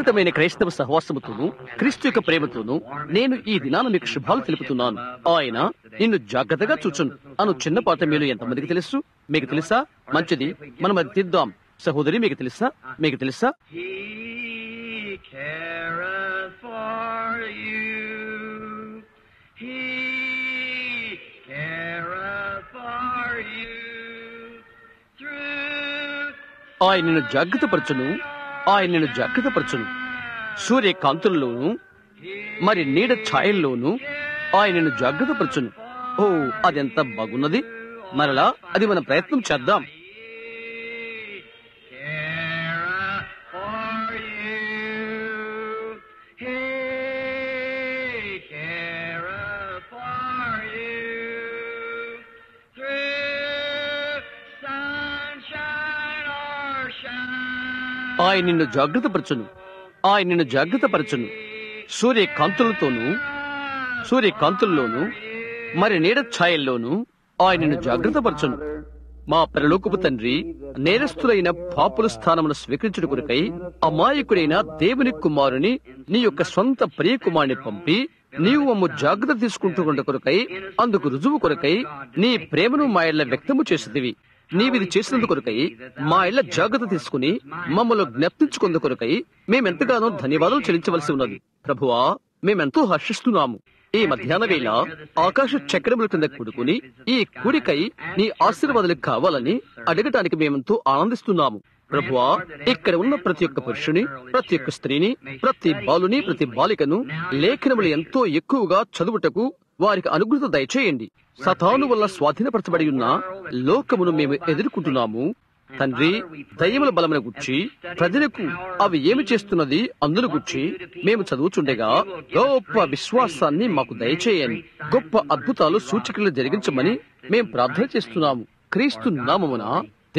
అద్భుతమైన క్రైస్తవ సహవాసముతోనూ క్రీస్తు యొక్క ప్రేమతోనూ నేను ఈ దినాన మీకు శుభాలు తెలుపుతున్నాను. ఆయన నిన్ను జాగ్రత్తగా చూచును అను చిన్న పాట మీలో ఎంతమందికి తెలుసు? మీకు తెలుసా? మంచిది, మనం అది తీద్దాం. సహోదరి, మీకు తెలుసా? మీకు తెలుసా? ఆయన నిన్ను జాగ్రత్తపరచును, ఆయన నిన్ను జాగ్రత్తపరచును. సూర్యకాంతుల్లోనూ మరి నీడ ఛాయల్లోనూ ఆయన నిన్ను జాగ్రత్తపరచును. ఓ, అదెంత బాగున్నది! మరలా అది మన ప్రయత్నం చేద్దాం. ఆయన నిన్ను జాగ్రత్తపరచును, ఆయన నిన్ను జాగ్రత్తపరచును. సూర్యకాంతుల్లోనూ మరి నీడ ఛాయల్లోనూ ఆయన నిన్ను జాగ్రత్తపరచును. మా పరలోకపు తండ్రి, నేరస్తులైన పాపుల స్థానమును స్వీకరించుట కొరకై అమాయకుడైన దేవుని కుమారుని, నీ యొక్క స్వంత ప్రియ కుమారుని పంపి నీవు మమ్ము జాగ్రత్త తీసుకుంటూ కొరకై, అందుకు రుజువు కొరకై నీ ప్రేమను మా ఇళ్ల వ్యక్తము చేసేదివి. నీవిది చేసినందు కొరకై, మా ఇళ్ల జాగ్రత్త తీసుకుని మమ్మల్ని జ్ఞప్తించుకుందు కొరకై మేమెంతగానో ధన్యవాదాలు చెల్లించవలసి ఉన్నది. ప్రభువా, మేమెంతో హర్షిస్తున్నాము. ఈ మధ్యాహ్న వేళ ఆకాశ చక్రముల కింద కూడుకుని ఈ కూడికై నీ ఆశీర్వాదాలు కావాలని అడగటానికి మేమెంతో ఆనందిస్తున్నాము. ప్రభువా, ఇక్కడ ఉన్న ప్రతి ఒక్క పురుషుని, ప్రతి ఒక్క స్త్రీని, ప్రతి బాలుని, ప్రతి బాలికను లేఖనములు ఎంతో ఎక్కువగా చదువుటకు వారికి అనుగ్రహత దయచేయండి. సతాను వల్ల స్వాధీనపరచబడి ఉన్న లోకమును మేము ఎదుర్కొంటున్నాము. తండ్రి, దయ్యముల బలమును గుర్చి ప్రజలకు అవి ఏమి చేస్తున్నది అందును గుర్చి మేము చదువుచుండగా గొప్ప విశ్వాసాన్ని మాకు దయచేయండి. గొప్ప అద్భుతాలు, సూచనలు జరిగించమని మేము ప్రార్థన చేస్తున్నాము. క్రీస్తు నామమున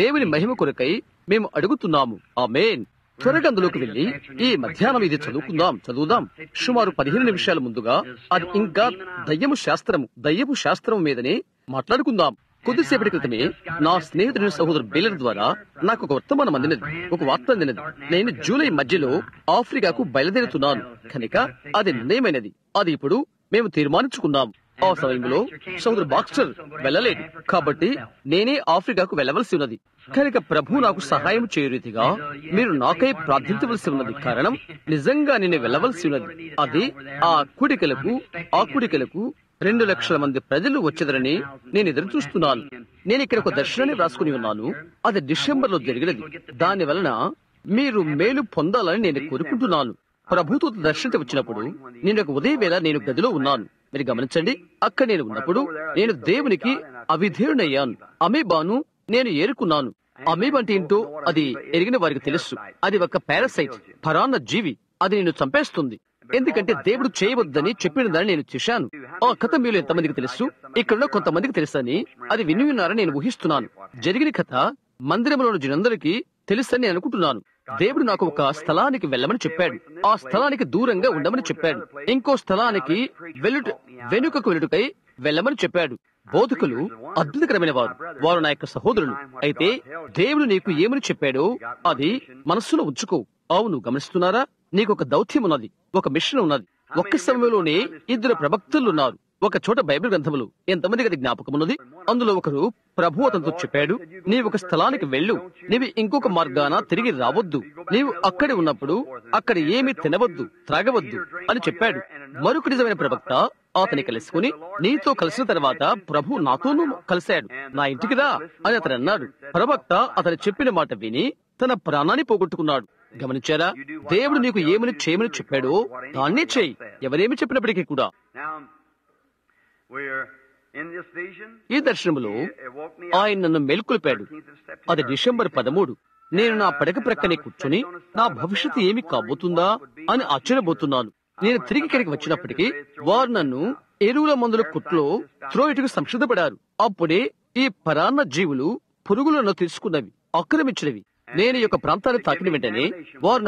దేవుని మహిమ కొరకై మేము అడుగుతున్నాము. ఆమేన్. త్వరగా అందులోకి వెళ్లి ఈ మధ్యాహ్నం ఇది చదువుదాం. సుమారు 15 నిమిషాల ముందుగా అది ఇంకా దయ్యపు శాస్త్రము మీదనే మాట్లాడుకుందాం. కొద్దిసేపటి క్రితమే నా స్నేహితుడి సహోదరు బేలర్ ద్వారా నాకు ఒక వర్తమానం అందినది, ఒక వార్త అందినది. నేను జూలై మధ్యలో ఆఫ్రికాకు బయలుదేరుతున్నాను కనుక అది నిర్ణయమైనది. అది ఇప్పుడు మేము తీర్మానించుకున్నాం. ఆ సమయంలో సహోదరు బాక్స్టర్ వెళ్ళలేదు కాబట్టి నేనే ఆఫ్రికాకు వెళ్ళవలసి ఉన్నది. కనుక ప్రభు నాకు సహాయం చేయు రీతిగా మీరు నాకై ప్రార్థించవలసి ఉన్నది. కారణం, నిజంగా నేను వెళ్ళవలసి ఉన్నది. అది ఆ కూడికలకు 2 లక్షల మంది ప్రజలు వచ్చేదరని నేను ఎదురు చూస్తున్నాను. నేను ఇక్కడ ఒక దర్శనాన్ని రాసుకుని ఉన్నాను. అది డిసెంబర్లో జరిగినది. దాని వలన మీరు మేలు పొందాలని నేను కోరుకుంటున్నాను. ప్రభుతో దర్శనం వచ్చినప్పుడు నేను ఒక ఉదయం వేళ నేను గదిలో ఉన్నాను. మీరు గమనించండి, అక్కడ నేను ఉన్నప్పుడు నేను దేవునికి అవిధేయుడయ్యాను. అమీబాను నేను ఏరుకున్నాను. అమీబా అంటే ఏంటో అది ఎరిగిన వారికి తెలుసు. అది ఒక పారాసైట్, పరాన్న జీవి. అది నేను చంపేస్తుంది. ఎందుకంటే దేవుడు చేయవద్దని చెప్పిన దాన్ని నేను చూశాను. ఆ కథ మీలో ఎంతమందికి తెలుసు? ఇక్కడున్న కొంతమందికి తెలుసని అది విని ఉన్నారని నేను ఊహిస్తున్నాను. జరిగిన కథ మందిరంలోని జనందరికీ తెలుసని నేను అనుకుంటున్నాను. దేవుడు నాకు ఒక స్థలానికి వెళ్ళమని చెప్పాడు. ఆ స్థలానికి దూరంగా ఉండమని చెప్పాడు. ఇంకో స్థలానికి వెనుకకు వెళ్ళుటకై వెళ్ళమని చెప్పాడు. బోధకులు అద్భుతకరమైన వారు నా యొక్క సహోదరులు. అయితే దేవుడు నీకు ఏమని చెప్పాడో అది మనస్సులో ఉంచుకో. అవును, గమనిస్తున్నారా? నీకు ఒక దౌత్యం ఉన్నది, ఒక మిషన్ ఉన్నది. ఒక్క సమయంలోనే 2 ప్రవక్తలు ఉన్నారు. ఒక చోట బైబిల్ గ్రంథములు ఎంతమందికి అది జ్ఞాపకం ఉన్నది. అందులో ఒకరు ప్రభు అతనితో చెప్పాడు, నీవు ఒక స్థలానికి వెళ్ళు, నీవు ఇంకొక మార్గాన తిరిగి రావద్దు. నీవు అక్కడే ఉన్నప్పుడు అక్కడ ఏమీ తినవద్దు, త్రాగవద్దు అని చెప్పాడు. మరొక నిజమైన ప్రవక్త అతని కలుసుకుని, నీతో కలిసిన తర్వాత ప్రభు నాతోనూ కలిశాడు, నా ఇంటికి రా అని అతను అన్నాడు. ప్రవక్త అతను చెప్పిన మాట విని తన ప్రాణాన్ని పోగొట్టుకున్నాడు. గమనించారా? దేవుడు నీకు ఏమని చేయమని చెప్పాడో దాన్నే చేయి, ఎవరేమి చెప్పినప్పటికీ కూడా. ఈ దర్శనములో ఆయన నన్ను మేల్కొల్పాడు. అది డిసెంబర్ 13. నేను నా పడక ప్రక్కనే కూర్చొని నా భవిష్యత్తు ఏమి కాబోతుందా అని ఆశ్చర్యపోతున్నాను. నేను తిరిగి ఇక్కడికి వచ్చినప్పటికీ వారు నన్ను ఎరువుల మందుల కుట్లో త్రోయిటికి సంసిద్ధపడారు. అప్పుడే ఈ పరాన్న జీవులు పురుగులను తీసుకున్నవి, ఆక్రమించినవి. నేను ఈ యొక్క ప్రాంతాన్ని తాకిన వెంటనే వారు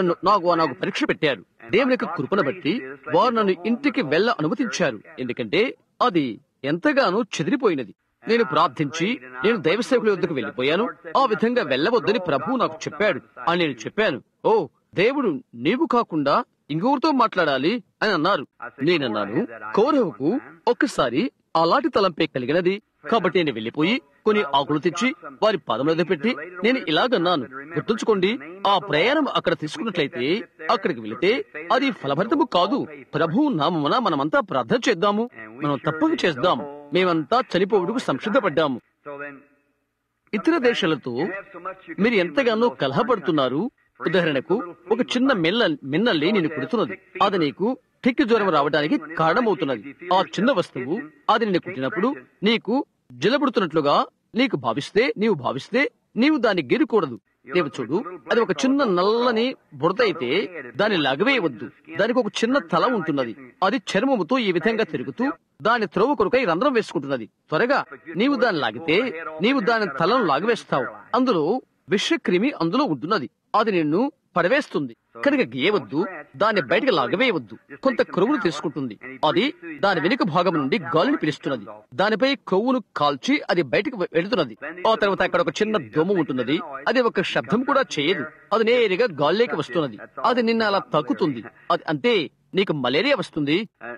నాకు పరీక్ష పెట్టారు. దేవుని యొక్క కృపను బట్టి వారు నన్ను ఇంటికి వెళ్ళ అనుమతించారు. ఎందుకంటే అది ఎంతగానో చెదిరిపోయినది. నేను ప్రార్థించి నేను దైవ సేవకుల వద్దకు వెళ్లిపోయాను. ఆ విధంగా వెళ్ళవద్దని ప్రభువు నాకు చెప్పాడు అని నేను చెప్పాను. ఓ, దేవుడు నీవు కాకుండా ఇంకొకరితో మాట్లాడాలి అని అన్నారు. నేనన్నాను, కౌరవుకు ఒక్కసారి అలాంటి తలంపే కలిగినది. కాబట్టి నేను వెళ్లిపోయి కొన్ని ఆకులు తెచ్చి వారి పాదముల పెట్టి నేను ఇలాగన్నాను, గుర్తుంచుకోండి, ఆ ప్రయాణం అక్కడ తీసుకున్నట్లయితే అక్కడికి వెళితే అది ఫలభరితము కాదు. ప్రభువు నామమున మనమంతా ప్రార్థన చేద్దాము, మనం తప్పక చేద్దాం. మేమంతా చనిపోవుటకు సంసిద్ధపడ్డాము. ఇతర దేశాలతో మీరు ఎంతగానో కలహపడుతున్నారు. ఉదాహరణకు ఒక చిన్న మిన్నల్ని నేను కుడుతున్నది, అది నీకు టిక్కి జ్వరం రావడానికి కారణమవుతున్నది. ఆ చిన్న వస్తువు అది నిన్ను కుట్టినప్పుడు నీకు జలబుడుతున్నట్లుగా నీవు భావిస్తే నీవు దాన్ని గీరకూడదు. నీవు చూడు, అది ఒక చిన్న నల్లని బుడత అయితే దాన్ని లాగవేయవద్దు. దానికి ఒక చిన్న తల ఉంటున్నది, అది చర్మముతో ఈ విధంగా తిరుగుతూ దాని త్రోవ కొరకై రంధ్రం వేసుకుంటున్నది. త్వరగా నీవు దాన్ని లాగితే నీవు దాని తలను లాగవేస్తావు. అందులో విషక్రిమి అందులో ఉంటున్నది, అది నిన్ను పడవేస్తుంది. కనుక గీయవద్దు, దాన్ని బయటకు లాగవేయవద్దు. కొంత క్రొవ్వును తీసుకుంటుంది, అది దాని వెనుక భాగం నుండి గాలిని పిలుస్తున్నది. దానిపై క్రొవ్వును కాల్చి అది బయటకు వెళుతున్నది. ఆ తర్వాత అక్కడ ఒక చిన్న దోమ ఉంటున్నది, అది ఒక శబ్దం కూడా చేయదు, అది నేరుగా గాల్లోకి వస్తున్నది. అది నిన్న అలా తగ్గుతుంది, అది అంతే. నీకు మలేరియా వస్తుంది.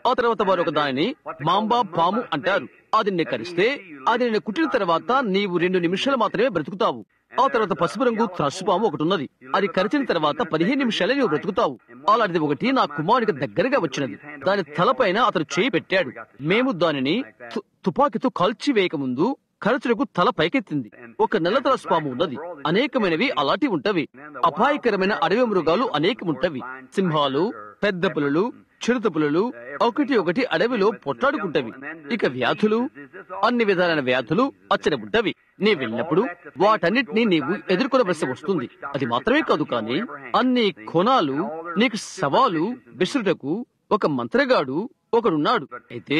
ఆ తర్వాత వారు ఒక దానిని మాంబా పాము అంటారు. అది నిన్ను కరిస్తే అది నిన్ను కుట్టిన తర్వాత నీవు 2 నిమిషాలు మాత్రమే బ్రతుకుతావు. ఆ తర్వాత పసుపు రంగు త్రాసుపాము ఒకటి ఉన్నది, అది కరిచిన తర్వాత 15 నిమిషాలే నువ్వు బ్రతుకుతావు. అలాంటిది ఒకటి నా కుమారునికి దగ్గరగా వచ్చినది. దాని తలపైన అతను చేయి పెట్టాడు. మేము దానిని తుపాకీతో కాల్చి వేయకముందు ఖర్చులకు తల పైకెత్తింది. ఒక నల్ల త్రాసుపాము ఉన్నది. అనేకమైనవి అలాంటి ఉంటవి. అపాయకరమైన అడవి మృగాలు అనేకముంటవి. సింహాలు, పెద్ద పులులు, చిరుత పులులు ఒకటి అడవిలో పొట్లాడుకుంటవి. ఇక వ్యాధులు, అన్ని విధాలైన వ్యాధులు అచ్చట ఉంటవి. నీ వెళ్ళినప్పుడు వాటన్నిటినీ నీవు ఎదుర్కొనవలసి వస్తుంది. అది మాత్రమే కాదు, కానీ అన్ని కోణాలు నీకు సవాలు విసురుటకు ఒక మంత్రగాడు ఒకడున్నాడు. అయితే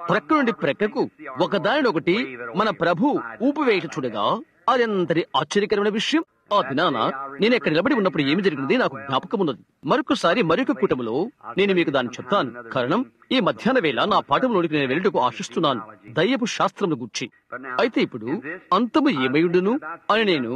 ప్రక్క నుండి ప్రక్కకు ఒకదానినొకటి మన ప్రభు ఊపివేయట చూడగా అదంతటి ఆశ్చర్యకరమైన విషయం. ఆ దినాన నేను ఎక్కడ నిలబడి ఉన్నప్పుడు ఏమి జరిగింది నాకు జ్ఞాపకం ఉన్నది. మరొకసారి మరొక కూటములో నేను మీకు దాన్ని చెప్తాను. కారణం, ఈ మధ్యాహ్న వేళ నా పాఠంలోనికి నేను వెళ్ళటకు ఆశిస్తున్నాను, దయ్యపు శాస్త్రమును గూర్చి. అయితే ఇప్పుడు అంతము ఏమయుడును అని నేను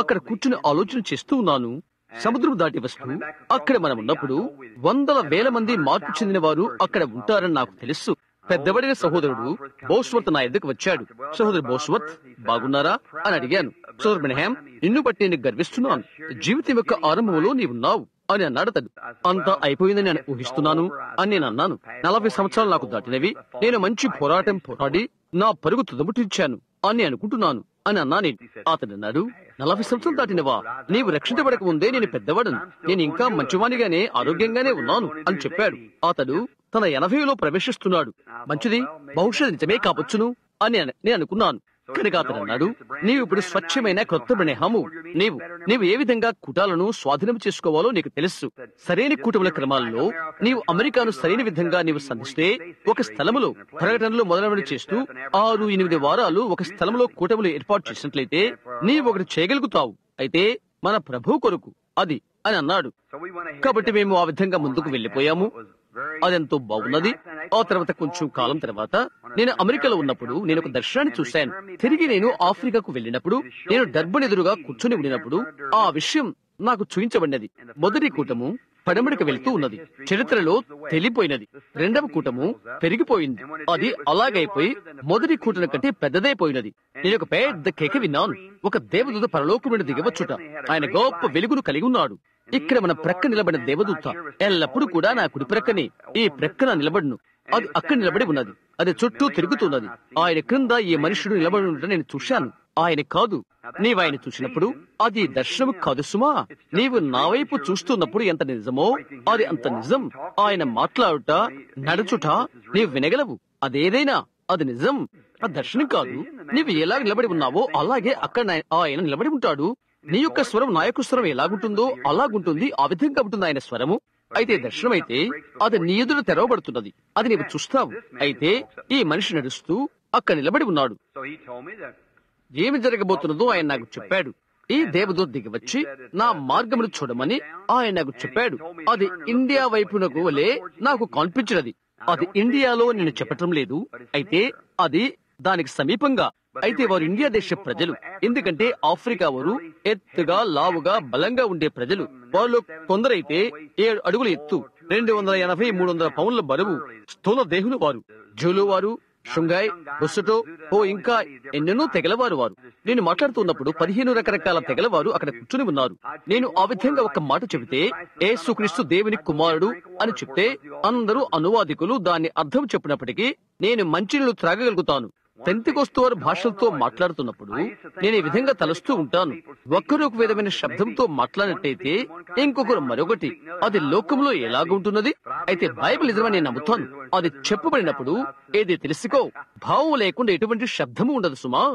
అక్కడ కూర్చుని ఆలోచన చేస్తూ ఉన్నాను. సముద్రం దాటి వస్తూ అక్కడ మనం ఉన్నప్పుడు 100,000 మంది మార్పు చెందిన వారు అక్కడ ఉంటారని నాకు తెలుసు. పెద్దబడిన సహోదరుడు బోస్వర్త్ నా ఎద్దకు వచ్చాడు. సహోదరు బోస్వర్త్, బాగున్నారా అని అడిగాను. సోదరు బ్రహ్యామ్, నిన్ను బట్టి నేను గర్విస్తున్నాను. జీవితం యొక్క ఆరంభంలో నీవున్నావు అని అన్నాడు అతడు. అంతా అయిపోయిందని నేను ఊహిస్తున్నాను అని నేను అన్నాను. 40 సంవత్సరాలు నాకు దాటినవి. నేను మంచి పోరాటం పోరాడి నా పరుగు తుదముట్టించాను అని అనుకుంటున్నాను అని అన్నాను. అతడు అన్నాడు, 40 సంవత్సరాలు దాటినవా? నీవు రక్షించబడక ముందే నేను పెద్దవాడను. నేను ఇంకా మంచివానిగానే ఆరోగ్యంగానే ఉన్నాను అని చెప్పాడు. అతడు తన 80లో ప్రవేశిస్తున్నాడు. మంచిది, బహుశా నిజమే కావచ్చును అని నేను అనుకున్నాను. కనుక అతను అన్నాడు, నీవు ఇప్పుడు స్వచ్ఛమైన క్రొత్త బ్రహ్మాము. నీవు ఏ విధంగా కుటాలను స్వాధీనం చేసుకోవాలో నీకు తెలుసు. సరైన కూటముల క్రమాల్లో నీవు అమెరికాను సరైన విధంగా నీవు సంధిస్తే, ఒక స్థలములో ప్రకటనలు మొదలైనవి చేస్తూ 6-8 వారాలు ఒక స్థలంలో కూటములు ఏర్పాటు చేసినట్లయితే నీవు ఒకటి చేయగలుగుతావు. అయితే మన ప్రభు కొరకు అది అని అన్నాడు. కాబట్టి మేము ఆ విధంగా ముందుకు వెళ్లిపోయాము. అదెంతో బాగున్నది. ఆ తర్వాత కొంచెం కాలం తర్వాత నేను అమెరికాలో ఉన్నప్పుడు నేను ఒక దర్శనాన్ని చూశాను. తిరిగి నేను ఆఫ్రికాకు వెళ్ళినప్పుడు నేను డర్బన్ ఎదురుగా కూర్చొని ఉండినప్పుడు ఆ విషయం నాకు చూపించబడినది. మొదటి కూటము పడమడికి వెళ్తూ ఉన్నది, చరిత్రలో తెలిపోయినది. రెండవ కూటము పెరిగిపోయింది, అది అలాగైపోయి మొదటి కూటమి కంటే పెద్దదైపోయినది. నేను ఒక పెద్ద కేక విన్నాను. ఒక దేవదూత పరలోకం నుండి దిగవచ్చుట. ఆయన గొప్ప వెలుగును కలిగి ఉన్నాడు. ఇక్కడ మన ప్రక్క నిలబడిన దేవదూత ఎల్లప్పుడూ కూడా నా కుడి ప్రక్కనే, ఈ ప్రక్కన నిలబడును. అది అక్కడ నిలబడి ఉన్నది, అది చుట్టూ తిరుగుతున్నది. ఆయన క్రింద ఈ మనుషుడు నిలబడి ఉండటం నేను చూశాను. ఆయన కాదు. నీవు ఆయన చూసినప్పుడు అది దర్శనము కాదు సుమా. నీవు నా వైపు చూస్తున్నప్పుడు ఎంత నిజమో అది అంత నిజం. ఆయన మాట్లాడుట, నడుచుట నీవు వినగలవు. అదేదైనా అది నిజం, ఆ దర్శనం కాదు. నీవు ఎలాగ నిలబడి ఉన్నావో అలాగే అక్కడ ఆయన నిలబడి ఉంటాడు. నీ యొక్క స్వరం నా యొక్క స్వరం ఎలాగుంటుందో అలాగుంటుంది. ఆ విధంగా ఉంటుంది ఆయన స్వరము. అయితే దర్శనం అయితే అది నీ ఎదురు తెరవబడుతున్నది, అది నీవు చూస్తావు. అయితే ఈ మనిషి నడుస్తూ అక్కడ నిలబడి ఉన్నాడు. ఏమి జరగబోతున్నదో ఆయన నాకు చెప్పాడు. ఈ దేవదూత దిగి వచ్చి నా మార్గమును చూడమని ఆయన నాకు చెప్పాడు. అది ఇండియా వైపునకు వలె నాకు కనిపించినది. అది ఇండియాలో నేను చెప్పటం లేదు, అయితే అది దానికి సమీపంగా అయితే వారు ఇండియా దేశ ప్రజలు. ఎందుకంటే ఆఫ్రికా వారు ఎత్తుగా, లావుగా, బలంగా ఉండే ప్రజలు. వాళ్ళు కొందరైతే 7 అడుగుల ఎత్తు, 280-300 పౌండ్ల బరువు, స్థూల దేహులు వారు. జూలు వారు, షుంఘాయ్, బొస్సటో, ఇంకా ఎన్నెన్నో తెగలవారు వారు. నేను మాట్లాడుతున్నప్పుడు 15 రకరకాల తెగలవారు అక్కడ కూర్చుని ఉన్నారు. నేను ఆ విధంగా ఒక మాట చెబితే, యేసుక్రీస్తు దేవుని కుమారుడు అని చెప్తే అందరూ అనువాదికులు దాన్ని అర్థం చెప్పినప్పటికీ నేను మంచినీళ్లు త్రాగగలుగుతాను. పెంతెకొస్తు భాషలతో మాట్లాడుతున్నప్పుడు నేను ఈ విధంగా తలుస్తూ ఉంటాను. ఒక్కరు ఒక విధమైన శబ్దంతో మాట్లాడినట్టయితే ఇంకొకరు మరొకటి. అది లోకంలో ఎలాగుంటున్నది? అయితే బైబిల్ నిజమని నేను నమ్ముతాను. అది చెప్పబడినప్పుడు ఏది తెలుసుకో, భావం లేకుండా ఎటువంటి శబ్దము ఉండదు సుమా.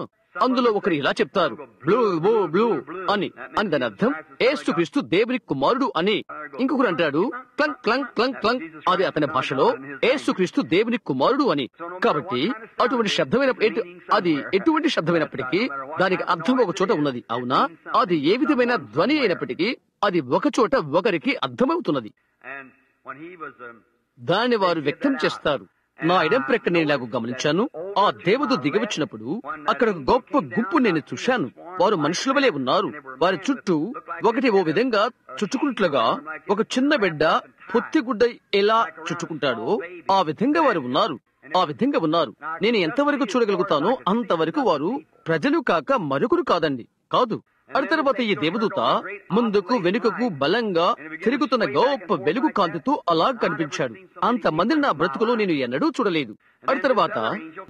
అందులో ఒకరు ఇలా చెప్తారు, బ్లూ బ్లూ బ్లూ అని దాని అర్థం యేసుక్రీస్తు దేవుని కుమారుడు అని. ఇంకొకరు అంటాడు క్లంక్ క్లంక్ క్లంక్ క్లంక్, అది అతని భాషలో యేసుక్రీస్తు దేవుని కుమారుడు అని. కాబట్టి అటువంటి శబ్దమైన అది ఎటువంటి శబ్దమైనప్పటికీ దానికి అర్థం ఒక చోట ఉన్నది. అవునా? అది ఏ విధమైన ధ్వని అయినప్పటికీ అది ఒక చోట ఒకరికి అర్థమవుతున్నది. దాన్ని వారు వ్యక్తం చేస్తారు. నా ఎడం ప్రక్క నేను ఇలాగ గమనించాను. ఆ దేవుడు దిగివచ్చినప్పుడు అక్కడ ఒక గొప్ప గుంపు నేను చూశాను. వారు మనుషుల వలె ఉన్నారు. వారి చుట్టూ ఒకటి ఓ విధంగా చుట్టుకున్నట్లుగా ఒక చిన్న బిడ్డ పొత్తిగుడ్డ ఎలా చుట్టుకుంటాడో ఆ విధంగా వారు ఉన్నారు. ఆ విధంగా ఉన్నారు. నేను ఎంతవరకు చూడగలుగుతానో అంతవరకు వారు ప్రజలు కాక మరొకరు కాదండి, కాదు. ఆ తర్వాత ఈ దేవదూత ముందుకు వెనుకకు బలంగా తిరుగుతున్న గొప్ప వెలుగు కాంతితో అలా కనిపించాడు. అంతమందిని నా బ్రతుకులో నేను ఎన్నడూ చూడలేదు. ఆ తర్వాత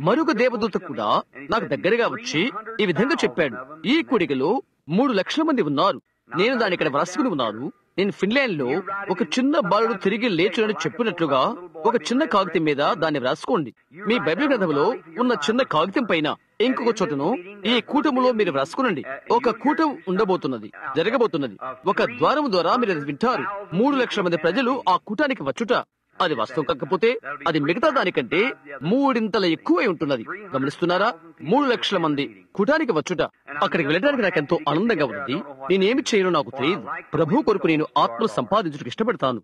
మరొక దేవదూత కూడా నాకు దగ్గరగా వచ్చి ఈ విధంగా చెప్పాడు, ఈ కూడికలో 3 లక్షల మంది ఉన్నారు. నేను దాన్ని ఇక్కడ వ్రాసుకుని ఉన్నాను. నేను ఫిన్లాండ్ లో ఒక చిన్న బాలుడు తిరిగి లేచునని చెప్పినట్లుగా ఒక చిన్న కాగితం మీద దాన్ని వ్రాసుకోండి. మీ బైబిల్ గ్రంథంలో ఉన్న చిన్న కాగితం పైన ఇంకొక చోటను ఈ కూటములో మీరు వ్రాసుకునండి. ఒక కూటం ఉండబోతున్నది, జరగబోతున్నది. ఒక ద్వారం ద్వారా మీరు వింటారు. 3 లక్షల మంది ప్రజలు ఆ కూటానికి వచ్చుట. అది వాస్తవం కాకపోతే అది మిగతా దానికంటే 3 ఎక్కువై ఉంటున్నది. గమనిస్తున్నారా? 3 లక్షల మంది కూటానికి వచ్చుట. అక్కడికి వెళ్ళడానికి నాకెంతో ఆనందంగా ఉన్నది. నేనేమి చేయను నాకు తెలియదు. ప్రభు కొరకు నేను ఆత్మను సంపాదించుటకు ఇష్టపడతాను.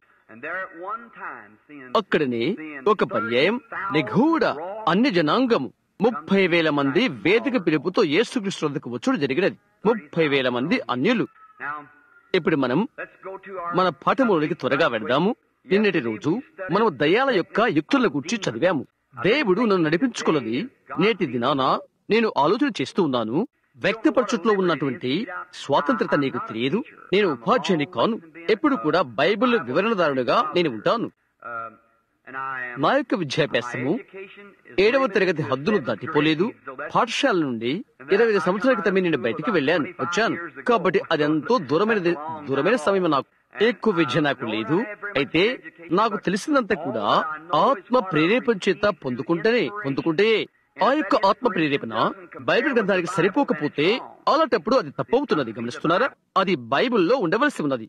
అక్కడనే ఒక పర్యాయం నిగూఢ అన్య జనాంగము 30,000 మంది వేదిక పిలుపుతో యేసుక్రీస్తు వద్దకు వచ్చుడు జరిగినది. 30,000 మంది అన్యులు. ఇప్పుడు మనం మన పాఠములోనికి త్వరగా వెళ్దాము. నిన్నటి రోజు మనం దయ్యాల యొక్క యుక్తులను గురించి చదివాము. దేవుడు నన్ను నడిపించుకున్నది నేటి దినాన నేను ఆలోచన చేస్తూ ఉన్నాను. వ్యక్తపరచుట్లో ఉన్నటువంటి స్వాతంత్రత నీకు తెలియదు. నేను ఉపాధ్యాయుని కాను. ఎప్పుడు కూడా బైబిల్ వివరణదారునిగా నేను ఉంటాను. నా యొక్క విద్యాభ్యాసము 7వ తరగతి హద్దును దాటిపోలేదు. పాఠశాల నుండి 25 సంవత్సరాల క్రితమే నేను బయటికి వచ్చాను. కాబట్టి అది ఎంతో దూరమైన సమయం. నాకు ఎక్కువ విద్య నాకు లేదు. అయితే నాకు తెలిసినంత కూడా ఆత్మ ప్రేరేపణ చేత పొందుకుంటే ఆ యొక్క ఆత్మ ప్రేరేపణ బైబిల్ గ్రంథానికి సరిపోకపోతే అలాంటప్పుడు అది తప్పవుతున్నది. గమనిస్తున్నారా? అది బైబిల్లో ఉండవలసి ఉన్నది.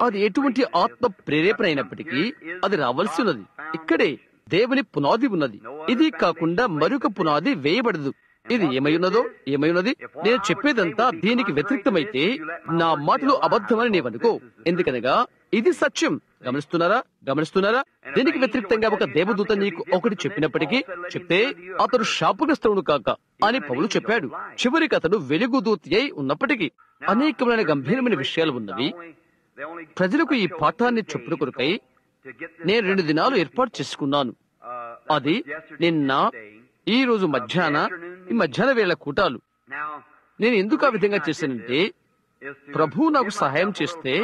అది ఎటువంటి ఆత్మ ప్రేరేపణ అయినప్పటికీ అది రావాల్సి ఉన్నది. ఇక్కడే దేవుని పునాది ఉన్నది. ఇది కాకుండా మరొక పునాది వేయబడదు. ఇది ఏమైనది నేను చెప్పేదంతా దీనికి వ్యతిరేక్తమైతే నా మాటలు అబద్ధమని నీవనుకో. ఎందుకనగా ఇది సత్యం. గమనిస్తున్నారా? దీనికి వ్యతిరేక్తంగా ఒక దేవదూత నీకు ఒకటి చెప్పినప్పటికీ చెప్తే అతడు శాపగ్రస్తుడు కాక అని పౌలు చెప్పాడు. చివరికి అతడు వెలుగుదూత అయి ఉన్నప్పటికీ అనేకమైన గంభీరమైన విషయాలు ఉన్నవి. ప్రజలకు ఈ పాఠాన్ని చెప్పుల కొరకై నేను 2 దినాలు ఏర్పాటు చేసుకున్నాను. అది నిన్న, ఈ రోజు మధ్యాహ్న వేళ కూటాలు. నేను ఎందుకు ఆ విధంగా చేశానంటే ప్రభువు నాకు సహాయం చేస్తే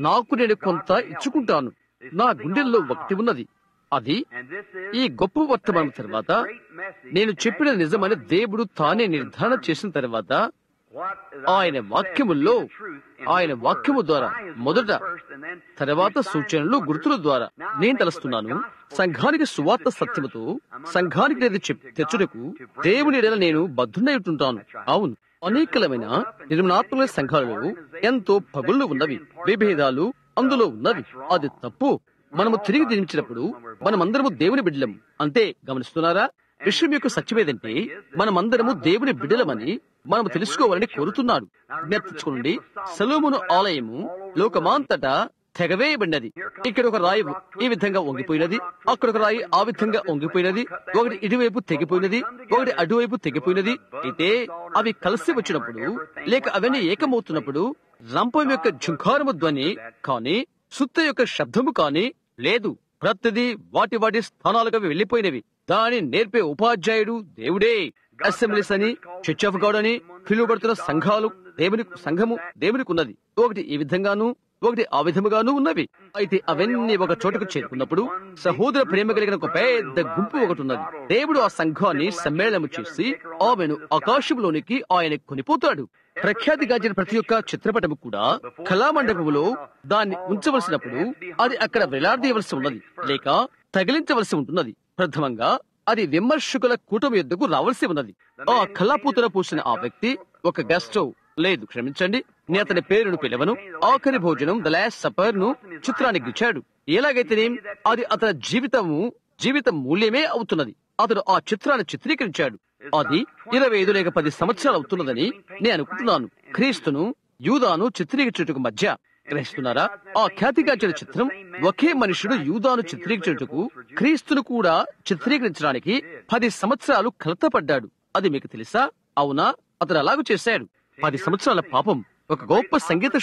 నాకు నేను కొంత ఇచ్చుకుంటాను. నా గుండెల్లో ఒకటి ఉన్నది. అది ఈ గొప్ప వర్తమానం తర్వాత నేను చెప్పిన నిజమని దేవుడు తానే నిర్ధారణ చేసిన తర్వాత ఆయన వాక్యము ద్వారా మొదట, తర్వాత సూచనలు, గుర్తుల ద్వారా నేను తలుస్తున్నాను. సంఘానికి సువార్త సత్యముతో సంఘానికి తెచ్చుటకు దేవుని ఎడల నేను బద్ధుడై ఉంటుంటాను. అవును, అనేకమైన నిర్మాణాత్మక సంఘాలలో ఎంతో పగుళ్ళు ఉన్నవి, విభేదాలు అందులో ఉన్నవి. అది తప్పు. మనము తిరిగి దించినప్పుడు మనమందరము దేవుని బిడ్డలం అంతే. గమనిస్తున్నారా? విషయం యొక్క సత్యమేదంటే మనమందరము దేవుని బిడ్డలమని మనము తెలుసుకోవాలని కోరుతున్నాడు. జ్ఞప్తించుకోండి, సొలొమోను ఆలయము లోకమాంతటా తెగవేయబడినది. ఇక్కడ ఒక రాయి ఈ విధంగా వంగిపోయినది, అక్కడ ఒక రాయి ఆ విధంగా వంగిపోయినది, ఒకటి ఇటువైపు తెగిపోయినది, ఒకటి అటువైపు తెగిపోయినది. అయితే అవి కలిసి వచ్చినప్పుడు లేక అవన్నీ ఏకమవుతున్నప్పుడు రంపం యొక్క ఝుంకారము ధ్వని కాని సుత్త యొక్క శబ్దము కాని లేదు. ప్రతిదీ వాటి వాటి స్థానాలుగా వెళ్లిపోయినవి. దాని నేర్పే ఉపాధ్యాయుడు దేవుడే. అసెంబ్లీస్ అని, చర్చ్ ఆఫ్ గాడ్ అని పిలువబడుతున్న సంఘము దేవునికి ఉన్నది. ఒకటి ఈ విధంగాను, ఒకటి ఆ విధముగాను ఉన్నవి. అయితే అవన్నీ ఒక చోటకు చేరుకున్నప్పుడు సహోదర ప్రేమ కలిగిన ఒక పెద్ద గుంపు ఒకటి ఉన్నది. దేవుడు ఆ సంఘాన్ని సమ్మేళనము చేసి ఆమెను ఆకాశంలోనికి ఆయన కొనిపోతాడు. ప్రఖ్యాతిగాంచిన ప్రతి ఒక్క చిత్రపటము కూడా కళామండపములో దాన్ని ఉంచవలసినప్పుడు అది అక్కడ వేలాడదీయవలసి ఉన్నది, లేక తగిలించవలసి ఉంటున్నది. ప్రథమంగా అది విమర్శకుల కూటమి యొద్దకు రావాల్సి ఉన్నది. ఆ కళాపూతన పూసిన ఆ వ్యక్తి ఒక గెస్టో లేదు, క్షమించండి, నేను అతని పేరును పిలవను. ఆఖరి భోజనం ద లాస్ట్ సపర్ ను చిత్రానికి ఇచ్చాడు. ఎలాగైతేనే అది అతని జీవిత మూల్యమే అవుతున్నది. అతడు ఆ చిత్రాన్ని చిత్రీకరించాడు. అది 25 లేక 10 సంవత్సరాలు అవుతున్నదని నేను అనుకుంటున్నాను. క్రీస్తును యూదాను చిత్రీకరించుటకు మధ్య గ్రహిస్తున్నారా? ఆ ఖ్యాతిగాంచిన చిత్రం ఒకే మనుషుడు యూదాను చిత్రీకరించుటకు క్రీస్తును కూడా చిత్రీకరించడానికి 10 సంవత్సరాలు కలతపడ్డాడు. అది మీకు తెలుసా? అవునా? అతడు అలాగూ చేశాడు. 10 సంవత్సరాల పాపం. ఒక గొప్ప సంగీత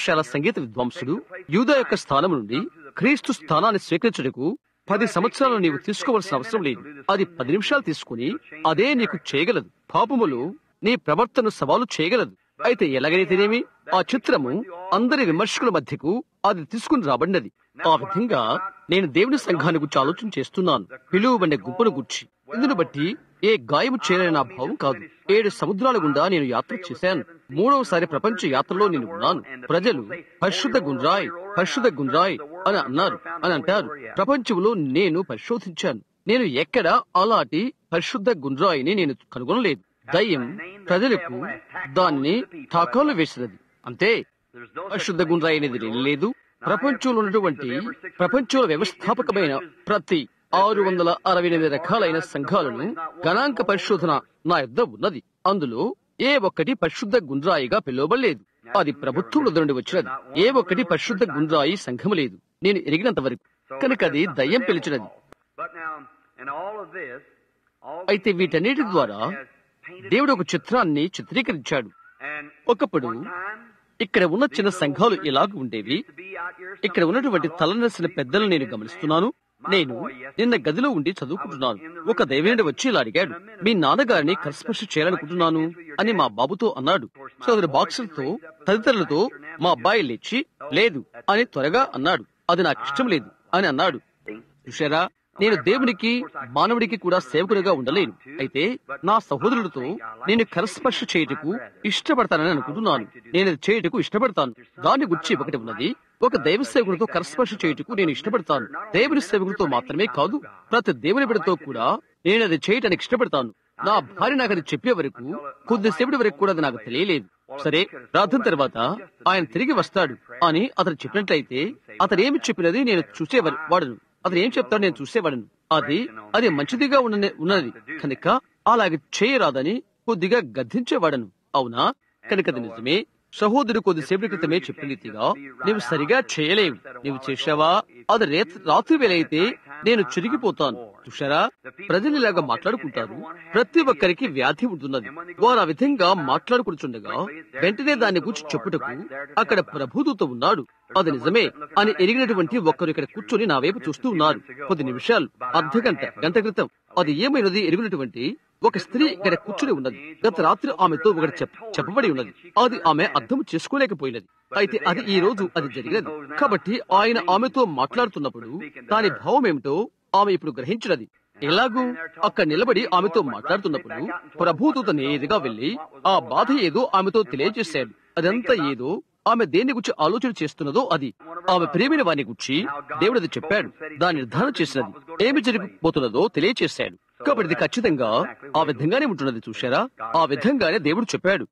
విద్వాంసుడు యూదా యొక్క స్థానం నుండి క్రీస్తు స్థానాన్ని స్వీకరించుటకు 10 సంవత్సరాలు నీవు తీసుకోవాల్సిన అవసరం లేదు. అది 10 నిమిషాలు తీసుకుని అదే నీకు చేయగలదు. పాపములు నీ ప్రవర్తనను సవాలు చేయగలదు. అయితే ఎలాగైతేనేమి ఆ చిత్రము అందరి విమర్శకుల మధ్యకు అది తీసుకుని రాబడినది. ఆ విధంగా నేను దేవుని సంఘాన్ని గురించి ఆలోచన చేస్తున్నాను. పిలువబడిన గుంపును గుర్చి. ఇందును బట్టి ఏ గాయము చేయాలని నా భావం కాదు. 7 సముద్రాల గుండా నేను యాత్ర చేశాను. 3వసారి ప్రపంచ యాత్రలో నేను ఉన్నాను. ప్రజలు పరిశుద్ధ గుండ్రాయ్ అని అంటారు. ప్రపంచంలో నేను పరిశోధించాను. నేను ఎక్కడ అలాంటి పరిశుద్ధ గుండ్రాయిని నేను కనుగొనలేదు. దయ్యం ప్రజలకు దాన్ని తాకాలు వేసినది అంతే. పరిశుద్ధ గుండ్రాయి అనేది లేదు. ప్రపంచంలో ఉన్నటువంటి ప్రపంచంలో వ్యవస్థాపకమైన ప్రతి 668 రకాలైన సంఘాలను గణాంక పరిశోధన నా యొద్ద ఉన్నది. అందులో ఏ ఒక్కటి పరిశుద్ధ గుండ్రాయిగా పిలువబడలేదు. అది ప్రభుత్వంలో నుండి వచ్చినది. ఏ ఒక్కటి పరిశుద్ధ గుండ్రాయి సంఘము లేదు నేను ఎరిగినంత వరకు. కనుక అది దయ్యం పిలిచినది. అయితే వీటన్నిటి ద్వారా దేవుడు ఒక చిత్రాన్ని చిత్రీకరించాడు. ఒకప్పుడు ఇక్కడ ఉన్న చిన్న సంఘాలు ఇలాగ ఉండేవి. ఇక్కడ ఉన్నటువంటి తలనరిసిన పెద్దలను నేను గమనిస్తున్నాను. నేను నిన్న గదిలో ఉండి చదువుకుంటున్నాను. ఒక దైవజనుడు వచ్చి ఇలా అడిగాడు, మీ నాన్నగారిని కరస్పర్శ చేయాలనుకుంటున్నాను అని మా బాబుతో అన్నాడు. సోదరు బాక్సులతో తదితరులతో మా అబ్బాయి లేచి లేదు అని త్వరగా అన్నాడు. అది నాకు ఇష్టం లేదు అని అన్నాడు. చూశారా, నేను దేవునికి మానవుడికి కూడా సేవకునిగా ఉండలేను. అయితే నా సహోదరులతో నేను కరస్పర్శ చేయుటకు ఇష్టపడతానని అనుకుంటున్నాను. నేను చేయుటకు ఇష్టపడతాను. దాని గురించి ఒకటి ఉన్నది. ఒక దైవ సేవకుడితో కరస్పర్శ చేయుటకు నేను ఇష్టపడతాను. దేవుని సేవకుడితో మాత్రమే కాదు, ప్రతి దేవుని బిడ్డతో కూడా నేను అది చేయటానికి ఇష్టపడతాను. నా భార్య నాకు అది చెప్పే వరకు, కొద్దిసేపటి వరకు కూడా అది నాకు తెలియలేదు. సరే, ప్రార్థన తర్వాత ఆయన తిరిగి వస్తాడు అని అతను చెప్పినట్లయితే అతను ఏమి చెప్పినది నేను చూసేవాడను. అతను ఏం చెప్తాడు నేను చూసేవాడను. అది మంచిదిగా ఉన్నది కనుక అలాగే చేయరాదని కొద్దిగా గద్దించేవాడను. అవునా? కనుక అది నిజమే. సహోదరుడు కొద్దిసేపటి క్రితమే చెప్పిన రీతిగా నీవు సరిగా చేయలేవు. నీవు చేశావా? అది రాత్రి వేళైతే నేను చిరిగిపోతాను. చూశారా, ప్రజలు ఇలాగా మాట్లాడుకుంటారు. ప్రతి ఒక్కరికి వ్యాధి ఉంటున్నది. వారు ఆ విధంగా మాట్లాడుకుంటుండగా వెంటనే దాన్ని గురించి చెప్పుటకు అక్కడ ప్రభుదూత ఉన్నాడు. అది నిజమే అని ఎరిగినటువంటి ఒక్కరు ఇక్కడ కూర్చొని నా వైపు చూస్తూ ఉన్నారు. కొద్ది నిమిషాలు, గంట క్రితం అది ఏమైనది ఎరిగినటువంటి ఒక స్త్రీ ఇక్కడ కూర్చుని ఉన్నది. గత రాత్రి ఆమెతో ఒకటి చెప్పబడి ఉన్నది. అది ఆమె అర్థం చేసుకోలేకపోయినది. అయితే అది ఈ రోజు అది జరిగినది. కాబట్టి ఆయన ఆమెతో మాట్లాడుతున్నప్పుడు దాని భావం ఏమిటో ఆమె ఇప్పుడు గ్రహించినది. ఎలాగూ అక్కడ నిలబడి ఆమెతో మాట్లాడుతున్నప్పుడు ప్రభుదూత నేరుగా వెళ్లి ఆ బాధ ఏదో ఆమెతో తెలియజేశాడు. అదంతా ఏదో ఆమె దేని గురించి ఆలోచన చేస్తున్నదో అది ఆమె ప్రేమైన వారిని గురించి దేవుడు అది చెప్పాడు. దాన్ని నిర్ధారణ చేసినది. ఏమి జరిగిపోతున్నదో తెలియచేశాడు. కాబట్టి ఇది ఖచ్చితంగా ఆ విధంగానే ఉంటున్నది. చూశారా, ఆ విధంగానే దేవుడు చెప్పాడు.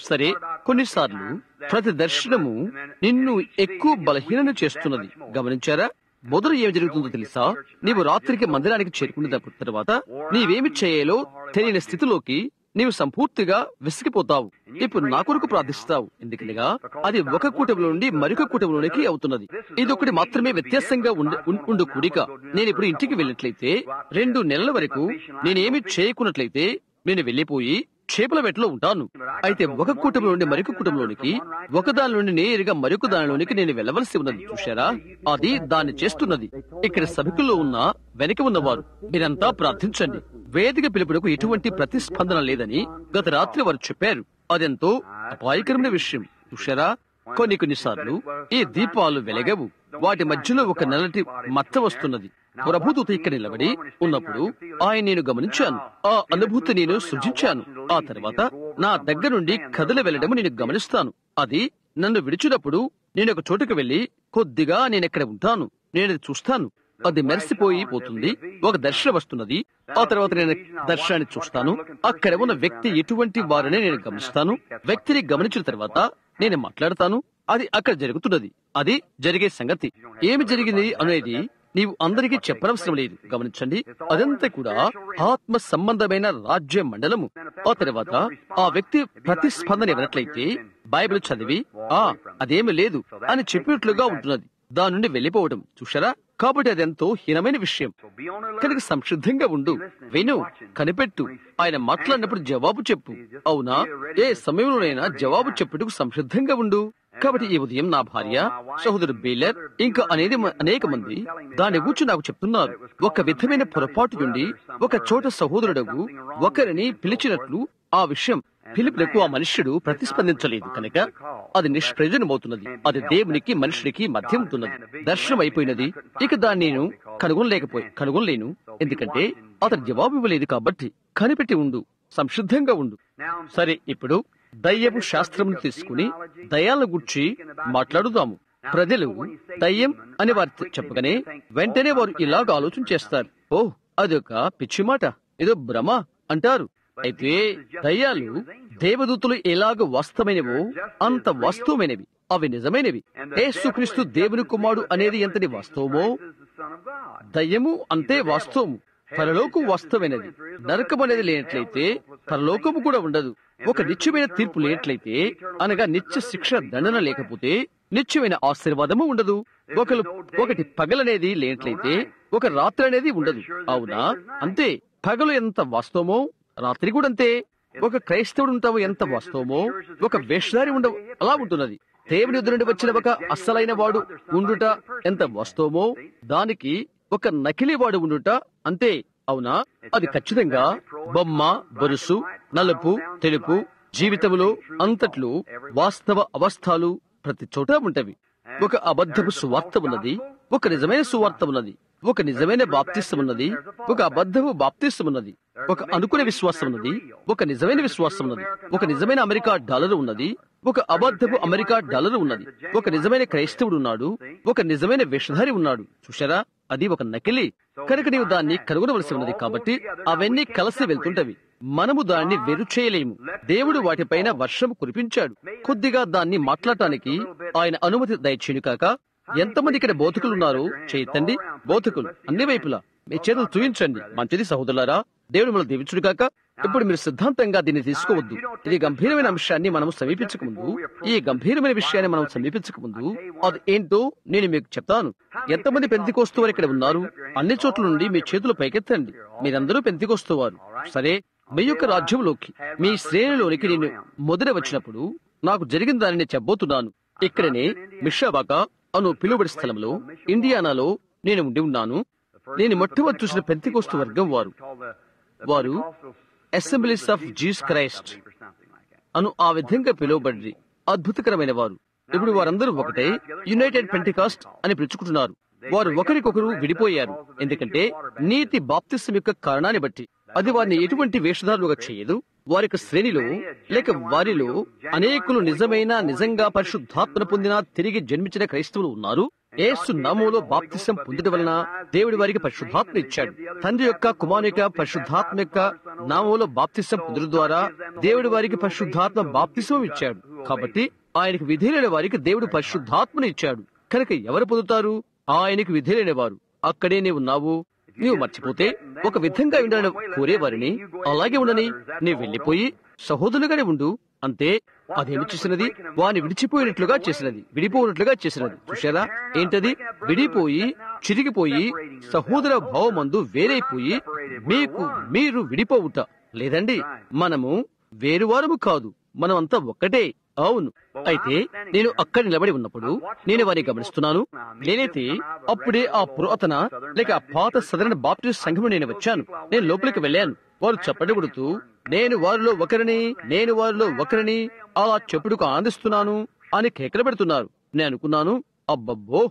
సరే, కొన్నిసార్లు ప్రతి దర్శనము నిన్ను ఎక్కువ బలహీనం చేస్తున్నది. గమనించారా? మొదలు ఏమి జరుగుతుందో తెలుసా? నీవు రాత్రికి మందిరానికి చేరుకున్న తర్వాత నీవేమి చేయాలో తెలియని స్థితిలోకి నీవు సంపూర్తిగా విసిగిపోతావు. ఇప్పుడు నా కొరకు ప్రార్థిస్తావు, ఎందుకనగా అది ఒక కూటమిలో నుండి మరొక కూటమిలోనికి అవుతున్నది. ఇది ఒకటి మాత్రమే వ్యత్యాసంగా ఉండు కూడిక. నేను ఇప్పుడు ఇంటికి వెళ్ళినట్లయితే 2 నెలల వరకు నేనేమి చేయకున్నట్లయితే నేను వెళ్లిపోయి చేపల వేటలో ఉంటాను. అయితే ఒక కూటమిలో నుండి మరొక కూటమిలోనికి, ఒక దాని నుండి నేరుగా మరొక దానిలోనికి నేను వెళ్ళవలసి ఉన్నది. చూశారా, అది దాన్ని చేస్తున్నది. ఇక్కడ సభికుల్లో ఉన్న వెనక ఉన్నవారు మీరంతా ప్రార్థించండి. వేదిక పిలుపునకు ఎటువంటి ప్రతిస్పందన లేదని గత రాత్రి వారు చెప్పారు. అదెంతో అపాయకరమైన విషయం. చూశారా, కొన్నిసార్లు ఈ దీపాలు వెలగవు. వాటి మధ్యలో ఒక నల్లటి మచ్చ వస్తున్నది. ప్రభుదూత ఇక్కడ నిలబడి ఉన్నప్పుడు ఆయన నేను గమనించాను. ఆ అనుభూతి నేను సృజించాను. ఆ తర్వాత నా దగ్గర నుండి కదలి వెళ్లడం నేను గమనిస్తాను. అది నన్ను విడిచినప్పుడు నేను ఒక చోటుకు వెళ్లి కొద్దిగా నేనెక్కడ ఉంటాను, నేను చూస్తాను. అది మెరిసిపోతుంది. ఒక దర్శనం వస్తున్నది. ఆ తర్వాత నేను దర్శనాన్ని చూస్తాను. అక్కడ ఉన్న వ్యక్తి ఎటువంటి వారనే నేను గమనిస్తాను. వ్యక్తిని గమనించిన తర్వాత నేను మాట్లాడతాను. అది అక్కడ జరుగుతున్నది. అది జరిగే సంగతి. ఏమి జరిగింది అనేది నీవు అందరికీ చెప్పనవసరం లేదు. గమనించండి, అదంతా కూడా ఆత్మ సంబంధమైన రాజ్య మండలము. ఆ తర్వాత ఆ వ్యక్తి ప్రతిస్పందన ఇవ్వనట్లయితే బైబిల్ చదివి అదేమి లేదు అని చెప్పినట్లుగా ఉంటున్నది. దాని నుండి వెళ్లిపోవడం. చూశారా, కాబట్టి అదెంతో హీనమైన విషయం. కనుక సంసిద్ధంగా ఉండు, విను, కనిపెట్టు. ఆయన మాట్లాడినప్పుడు జవాబు చెప్పు. అవునా, ఏ సమయంలోనైనా జవాబు చెప్పుటకు సంసిద్ధంగా ఉండు. కాబట్టి ఈ ఉదయం నా భార్య, సహోదరు బేలర్ ఇంకా అనేక మంది దాని గురించి నాకు చెప్తున్నారు. ఒక విధమైన పొరపాటు నుండి ఒక చోట సహోదరుడు ఒకరిని పిలిచినట్లు ఆ విషయం పిలుపులకు ఆ మనుష్యుడు ప్రతిస్పందించలేదు. కనుక అది నిష్ప్రయోజనమవుతున్నది. అది దేవునికి మనుషుడికి మధ్య ఉంటున్నది. దర్శనం అయిపోయినది. ఇక దాన్ని నేను కనుగొనలేను. ఎందుకంటే అతను జవాబు ఇవ్వలేదు. కాబట్టి కనిపెట్టి ఉండు, సంసిద్ధంగా ఉండు. సరే, ఇప్పుడు దయ్యపు శాస్త్రమును తీసుకుని దయ్యాలను గురించి మాట్లాడుదాము. ప్రజలు దయ్యం అని వారు చెప్పగానే వెంటనే వారు ఇలాగ ఆలోచన చేస్తారు. అదొక పిచ్చి మాట, ఏదో భ్రమ అంటారు. అయితే దయ్యాలు దేవదూతలు ఎలాగ వాస్తవమైనవో అంత వాస్తవమైనవి. అవి నిజమైనవి. యేసుక్రీస్తు దేవుని కుమారుడు అనేది ఎంతటి వాస్తవమో దయ్యము అంతే వాస్తవము. పరలోకం వాస్తవమైనది. నరకం అనేది లేనట్లయితే పరలోకము కూడా ఉండదు. ఒక నిత్యమైన తీర్పు లేనట్లయితే, అనగా నిత్య శిక్ష దండన లేకపోతే నిత్యమైన ఆశీర్వాదము ఉండదు. ఒకటి పగలనేది లేనట్లయితే ఒక రాత్రి అనేది ఉండదు. అవునా, అంతే. పగలు ఎంత వాస్తవమో రాత్రి కూడా అంతే. ఒక క్రైస్తవుడు ఉంటావు ఎంత వాస్తవమో ఒక వేషధారి ఉండవు అలా ఉంటున్నది. దేవుని ఎదురు నుండి వచ్చిన ఒక అస్సలైన వాడు ఉండుట ఎంత వాస్తవమో దానికి ఒక నకిలీ వాడు ఉండుట అంతే. అవునా, అది ఖచ్చితంగా బొమ్మ, బొరుసు, నలుపు, తెలుపు జీవితంలో అంతట్లో వాస్తవ అవస్థలు ప్రతి చోట ఉంటవి. ఒక అబద్ధపు సువార్త ఉన్నది, ఒక నిజమైన సువార్త ఉన్నది. ఒక నిజమైన బాప్తిసం ఉన్నది, ఒక అబద్ధపు బాప్తిసం ఉన్నది. ఒక అనుకునే విశ్వాసం ఉన్నది, ఒక నిజమైన విశ్వాసం ఉన్నది. ఒక నిజమైన అమెరికా డాలర్ ఉన్నది, ఒక అబద్ధపు అమెరికా డాలర్ ఉన్నది. ఒక నిజమైన క్రైస్తవుడు ఉన్నాడు, ఒక నిజమైన వేషధారి ఉన్నాడు. చూశారా, అది ఒక నకిలీ. కనుక నీవు దాన్ని కనుగొనవలసి ఉన్నది. కాబట్టి అవన్నీ కలిసి వెళ్తుంటవి. మనము దాన్ని వేరు చేయలేము. దేవుడు వాటిపైన వర్షం కురిపించాడు. కొద్దిగా దాన్ని మాట్లాడటానికి ఆయన అనుమతి దయచేయును కాక. ఎంతమంది ఇక్కడ బోధకులున్నారో చేయతండి. బోధకులు అన్ని వైపులా మీ చేతులు చూయించండి. మంచిది సహోదరులారా, దేవుడు మనల్ని దీవించుడు కాక. ఇప్పుడు మీరు సిద్ధాంతంగా దీన్ని తీసుకోవద్దు. ఇది గంభీరమైన అంశాన్ని మనం సమీపించకముందు, ఈ గంభీరమైన విషయాన్ని మనం సమీపించకముందు అది ఏంటో నేను మీకు చెప్తాను. ఎంతమంది పెంతికోస్తు వారు ఇక్కడ ఉన్నారు? అన్ని చోట్ల నుండి మీ చేతులు పైకెత్తండి. మీరందరూ పెంతికోస్తు వారు. సరే, మీ యొక్క రాజ్యంలోకి, మీ శ్రేణిలోనికి నేను మొదట వచ్చినప్పుడు నాకు జరిగిన దాన్ని నేను చెప్పబోతున్నాను. ఇక్కడనే మిషాబాకా అను పిలువబడి స్థలంలో ఇండియానాలో నేను ఉండి ఉన్నాను. నేను మొట్టమొదటి చూసిన పెంతికోస్తు వర్గం వారు అసెంబ్లీస్ ఆఫ్ జీసస్ క్రైస్ట్ అను ఆ విధంగా పిలువబడి అద్భుతకరమైన వారు. ఇప్పుడు వారందరూ ఒకటే యునైటెడ్ పెంటికాస్ట్ అని పిలుచుకుంటున్నారు. వారు ఒకరికొకరు విడిపోయారు. ఎందుకంటే నీతి బాప్తిసం యొక్క కారణాన్ని బట్టి అది వారిని ఎటువంటి వేషధారులుగా చేయదు. వారి యొక్క శ్రేణిలో లేక వారిలో అనేకులు నిజంగా పరిశుద్ధాత్మను పొందిన తిరిగి జన్మించిన క్రైస్తవులు ఉన్నారు. యేసు నామములో బాప్తిసం పొందడం వలన దేవుడి వారికి పరిశుద్ధాత్మ ఇచ్చాడు. తండ్రి యొక్క కుమారుని యొక్క పరిశుద్ధాత్మ యొక్క నామములో బాప్తిసం పొందడం ద్వారా దేవుడి వారికి పరిశుద్ధాత్మ బాప్తిసం ఇచ్చాడు. కాబట్టి ఆయనకు విధేయులైన వారికి దేవుడు పరిశుద్ధాత్మను ఇచ్చాడు. కనుక ఎవరు పొందుతారు? ఆయనకు విధేయులైన వారు. అక్కడే నీవు ఉన్నావు. నీవు మర్చిపోతే ఒక విధంగా ఉండాలని కోరేవారిని అలాగే ఉండని నీవు వెళ్లిపోయి సహోదరులుగానే ఉండు అంతే. అదేమి చేసినది? వాని విడిచిపోయినట్లుగా చేసినది, విడిపోయినట్లుగా చేసినది. చూశారా? ఏంటది? విడిపోయి చిరిగిపోయి సహోదర భావమందు వేరైపోయి మీరు విడిపోవుట లేదండి. మనము వేరువారము కాదు, మనమంతా ఒక్కటే. అవును. అయితే నేను అక్కడ నిలబడి ఉన్నప్పుడు నేను వారిని గమనిస్తున్నాను. నేనైతే అప్పుడే ఆ పురాతన లేక ఆ పాత సదరణ బాప్టిస్ట్ సంఘం నేను వచ్చాను. నేను లోపలికి వెళ్ళాను. వారు చప్పటి కొడుతూ నేను వారిలో ఒకరిని అలా చెప్పుడుకు ఆనందిస్తున్నాను అని కేకలు పెడుతున్నారు. నేను అనుకున్నాను, అబ్బబ్బో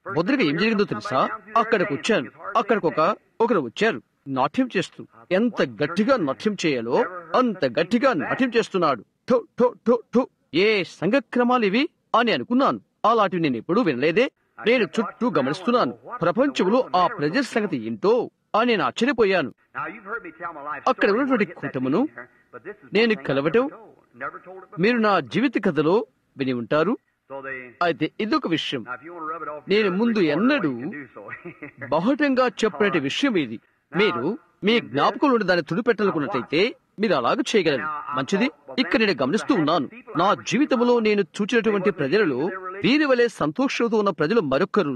మొదటిగా ఏం జరిగిందో తెలుసా? అక్కడికి వచ్చాను. ఒకరు వచ్చారు నాట్యం చేస్తూ. ఎంత గట్టిగా నాట్యం చేయాలో అంత గట్టిగా నాట్యం చేస్తున్నాడు. ఠో ఠో ఠో ఠో. ఏ సంఘక్రమాలు ఇవి అని అనుకున్నాను. అలాంటివి నేను ఎప్పుడూ వినలేదే. నేను చుట్టూ గమనిస్తున్నాను. ప్రపంచంలో ఆ ప్రజల సంగతి ఏంటో అని నేను ఆశ్చర్యపోయాను. అక్కడ ఉన్నటువంటి కూటమును నేను కలవటం మీరు నా జీవిత కథలో విని ఉంటారు. అయితే ఇదొక విషయం నేను ముందు ఎన్నడూ బహుటంగా చెప్పినట్టు విషయం ఇది. మీరు మీ జ్ఞాపకంలో దాన్ని తుడిపెట్టాలనుకున్నట్లయితే మీరు అలాగ చేయగలరు. మంచిది. ఇక్కడ నేను గమనిస్తూ ఉన్నాను. నా జీవితంలో నేను చూచినటువంటి ప్రజలలో వీరి వలె సంతోషంతో ఉన్న ప్రజలు మరొకరు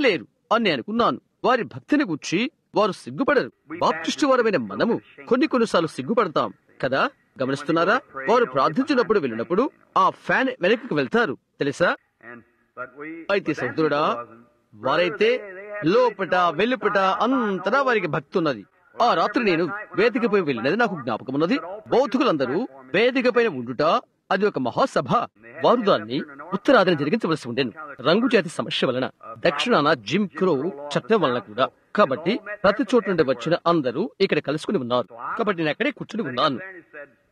లేరు అని నేను అనుకున్నాను. వారి భక్తిని గురించి వారు సిగ్గుపడరు. బాప్టిస్టు వారమైన మనము కొన్నిసార్లు సిగ్గుపడతాం కదా. గమనిస్తున్నారా? వారు ప్రార్థించినప్పుడు వెళ్ళినప్పుడు ఆ ఫ్యాన్ వెనక్కి వెళ్తారు తెలుసా. అయితే సోదరుడా, వారైతే లోపట వెలుపట అంతటా వారికి భక్తి ఉన్నది. ఆ రాత్రి నేను వేదికపై వెళ్ళినది నాకు జ్ఞాపకం ఉన్నది. బౌద్ధులందరూ వేదిక పైన ఉండుట అది ఒక మహాసభ. వారు దాన్ని ఉత్తరాదిని జరిగించవలసి ఉండేను. రంగు జాతి సమస్య వలన, దక్షిణాన జిమ్ క్రో చట్టం వలన కూడా. కాబట్టి ప్రతి చోటు నుండి వచ్చిన అందరూ ఇక్కడ కలుసుకుని ఉన్నారు. కాబట్టి నేను అక్కడే కూర్చుని ఉన్నాను.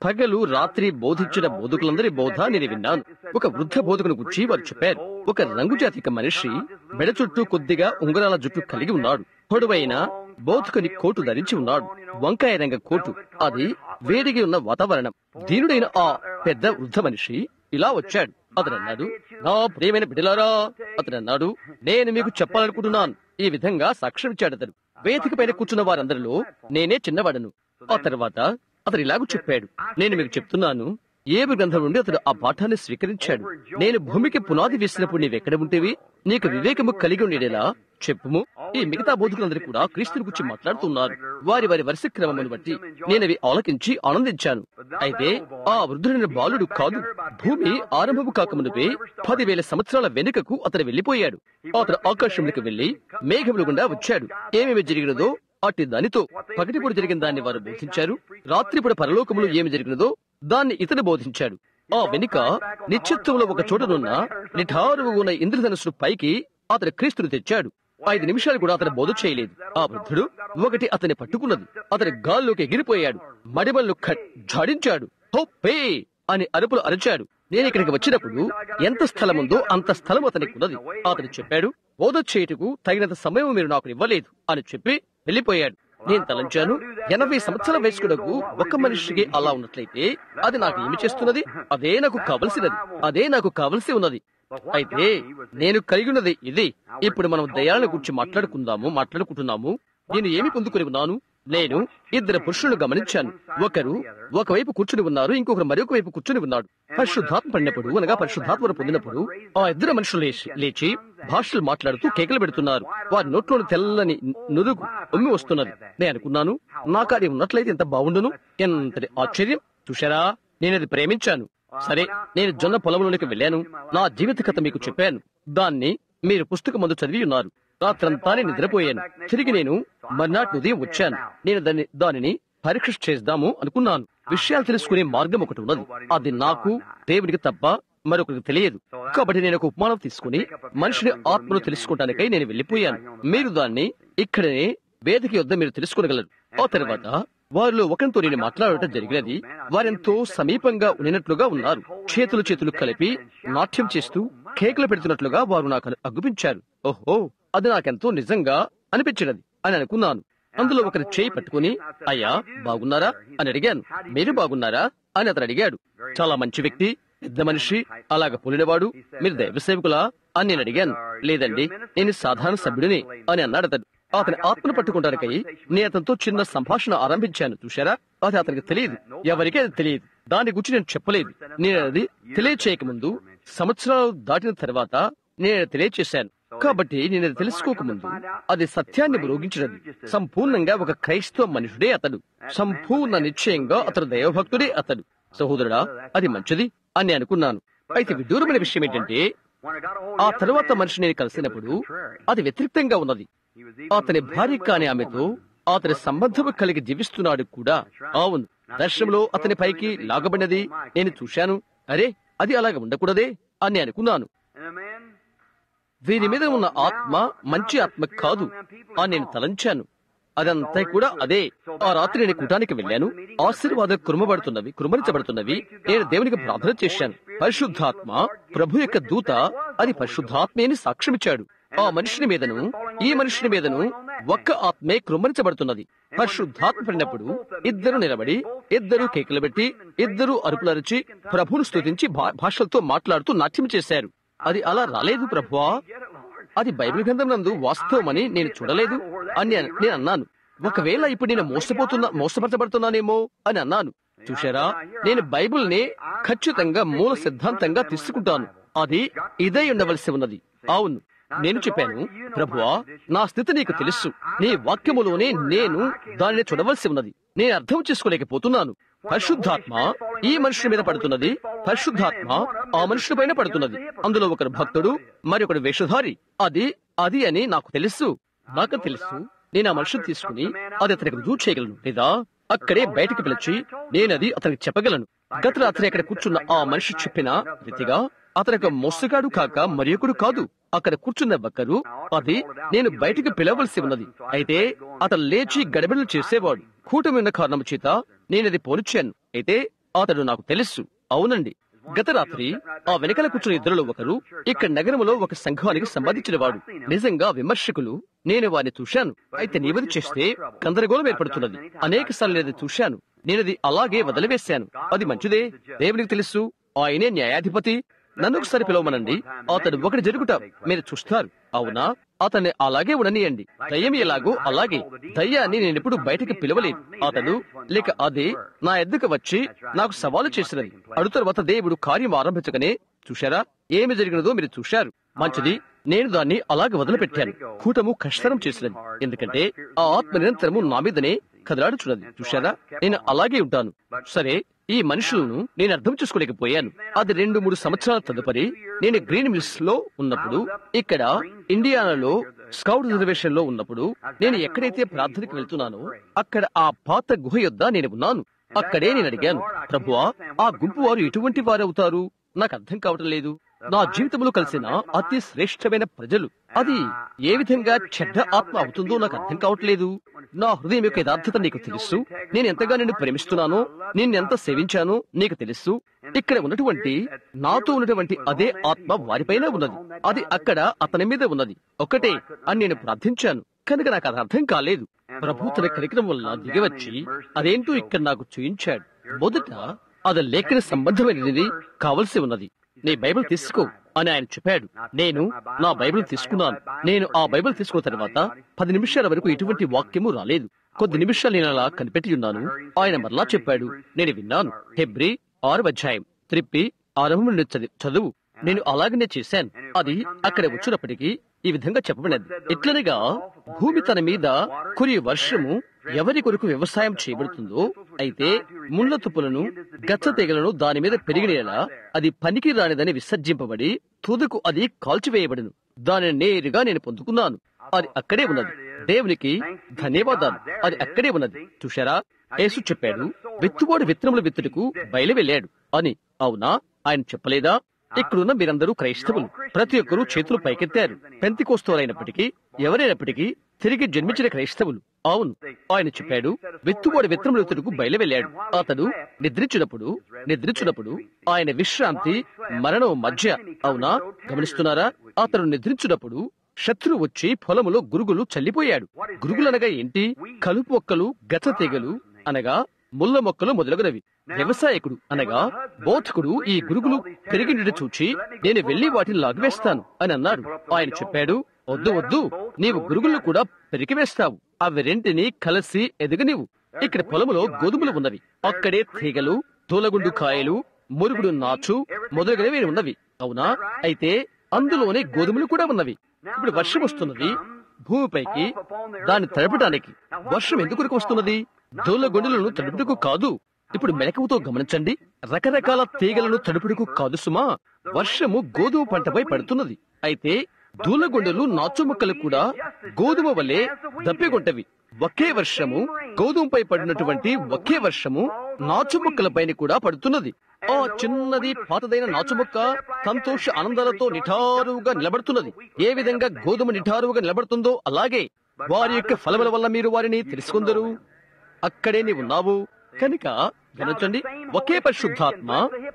పగలు రాత్రి బోధించిన బోధకులందరి బోధ నేను విన్నాను. ఒక వృద్ధ బోధకుని గురించి వారు చెప్పారు. ఒక రంగు జాతిక మనిషి మెడ చుట్టూ కొద్దిగా ఉంగరాల జుట్టు కలిగి ఉన్నాడు. పొడవైన బోధకుని కోటు ధరించి ఉన్నాడు. వంకాయ రంగ కోటు. అది వేడిగా ఉన్న వాతావరణం. దీనుడైన ఆ పెద్ద వృద్ధ మనిషి ఇలా వచ్చాడు. అతను అన్నాడు, నా ప్రియమైన బిడ్డలారా, అతను అన్నాడు, నేను మీకు చెప్పాలనుకుంటున్నాను. ఈ విధంగా సాక్ష్యం ఇచ్చాడు. అతను వేదిక పైన కూర్చున్న వారందరిలో నేనే చిన్నవాడను. ఆ తర్వాత అతను ఇలాగూ చెప్పాడు, నేను మీకు చెప్తున్నాను, ఏబు గ్రంథం నుండి అతడు ఆ పాఠాన్ని స్వీకరించాడు. నేను భూమికి పునాది వేసినప్పుడు నీవెక్కడ ఉంటేవి? నీకు వివేకము కలిగి ఉండేలా చెప్పుము. ఈ మిగతా బోధకులందరూ కూడా క్రీస్తుని గురించి మాట్లాడుతున్నారు. వారి వరుస క్రమమును బట్టి నేనవి ఆలకించి ఆనందించాను. అయితే ఆ వృద్ధుడైన బాలుడు కాదు. భూమి ఆరంభము కాకమునుపే 10,000 సంవత్సరాల వెనుకకు అతను వెళ్లిపోయాడు. అతను ఆకాశంలోకి వెళ్లి మేఘముల గుండా వచ్చాడు. ఏమేమి జరిగినదో అట్టి దానితో పగటిపూట జరిగిన దాన్ని వారు బోధించారు. రాత్రిపూట పరలోకములో ఏమి జరిగినదో దాన్ని ఇతను బోధించాడు. ఆ వెనుక నిశ్చిత్వంలో ఒక చోటనున్న నిఠారుగా ఉన్న ఇంద్రధనుస్సు పైకి అతను క్రీస్తును తెచ్చాడు. 5 నిమిషాలు కూడా అతను బోధ చేయలేదు. ఆ వృద్ధుడు ఒకటి అతన్ని పట్టుకున్నది. అతని గాల్లోకి ఎగిరిపోయాడు. మడిమల్లు జాడించాడు. హోప్పే అని అరుపులు అరిచాడు. నేను ఇక్కడికి వచ్చినప్పుడు ఎంత స్థలం ఉందో అంత స్థలం అతనికి ఉన్నది. అతను చెప్పాడు, బోధ చేయుటకు తగినంత సమయం మీరు నాకు ఇవ్వలేదు అని చెప్పి వెళ్లిపోయాడు. నేను తలంచాను, 80 సంవత్సరాల వయస్కులకు ఒక మనిషికి అలా ఉన్నట్లయితే అది నాకు ఏమి చేస్తున్నది? అదే నాకు కావలసి ఉన్నది. అయితే నేను కలిగి ఉన్నది ఇది. ఇప్పుడు మనం దయాలను గురించి మాట్లాడుకుంటున్నాము. నేను ఏమి పొందుకుని ఉన్నాను? నేను 2 పురుషులను గమనించాను. ఒకరు ఒకవైపు కూర్చుని ఉన్నారు, ఇంకొకరు మరొక వైపు కూర్చుని ఉన్నాడు. పరిశుద్ధాత్మ పడినప్పుడు అనగా పరిశుద్ధాత్మను పొందినప్పుడు ఆ 2 మనుషులు లేచి భాషలు మాట్లాడుతూ కేకలు పెడుతున్నారు. వారి నోట్లోని తెల్లని నురుగు ఉమ్మి వస్తున్నది. నేను అనుకున్నాను, నాకు అది ఉన్నట్లయితే ఎంత బాగుండును. ఎంతటి ఆశ్చర్యం! చూశారా, నేనది ప్రేమించాను. సరే, నేను జొన్న పొలంలోనికి వెళ్ళాను. నా జీవిత కథ మీకు చెప్పాను. దాన్ని మీరు పుస్తకం ముందు చదివి ఉన్నారు. రాత్రంతా నేను నిద్రపోయాను. తిరిగి నేను మర్నాటి ఉదయం వచ్చాను. నేను దానిని పరీక్ష చేద్దాము అనుకున్నాను. విషయాలు తెలుసుకునే మార్గం ఒకటి ఉన్నది. అది నాకు దేవునికి తప్ప మరొకరికి తెలియదు. కాబట్టి నేను ఒక ఉపమానం తీసుకుని మనిషిని ఆత్మను తెలుసుకోవడానికై నేను వెళ్లిపోయాను. మీరు దాన్ని ఇక్కడనే వేదిక యొద్ద మీరు తెలుసుకోగలరు. ఆ తర్వాత వారిలో ఒకరితో నేను మాట్లాడటం జరిగినది. వారెంతో సమీపంగా ఉన్నట్లుగా ఉన్నారు. చేతులు కలిపి నాట్యం చేస్తూ కేకలు పెడుతున్నట్లుగా వారు నాకు అగుపించారు. ఓహో, అది నాకెంతో నిజంగా అనిపించినది అని అనుకున్నాను. అందులో ఒకరి చేయి పట్టుకుని, అయ్యా బాగున్నారా అని అడిగాను. మీరు బాగున్నారా అని అతను అడిగాడు. చాలా మంచి వ్యక్తి, పెద్ద మనిషి, అలాగ పోలినవాడు. మీరు దైవ సేవకులా అని నేను అడిగాను. లేదండి, నేను సాధారణ సభ్యుడిని అని అన్నాడు అతడు. అతని ఆత్మను పట్టుకుంటానికై నేను అతనితో చిన్న సంభాషణ ఆరంభించాను. చూశారా, అది అతనికి తెలియదు, ఎవరికీ అది తెలియదు. దాని గురించి నేను చెప్పలేదు. నేను అది తెలియచేయకముందు, సంవత్సరాలు దాటిన తర్వాత నేను తెలియచేశాను. కాబట్టి నేను అది తెలుసుకోకముందు అది సత్యాన్ని మ్రోగించినది. సంపూర్ణంగా ఒక క్రైస్తవ మనుషుడే అతడు. సంపూర్ణ నిశ్చయంగా అతడు దైవభక్తుడే అతడు. సహోదరుడా, అది మంచిది అని అనుకున్నాను. అయితే విదూరమైన విషయం ఏంటంటే, ఆ తరువాత మనిషి నేను కలిసినప్పుడు అది వ్యతిరేక్తంగా ఉన్నది. అతని భార్య కాని ఆమెతో అతని సంబంధం కలిగి జీవిస్తున్నాడు కూడా. అవును, దర్శనంలో అతని పైకి లాగబడినది నేను చూశాను. అరే, అది అలాగ ఉండకూడదే అని అనుకున్నాను. వీరి మీద ఉన్న ఆత్మ మంచి ఆత్మ కాదు అని నేను తలంచాను. అదంతా కూడా అదే. ఆ రాత్రి నేను కూటానికి వెళ్ళాను. ఆశీర్వాదాలు కురుమరించబడుతున్నవి. నేను దేవునికి ప్రార్థన చేశాను. పరిశుద్ధాత్మ, ప్రభు యొక్క దూత, అది పరిశుద్ధాత్మే అని సాక్ష్యమిచ్చాడు. ఆ మనుషుని మీదను ఈ మనుషుని మీదను ఒక్క ఆత్మే కృమ్మరించబడుతున్నది. పరిశుద్ధాత్మ పడినప్పుడు ఇద్దరు నిలబడి, ఇద్దరు కేకలు పెట్టి, ఇద్దరు అరుపులరిచి ప్రభువును స్తుతించి భాషలతో మాట్లాడుతూ నాట్యం చేశారు. అది అలా రాలేదు ప్రభువా, అది బైబిల్ గ్రంథం నందు వాస్తవమని నేను చూడలేదు అని నేను అన్నాను. ఒకవేళ ఇప్పుడు నేను మోసపరచబడుతున్నానేమో అని అన్నాను. చూశారా, నేను బైబిల్ని ఖచ్చితంగా మూల సిద్ధాంతంగా తీసుకుంటాను. అది ఇదే ఉండవలసి ఉన్నది. అవును, నేను చెప్పాను, ప్రభువా, నా స్థితి నీకు తెలుసు. నీ వాక్యములోనే నేను దానిని చూడవలసి ఉన్నది. నేను అర్థం చేసుకోలేకపోతున్నాను. పరిశుద్ధాత్మ ఈ మనుషుల మీద పడుతున్నది, పరిశుద్ధాత్మ ఆ మనుషుల పైన పడుతున్నది. అందులో ఒకరు భక్తుడు, మరి ఒకడు వేషధారి. అది అని నాకు తెలుసు. నేను ఆ మనుషులు తీసుకుని అది అతనికి రుజువు చేయగలను, లేదా అక్కడే బయటకు పిలిచి నేనది అతనికి చెప్పగలను. గత రాత్రి అక్కడ కూర్చున్న ఆ మనిషి చెప్పిన రీతిగా అతనికి మోసగాడు కాక మరియొకడు కాదు. అక్కడ కూర్చున్న ఒక్కరు, అది నేను బయటికి పిలవలసి ఉన్నది. అయితే అతను లేచి గడబిడలు చేసేవాడు. కూటమి ఉన్న కారణం చేత నేనది పోనిచ్చాను. అయితే అతడు నాకు తెలుసు. అవునండి, గత రాత్రి ఆ వెనకాల కూర్చున్న ఇద్దరులో ఒకరు ఇక్కడ నగరంలో ఒక సంఘానికి సంబంధించిన వాడు. నిజంగా విమర్శకులు. నేను వారిని చూశాను. అయితే నీవది చేస్తే గందరగోళం ఏర్పడుతున్నది. అనేక సార్లు నేనది చూశాను. నేనది అలాగే వదిలివేశాను. అది మంచిదే, దేవునికి తెలుసు, ఆయనే న్యాయాధిపతి. నన్ను ఒకసారి పిలవమనండి. అతడు ఒకటి జరుగుట మీరు చూస్తారు. అవునా, అతన్ని అలాగే ఉండనియండి. దయ్యం ఎలాగో అలాగే. దయ్యాన్ని నేనెప్పుడు బయటకు పిలవలేదు. అతడు లేక అది నా ఎద్దుకు వచ్చి నాకు సవాలు చేసినది. అడు తర్వాత దేవుడు కార్యం ఆరంభించగానే చూశారా ఏమి జరిగినదో మీరు చూశారు. మంచిది, నేను దాన్ని అలాగే వదిలిపెట్టాను. కూటము కష్టం చేసినది. ఎందుకంటే ఆ ఆత్మ నిరంతరము నా మీదనే కదలాడుచున్నది. చూశారా, నేను అలాగే ఉంటాను. సరే, ఈ మనుషులను నేను అర్థం చేసుకోలేకపోయాను. అది 2-3 సంవత్సరాల తదుపరి నేను గ్రీన్ మిల్స్ లో ఉన్నప్పుడు, ఇక్కడ ఇండియానాలో స్కౌట్ రిజర్వేషన్ లో ఉన్నప్పుడు, నేను ఎక్కడైతే ప్రార్థనకు వెళ్తున్నానో అక్కడ ఆ పాత గుహ యొద్ద నేను ఉన్నాను. అక్కడే నేను అడిగాను, ప్రభువా, ఆ గుంపు వారు ఎటువంటి వారు అవుతారు? నాకు అర్థం కావటం లేదు. నా జీవితంలో కలిసిన అతి శ్రేష్టమైన ప్రజలు, అది ఏ విధంగా చెడ్డ ఆత్మ అవుతుందో నాకు అర్థం కావట్లేదు. నా హృదయం యొక్క యథార్థత నీకు తెలుసు. నేను ఎంతగా నిన్ను ప్రేమిస్తున్నానో, నిన్నెంత సేవించానో నీకు తెలుసు. ఇక్కడ ఉన్నటువంటి నాతో ఉన్నటువంటి అదే ఆత్మ వారిపైన ఉన్నది. అది అక్కడ అతని మీద ఉన్నది ఒకటే అని నేను ప్రార్థించాను. కనుక నాకు అది అర్థం కాలేదు. ప్రభు తన కనికరం వల్ల దిగివచ్చి అదేంటో ఇక్కడ నాకు చూయించాడు. మొదట అది లేఖన సంబంధమైనది కావలసి ఉన్నది. నీ బైబిల్ తీసుకో అని ఆయన చెప్పాడు. నేను నా బైబిల్ తీసుకున్నాను. నేను ఆ బైబిల్ తీసుకున్న తర్వాత 10 నిమిషాల వరకు ఎటువంటి వాక్యము రాలేదు. కొద్ది నిమిషాలు నేను అలా కనిపెట్టి ఉన్నాను. ఆయన మరలా చెప్పాడు. నేను విన్నాను. హెబ్రీ 6వ అధ్యాయం త్రిప్పి ఆరంభం నుండి చదువు. నేను అలాగనే చేశాను. అది అక్కడ వచ్చినప్పటికీ ఈ విధంగా చెప్పబడినది. ఎట్లనగా భూమి తన మీద కురి వర్షము ఎవరి కొరకు వ్యవసాయం చేయబడుతుందో, అయితే ముళ్ళ తుప్పులను గచ్చ తెగలను దాని మీద పెరిగినేలా అది పనికి రానిదని విసర్జింపబడి తుదకు అది కాల్చివేయబడును. దానిని నేరుగా నేను పొందుకున్నాను. అది అక్కడే ఉన్నది. దేవునికి ధన్యవాదాలు. అది అక్కడే ఉన్నది. చూశారా, యేసు చెప్పాడు, విత్తువాడు విత్తనముల విత్తుటకు బయలు వెళ్ళాడు అని. అవునా, ఆయన చెప్పలేదా? ఇక్కడున్న మీరందరూ క్రైస్తవులు. ప్రతి ఒక్కరూ చేతులు పైకెత్తారు. పెంతెకోస్తవారైనప్పటికీ, ఎవరైనప్పటికీ తిరిగి జన్మించిన క్రైస్తవులు. అవును, ఆయన చెప్పాడు, విత్తువాడు విత్తనముల విత్తుటకు బయలు వెళ్ళాడు. అతడు నిద్రించున్నప్పుడు ఆయన విశ్రాంతి మరణం మధ్య. అవునా, గమనిస్తున్నారా? అతడు నిద్రించున్నప్పుడు శత్రువు వచ్చి పొలములో గురుగులు చల్లిపోయాడు. గురుగులనగా ఏంటి? కలుపు మొక్కలు, గచ్చ తీగలు అనగా ముళ్ళ మొక్కలు మొదలగునవి. వ్యవసాయకుడు అనగా బోధకుడు ఈ గురుగులు పెరిగినట్టు చూచి నేను వెళ్లి వాటిని లాగివేస్తాను అని అన్నాడు. ఆయన చెప్పాడు, వద్దు వద్దు, నీవు గురుగులను కూడా పెరికివేస్తావు. అవి రెంటిని కలిసి ఎదగనివు. ఇక్కడ పొలములో గోధుమలు ఉన్నవి, అక్కడే తీగలు, తూలగుండు కాయలు, మురుగుడు నాచు మొదలగునవి ఉన్నవి. అవునా? అయితే అందులోనే గోధుమలు కూడా ఉన్నవి. ఇప్పుడు వర్షం వస్తున్నది భూమిపైకి దాన్ని తడపడానికి. వర్షం ఎందుకు వస్తున్నది? దూలగొండులను తడుపుటకు కాదు. ఇప్పుడు మెలకువతో గమనించండి, రకరకాల తీగలను తడుపుటకు కాదు సుమా. వర్షము గోధుమ పంటపై పడుతున్నది. అయితే దూలగొండలు నాచు మొక్కలు కూడా గోధుమ వలె దప్పిగొంటవి. ఒకే వర్షము గోధుమపై పడినటువంటి ఒకే వర్షము నాచు మొక్కలపైన కూడా పడుతున్నది. ఆ చిన్నది పాతదైన నాచు మొక్క సంతోష ఆనందాలతో నిఠారువుగా నిలబడుతున్నది. ఏ విధంగా గోధుమ నిఠారువుగా నిలబడుతుందో అలాగే వారి యొక్క ఫలముల వల్ల మీరు వారిని తెలుసుకుందరు. అక్కడే నీవు ఉన్నావు కనుక గమనించండి, ఒకే పరిశుద్ధాత్మ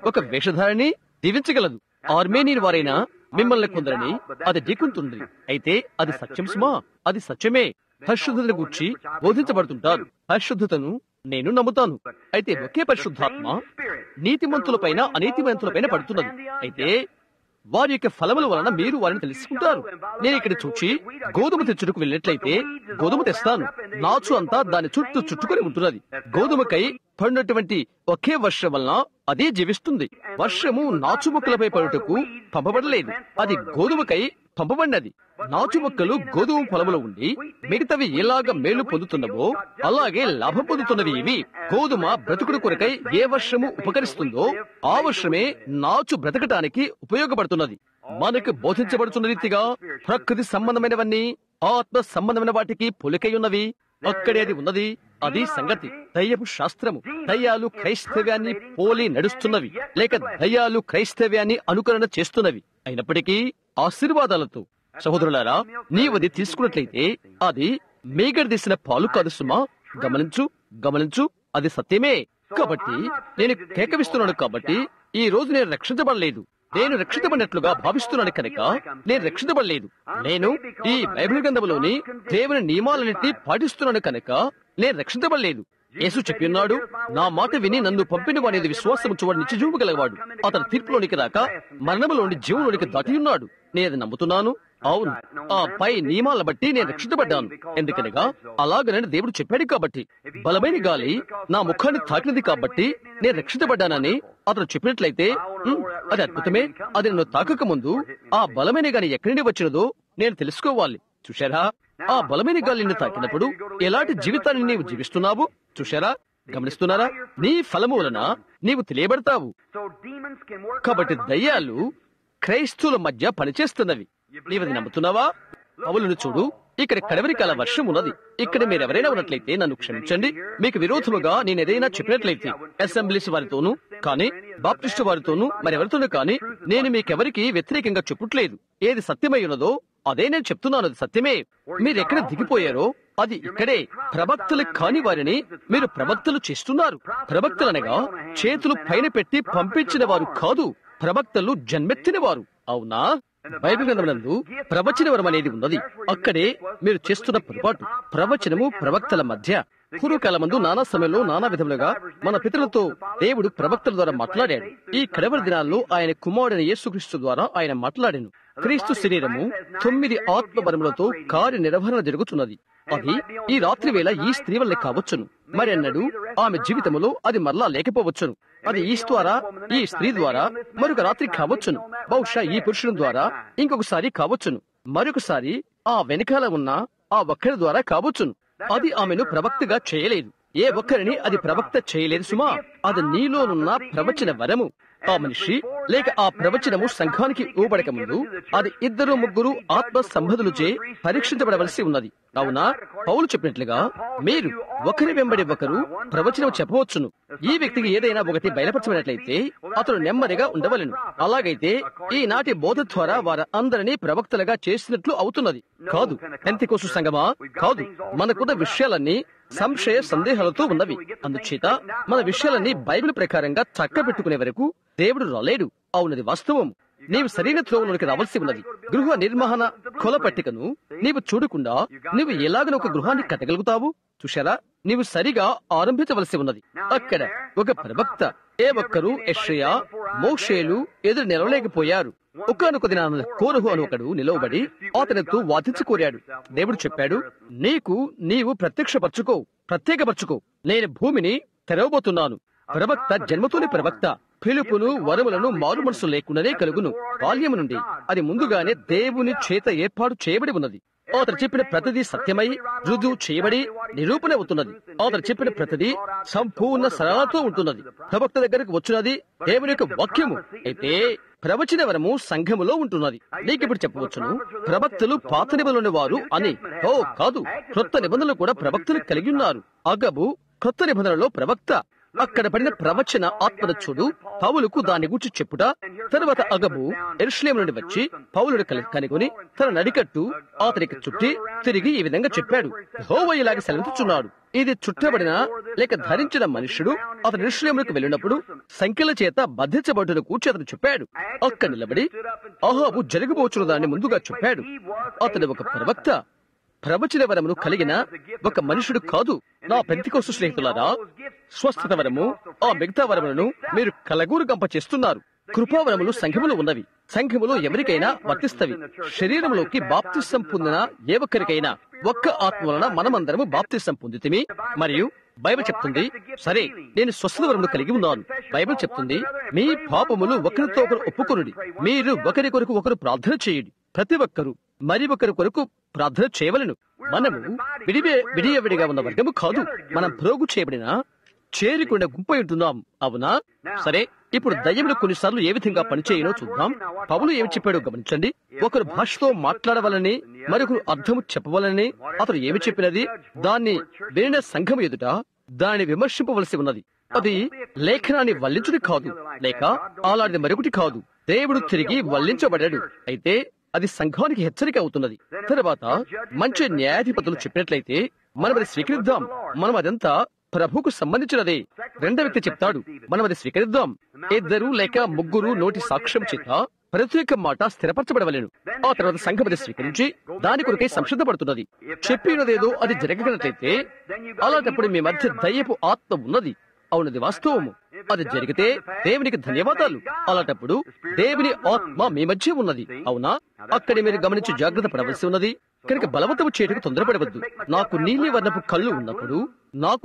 ఒక వేషధారిని దీవించగలదు. ఆర్మేనియన్ వారైనా మిమ్మల్ని కొందరని అది ఢీకుంటుంది. అయితే అది సత్యం సుమా, అది సత్యమే. పరిశుద్ధతను గూర్చి బోధించబడుతుంటారు. పరిశుద్ధతను నేను నమ్ముతాను. అయితే ఒకే పరిశుద్ధాత్మ నీతిమంతులపైన అనీతిమంతులపైన పడుతున్నది. అయితే వారి యొక్క ఫలముల వలన మీరు వారిని తెలుసుకుంటారు. నేను ఇక్కడ చూచి గోధుమ తెచ్చుటకు వెళ్ళినట్లయితే గోధుమ తెస్తాను. నాచు అంతా దాని చుట్టూ చుట్టుకొని ఉంటున్నది. గోధుమకై పడినటువంటి ఒకే వర్షం వలన అదే జీవిస్తుంది. వర్షము నాచు మొక్కలపై పడుటకు పంపబడలేదు, అది గోధుమకై పంపబడినది. నాచు మొక్కలు గోధుమ పొలములో ఉండి మిగతావి ఎలాగ మేలు పొందుతున్నవో అలాగే లాభం పొందుతున్నవి ఇవి. గోధుమ బ్రతుకుడు కొరకై ఏ వర్షము ఉపకరిస్తుందో ఆ వర్షమే నాచు బ్రతకటానికి ఉపయోగపడుతున్నది. మనకు బోధించబడుతున్న రీతిగా ప్రకృతి సంబంధమైనవన్నీ ఆత్మ సంబంధమైన వాటికి పొలికై ఉన్నవి. అక్కడే అది ఉన్నది. అది సంగతి. దయ్యపు శాస్త్రము. దయ్యాలు క్రైస్తవ్యాన్ని పోలి నడుస్తున్నవి, లేక దయ్యాలు క్రైస్తవ్యాన్ని అనుకరణ చేస్తున్నవి. అయినప్పటికీ ఆశీర్వాదాలతో సహోదరులారా, నీవది తీసుకున్నట్లయితే అది మేగడ తీసిన పాలు కాదు సుమా. గమనించు గమనించు, అది సత్యమే. కాబట్టి నేను కేకవిస్తున్నాను. కాబట్టి ఈ రోజు నేను రక్షించబడలేదు. నేను రక్షించబడినట్లుగా భావిస్తున్నాను కనుక నేను రక్షించబడలేదు. నేను ఈ బైబిల్ గ్రంథంలోని దేవుని నియమాలన్నింటినీ పాటిస్తున్నాను కనుక నేను రక్షించబడలేదు. యేసు చెప్పి ఉన్నాడు, నా మాట విని నన్ను పంపిన వాని విశ్వాసము చూడ నిత్యజీవము గలవాడు. అతను తీర్పులోనికి రాక మరణములోని జీవంలోనికి దాటి ఉన్నాడు. నేను అది నమ్ముతున్నాను. అవును, ఆ పై నియమాల బట్టి నేను రక్షించబడ్డాను. ఎందుకనగా అలాగనని దేవుడు చెప్పాడు. కాబట్టి బలమైన గాలి నా ముఖాన్ని తాకినది కాబట్టి నేను రక్షించబడ్డానని అతను చెప్పినట్లయితే అది అద్భుతమే. అది నన్ను తాకక ముందు ఆ బలమైన గాలి ఎక్కడి నుండి వచ్చినదో నేను తెలుసుకోవాలి. చూశారా? ఆ బలమైన గాలి నిన్ను తాకినప్పుడు ఎలాంటి జీవితాన్ని నీవు జీవిస్తున్నావు చూశారా? గమనిస్తున్నారా? నీ ఫలము వలన నీవు తెలియబడతావు. కాబట్టి దయ్యాలు క్రైస్తవుల మధ్య పనిచేస్తున్నవి. నీవది నమ్ముతున్నావా? పౌలును చూడు, ఇక్కడ కడవరి కాల వర్షం ఉన్నది. ఇక్కడ మీరెవరైనా ఉన్నట్లయితే నన్ను క్షమించండి. మీకు విరోధముగా నేనేదైనా చెప్పినట్లయితే అసెంబ్లీస్ వారితోనూ కానీ బాప్టిస్టు వారితోనూ మరెవరితోనూ కానీ నేను మీకెవరికి వ్యతిరేకంగా చెప్పట్లేదు. ఏది సత్యమై ఉన్నదో అదే నేను చెప్తున్నాను. అది సత్యమే. మీరెక్కడ దిగిపోయారో అది ఇక్కడే. ప్రవక్తలు కాని వారిని మీరు ప్రవక్తలు చేస్తున్నారు. ప్రవక్తలనగా చేతులు పైన పెట్టి పంపించిన వారు కాదు, ప్రవక్తలు జన్మెత్తిన వారు. అవునా? బైబిల్ గ్రంథమునందు ప్రవచన వరం అనేది ఉన్నది. అక్కడే మీరు చేస్తున్న పొరపాటు. ప్రవచనము ప్రవక్తల మధ్య. పూర్వకాలమందు నానా సమయంలో నానా విధములుగా మన పితరులతో దేవుడు ప్రవక్తల ద్వారా మాట్లాడాడు. ఈ కడవరి దినాల్లో ఆయన కుమారుడైన యేసుక్రీస్తు ద్వారా ఆయన మాట్లాడాను. క్రీస్తు శరీరము 9 ఆత్మ వరములతో కార్య నిర్వహణ జరుగుతున్నది. అది ఈ రాత్రి వేళ ఈ స్త్రీ వల్లే కావచ్చును. మరి అన్నాడు ఆమె జీవితములో అది మరలా లేకపోవచ్చును. అది ఈ స్త్రీ ద్వారా మరొక రాత్రి కావచ్చును. బహుశా ఈ పురుషుని ద్వారా ఇంకొకసారి కావచ్చును. మరొకసారి ఆ వెనకాల ఉన్న ఆ ఒక్కరి ద్వారా కావచ్చును. అది ఆమెను ప్రవక్తగా చేయలేదు. ఏ ఒక్కరిని అది ప్రవక్త చేయలేదు సుమా. అది నీలోనున్న ప్రవచన వరము. ఆ మనిషి లేక ఆ ప్రవచనము సంఘానికి ఇవ్వబడక ముందు అది 2-3 ఆత్మ సంబంధులచే పరీక్షించబడవలసి ఉన్నది. అవునా? పౌలు చెప్పినట్లుగా మీరు ఒకరి వెంబడి ఒకరు ప్రవచనం చెప్పవచ్చును. ఈ వ్యక్తికి ఏదైనా ఒకటి బయలుపరచబడినట్లయితే అతను నెమ్మదిగా ఉండవలెను. అలాగైతే ఈనాటి బోధ ద్వారా వారు అందరినీ ప్రవక్తలుగా చేసినట్లు అవుతున్నది కాదు. పెంతెకోస్తు సంఘమా? కాదు. మనకున్న విషయాలన్నీ సంశయ సందేహాలతో ఉన్నవి. అందుచేత మన విషయాలన్నీ బైబిల్ ప్రకారంగా చక్కబెట్టుకునే వరకు దేవుడు రాలేడు. అవునది వాస్తవం. నీవు సరైన త్రోవలోనికి రావాల్సి ఉన్నది. గృహ నిర్వహణ కొల పట్టికను నీవు చూడకుండా నీవు ఎలాగన ఒక గృహాన్ని కట్టగలుగుతావు? చూశారా, నీవు సరిగా ఆరంభించవలసి ఉన్నది. అక్కడ ఒక ప్రవక్త ఏ ఒక్కరు యెషయా, మోషేలు ఎదురు నిలవలేకపోయారు. ఒకానొక దినాన కోరహు అని ఒకడు నిలవబడి అతనితో వాదించి కోరాడు. దేవుడు చెప్పాడు, నీవు ప్రత్యేకపరచుకో, నేను భూమిని తెరవబోతున్నాను. ప్రవక్త జన్మతోని ప్రవక్త, పిలుపును వరములను మారు మనసు లేకుండానే కలుగును. బాల్యము నుండి అది ముందుగానే దేవుని చేత ఏర్పాటు చేయబడి ఉన్నది. అతను చెప్పిన ప్రతిదీ సత్యమై రుజువు చేయబడి నిరూపణ అవుతున్నది. అతను చెప్పిన ప్రతిదీ సంపూర్ణ సరళతో ఉంటున్నది. ప్రవక్త దగ్గరకు వచ్చినది దేవుని యొక్క వాక్యము. అయితే ప్రవచన వరము సంఘములో ఉంటున్నది. నీకిప్పుడు చెప్పవచ్చును, ప్రవక్తలు పాత నిబంధనలోని వారు అని. ఓ కాదు, క్రొత్త నిబంధనలు కూడా ప్రవక్తలు కలిగి ఉన్నారు. అగబు క్రొత్త నిబంధనలో ప్రవక్త. అక్కడ పడిన ప్రవచన ఆత్మను చూడు, పౌలుకు దాని గురించి చెప్పుట. తరువాత అగబు యెరూషలేము నుండి వచ్చి పౌలుని కనుగొని తన నడికట్టు అతనికి చుట్టి తిరిగి ఈ విధంగా చెప్పాడు, యెహోవా ఇలాగ సెలవిస్తున్నాడు, ఇది చుట్టబడిన లేక ధరించిన మనుష్యుడు అతను యెరూషలేముకు వెళ్ళినప్పుడు సంఖ్యల చేత బంధించబడుటను కూర్చి అతను చెప్పాడు. అక్కడ నిలబడి అహాబు జరగబోచున్న దాన్ని ముందుగా చెప్పాడు. అతడు ఒక ప్రవక్త, ప్రవచన వరమును కలిగిన ఒక మనుషుడు కాదు. నా పెంతెకోస్తు స్నేహితులారా, స్వస్థత వరము ఆ మిగతా వరములను మీరు కలగూరు గంప చేస్తున్నారు. కృపావరములు సంఘములో ఉన్నవి. సంఘములో ఎవరికైనా వర్తిస్తవి. శరీరంలోకి బాప్తిసం పొందిన ఏ ఒక్కరికైనా ఒక్క ఆత్మ వలన మనమందరము బాప్తిసం పొందితిమి. మరియు బైబిల్ చెప్తుంది, సరే నేను స్వస్థత వరమును కలిగి ఉన్నాను. బైబిల్ చెప్తుంది, మీ పాపములు ఒకరితో ఒకరు ఒప్పుకొనుడి, మీరు ఒకరి కొరకు ఒకరు ప్రార్థన చేయుడి. ప్రతి ఒక్కరు మరి ఒకరి కొరకు ప్రార్థన చేయవలను. మనము విడియవిడిగా ఉన్న వర్గము కాదు, మనం ప్రోగు చేయబడిన చేరికుండా గుంపై ఉంటున్నాం. అవునా? సరే, ఇప్పుడు దయ్యములు కొన్నిసార్లు ఏ విధంగా పనిచేయనో చూద్దాం. పౌలు ఏమి చెప్పాడో గమనించండి. ఒకరు భాషతో మాట్లాడవాలని, మరొకరు అర్థము చెప్పవాలని అతను ఏమి చెప్పినది దాన్ని వినిన సంఘం ఎదుట దాన్ని విమర్శింపవలసి ఉన్నది. అది లేఖనాన్ని వల్లించుడి కాదు, లేక అలాంటిది మరొకటి కాదు. దేవుడు తిరిగి వల్లించబడాడు. అయితే అది సంఘానికి హెచ్చరిక అవుతున్నది. తర్వాత మంచి న్యాయాధిపతులు చెప్పినట్లయితే మనం అది స్వీకరిద్దాం. మనం అదంతా ప్రభుకు సంబంధించినదే. రెండో వ్యక్తి చెప్తాడు, మనం అది స్వీకరిద్దాం. 2 లేక 3 నోటి సాక్ష్యం చేత ప్రత్యేక మాట స్థిరపరచబడవలేను. ఆ తర్వాత సంఘం అది స్వీకరించి దాని కొరకై సంసిద్ధపడుతున్నది. చెప్పినదేదో అది జరగనట్లయితే అలాంటప్పుడు మీ మధ్య దయ్యపు ఆత్మ ఉన్నది. అవునది వాస్తవము. అది జరిగితే దేవునికి ధన్యవాదాలు. అలాంటప్పుడు దేవుని ఆత్మ మీ మధ్య ఉన్నది. అవునా? అక్కడి మీరు గమనించి జాగ్రత్త పడవలసి ఉన్నది. కనుక బలవంతము చేయటకు తొందరపడవద్దు. నాకు నీలి వర్ణపు కళ్ళు ఉన్నప్పుడు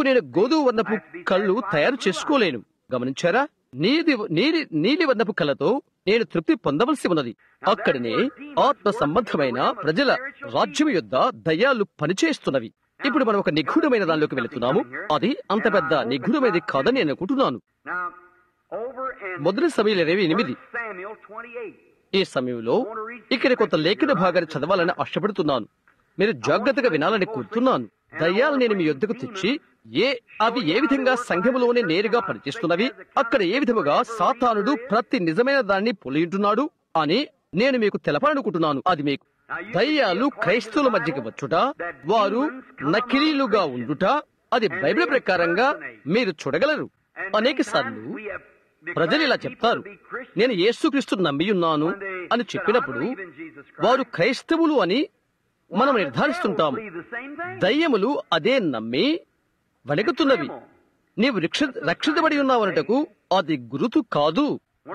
నేను గోధుమ వర్ణపు కళ్ళు తయారు చేసుకోలేను. గమనించారా? నీలి వర్ణపు కళ్ళతో నేను తృప్తి పొందవలసి ఉన్నది. అక్కడనే ఆత్మ సంబంధమైన ప్రజల రాజ్యం యొద్ద దయ్యాలు పనిచేస్తున్నవి. ఇప్పుడు మనం ఒక నిగూఢమైన దానిలోకి వెళుతున్నాము. అది అంత పెద్ద నిగూఢమైనది కాదని నేను అనుకుంటున్నాను. మొదటి సమయంలో 28 ఈ సమయంలో ఇక్కడ కొంత లేఖన భాగాన్ని చదవాలని ఆశపడుతున్నాను. మీరు జాగ్రత్తగా వినాలని కోరుతున్నాను. దయ్యాలు నేను మీ యొద్దకు తెచ్చి అవి ఏ విధంగా సంఘములోనే నేరుగా పనిచేస్తున్నవి, అక్కడ ఏ విధముగా సాతానుడు ప్రతి నిజమైన దాన్ని పొలియుంటున్నాడు అని నేను మీకు తెలపాలనుకుంటున్నాను. అది మీకు దయ్యాలు క్రైస్తవుల మధ్యకి వచ్చుట, వారు నకిలీలుగా ఉండుట, అది బైబిల్ ప్రకారంగా మీరు చూడగలరు. అనేక సార్లు ప్రజలు ఇలా చెప్తారు, నేను యేసుక్రీస్తును నమ్మియున్నాను అని చెప్పినప్పుడు వారు క్రైస్తవులు అని మనం నిర్ధారిస్తుంటాము. దయ్యములు అదే నమ్మి వణుకుతున్నవి. నీవు రక్షించబడి ఉన్నావనటకు అది గురుతు కాదు.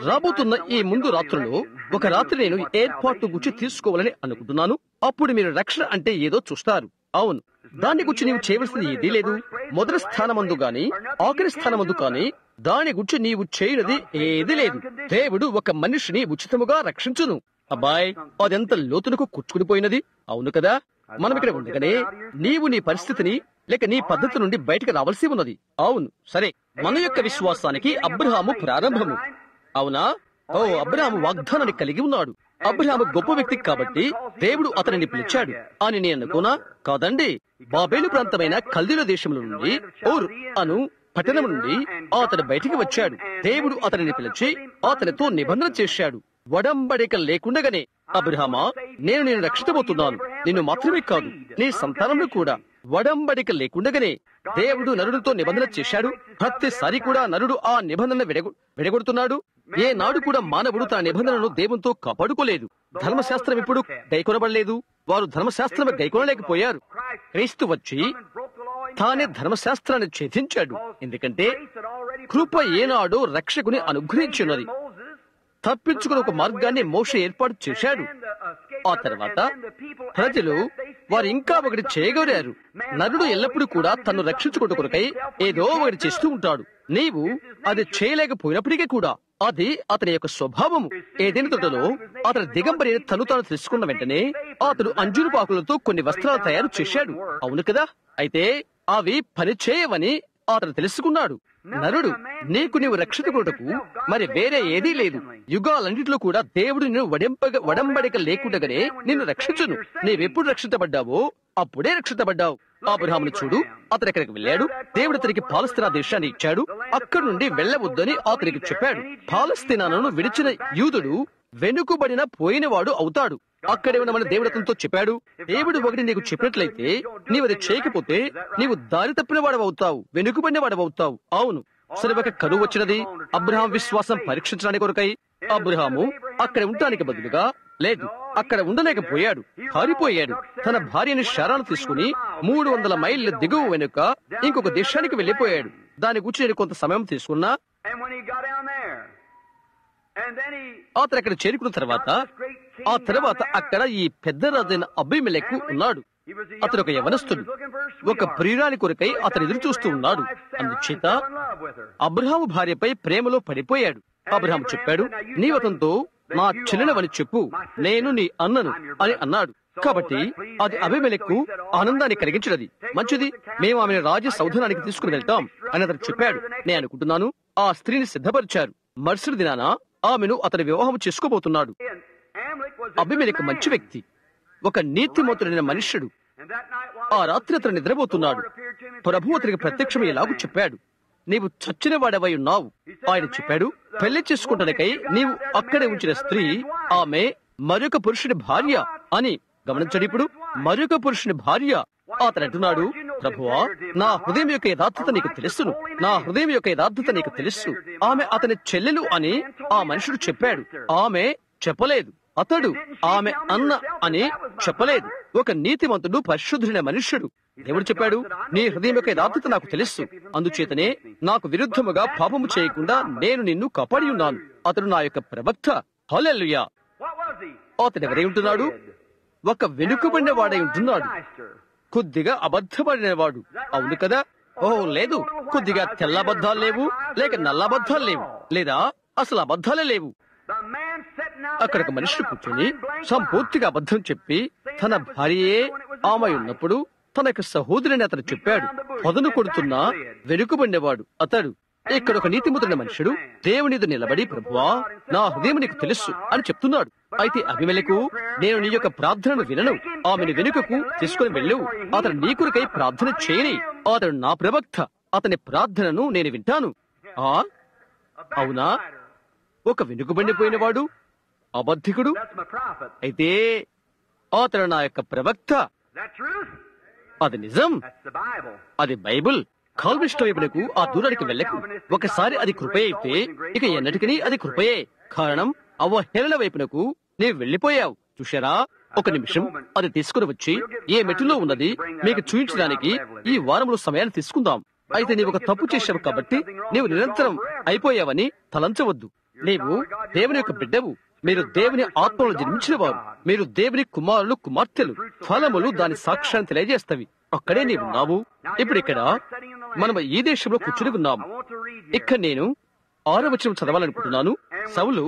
రాబోతున్న ఈ ముందు రాత్రుల్లో ఒక రాత్రి నేను ఏర్పాటు గురించి తీసుకోవాలని అనుకుంటున్నాను. అప్పుడు మీరు రక్షణ అంటే ఏదో చూస్తారు. అవును, దాని గురించి నీవు చేయవలసింది ఏదీ లేదు. మొదటి స్థానమందు గాని ఆఖరి స్థానమందు కానీ దాని గురించి నీవు చేయనిది ఏదీ లేదు. దేవుడు ఒక మనిషిని ఉచితముగా రక్షించును. అబ్బాయ్, అదెంత లోతునకు కూర్చుకునిపోయినది. అవును కదా? మనం ఇక్కడ ఉండగానే నీవు నీ పరిస్థితిని లేక నీ పద్ధతి నుండి బయటకు రావాల్సి ఉన్నది. అవును, సరే. మన యొక్క విశ్వాసానికి అబ్రహాము ప్రారంభము. అవునా? అబ్రహాము వాగ్దానాన్ని కలిగి ఉన్నాడు. అబ్రహాము గొప్ప వ్యక్తి కాబట్టి దేవుడు అతనిని పిలిచాడు అని నేను అనుకోనా? కాదండి. బాబేలు ప్రాంతమైన కల్దీల దేశంలో నుండి ఊర్ అను పట్టణం నుండి అతను బయటికి వచ్చాడు. దేవుడు అతనిని పిలిచి అతనితో నిబంధన చేశాడు. వడంబడిక లేకుండగానే, అబ్రహామా, నేను రక్షించబోతున్నాను, నిన్ను మాత్రమే కాదు నీ సంతానంలో కూడా. వడంబడిక లేకుండగానే దేవుడు నరుడితో నిబంధన చేశాడు. ప్రతిసారి కూడా నరుడు ఆ నిబంధన విడగొడుతున్నాడు. ఏనాడు కూడా మానవుడు తన నిబంధనలను దేవునితో కాపాడుకోలేదు. ధర్మశాస్త్రం ఇప్పుడు గైకొనబడలేదు. వారు ధర్మశాస్త్రం గైకొనలేకపోయారు. క్రీస్తు వచ్చి తానే ధర్మశాస్త్రాన్ని ఛేదించాడు. ఎందుకంటే కృప ఏనాడు రక్షకుని అనుగ్రహించున్నది. తప్పించుకుని ఒక మార్గాన్ని మోషే ఏర్పాటు చేశాడు. ఆ తర్వాత ప్రజలు వారు ఇంకా ఒకటి చేయగలిగారు. నరుడు ఎల్లప్పుడూ కూడా తన్ను రక్షించుకుంటూ కొరకై ఏదో ఒకటి చేస్తూ ఉంటాడు. నీవు అది చేయలేకపోయినప్పటికీ కూడా అది అతని యొక్క స్వభావము. ఏదైనా తోటలో అతని దిగంబరి తను తాను తెలుసుకున్న వెంటనే అతడు అంజూరు పాకులతో కొన్ని వస్త్రాలు తయారు చేశాడు. అవును కదా? అయితే అవి పనిచేయవని అతను తెలుసుకున్నాడు. నరుడు, నీకు నీవు రక్షించుకున్నటకు మరి వేరే ఏదీ లేదు. యుగాలన్నింటిలో కూడా దేవుడు నిన్ను వడంబడిక లేకుండగానే నిన్ను రక్షించును. నీవెప్పుడు రక్షించబడ్డావో అప్పుడే రక్షించబడ్డావు. అబ్రహామును చూడు, అతను ఎక్కడికి వెళ్ళాడు. దేవుడు అతనికి పాలస్తీనా దేశాన్ని ఇచ్చాడు. అక్కడి నుండి వెళ్ళవద్దని అతనికి చెప్పాడు. పాలస్తీనాను విడిచిన యూదుడు వెనుకబడిన పోయినవాడు అవుతాడు. అక్కడే ఉన్నమని దేవుడు అతనితో చెప్పాడు. దేవుడు ఒకటి నీకు చెప్పినట్లయితే నీవు అది చేయకపోతే నీవు దారి తప్పిన వాడవవుతావు, వెనుకబడిన వాడవవుతావు. అవును, సరే, ఒక కరువు వచ్చినది. అబ్రహాం విశ్వాసం పరీక్షించడానికి కొరకై అబ్రహాము అక్కడ ఉండటానికి బదులుగా లేదు, అక్కడ ఉండలేకపోయాడు, పారిపోయాడు. తన భార్యని శారాను తీసుకుని 300 మైళ్ళ దిగువ వెనుక ఇంకొక దేశానికి వెళ్లిపోయాడు. దాని గురించి నేను కొంత సమయం తీసుకున్నా. అతను అక్కడ చేరుకున్న తర్వాత అక్కడ ఈ పెద్ద రాజైన అబీమెలెకు ఉన్నాడు. అతను ఒక యవనస్తుడు. ఒక ప్రియురాలి కొరకై అతను ఎదురు చూస్తూ ఉన్నాడు. అందుచేత అబ్రహాము భార్యపై ప్రేమలో పడిపోయాడు. అబ్రహాము చెప్పాడు, నీవు అతనితో నా చెల్లెలవని చెప్పు, నేను నీ అన్నను అని అన్నాడు. కాబట్టి అది అబీమెలెకు ఆనందాన్ని కలిగించినది. మంచిది, మేము ఆమెను రాజ సౌధనానికి తీసుకుని వెళ్తాం అని అతను చెప్పాడు. నేను అనుకుంటున్నాను ఆ స్త్రీని సిద్ధపరిచారు. మరుసటి దినాన ఆమెను అతని వివాహం చేసుకోబోతున్నాడు. అబీమెలెకు మంచి వ్యక్తి, ఒక నీతిమంతుడైన మనుష్యుడు. ఆ రాత్రి అతను నిద్రపోతున్నాడు. ప్రభు అతనికి ప్రత్యక్షం ఎలాగూ చెప్పాడు, నీవు చచ్చిన వాడవై ఉన్నావు. ఆయన చెప్పాడు, పెళ్లి చేసుకుంటానికై నీవు అక్కడే ఉంచిన స్త్రీ ఆమె మరొక పురుషుని భార్య అని. గమనించండి, ఇప్పుడు మరొక పురుషుని భార్య. అతను అంటున్నాడు, ప్రభువా, నా హృదయం యొక్క యథార్థత నీకు తెలుసును, నా హృదయం యొక్క యథార్థత నీకు తెలుసు. ఆమె అతని చెల్లెలు అని ఆ మనుషుడు చెప్పాడు. ఆమె చెప్పలేదు. అతడు ఆమె అన్న అని చెప్పలేదు. ఒక నీతిమంతుడు, పరిశుద్ధుడైన మనుష్యుడు. దేవుడు చెప్పాడు, నీ హృదయం యొక్క యథార్థత నాకు తెలుసు, అందుచేతనే నాకు విరుద్ధముగా పాపము చేయకుండా నేను నిన్ను కాపాడి ఉన్నాను. అతడు నా యొక్క ప్రవక్త. హల్లెలూయా. అతడు ఎవరై ఉంటున్నాడు? ఒక వెనుకబడిన వాడై ఉంటున్నాడు. కొద్దిగా అబద్ధపడినవాడు. అవును కదా? ఓహో లేదు, కొద్దిగా తెల్ల అబద్ధాలు లేవు, లేక నల్ల అబద్ధాలు లేవు, లేదా అసలు అబద్ధాలే లేవు. అక్కడ ఒక మనిషి కూర్చొని సంపూర్తిగా అబద్ధం చెప్పి తన భార్యే ఆమె ఉన్నప్పుడు తన యొక్క సహోదరుని అతను చెప్పాడు. పొదను కొడుతున్న వెనుకబడినవాడు అతడు. ఇక్కడ ఒక నీతిమంతుడైన మనుషుడు దేవుని ఎదుట నిలబడి, ప్రభువా, నా హృదయం నీకు తెలుసు అని చెప్తున్నాడు. అయితే అబీమెలెకు, నేను నీ యొక్క ప్రార్థనను వినను, ఆమెను వెనుకకు తీసుకుని వెళ్ళు, అతను నీ కొరకై ప్రార్థన చేయని. అతడు నా ప్రవక్త, అతని ప్రార్థనను నేను వింటాను. అవునా? ఒక వెనుకబడిపోయినవాడు, అబద్ధికుడు. అయితే అతడు నా యొక్క ప్రవక్త. అది నిజం, అది బైబుల్. కాల్వినిస్టు వైపునకు ఆ దూరానికి వెళ్ళకు. ఒకసారి అది కృపే అయితే ఇక ఎన్నటికీ అది కృపయే. కారణం, అవహేళన వైపునకు నీవు వెళ్లిపోయావు. చూశారా? ఒక నిమిషం, అది తీసుకుని వచ్చి ఏ మెట్టులో ఉన్నది మీకు చూపించడానికి ఈ వారంలో సమయాన్ని తీసుకుందాం. అయితే నీవు ఒక తప్పు చేశావు కాబట్టి నీవు నిరంతరం అయిపోయావని తలంచవద్దు. నీవు దేవుని యొక్క బిడ్డవు. మీరు దేవుని ఆత్మలో జన్మించిన వారు. మీరు దేవుని కుమారులు, కుమార్తెలు. ఫలములు దాని సాక్ష్యాన్ని తెలియజేస్తవి. అక్కడే నీవున్నావు. ఇప్పుడు ఇక్కడ మనం ఈ దేశంలో కూర్చుని ఉన్నాము. ఇక్కడ నేను 6వ వచనం చదవాలనుకుంటున్నాను. సౌలు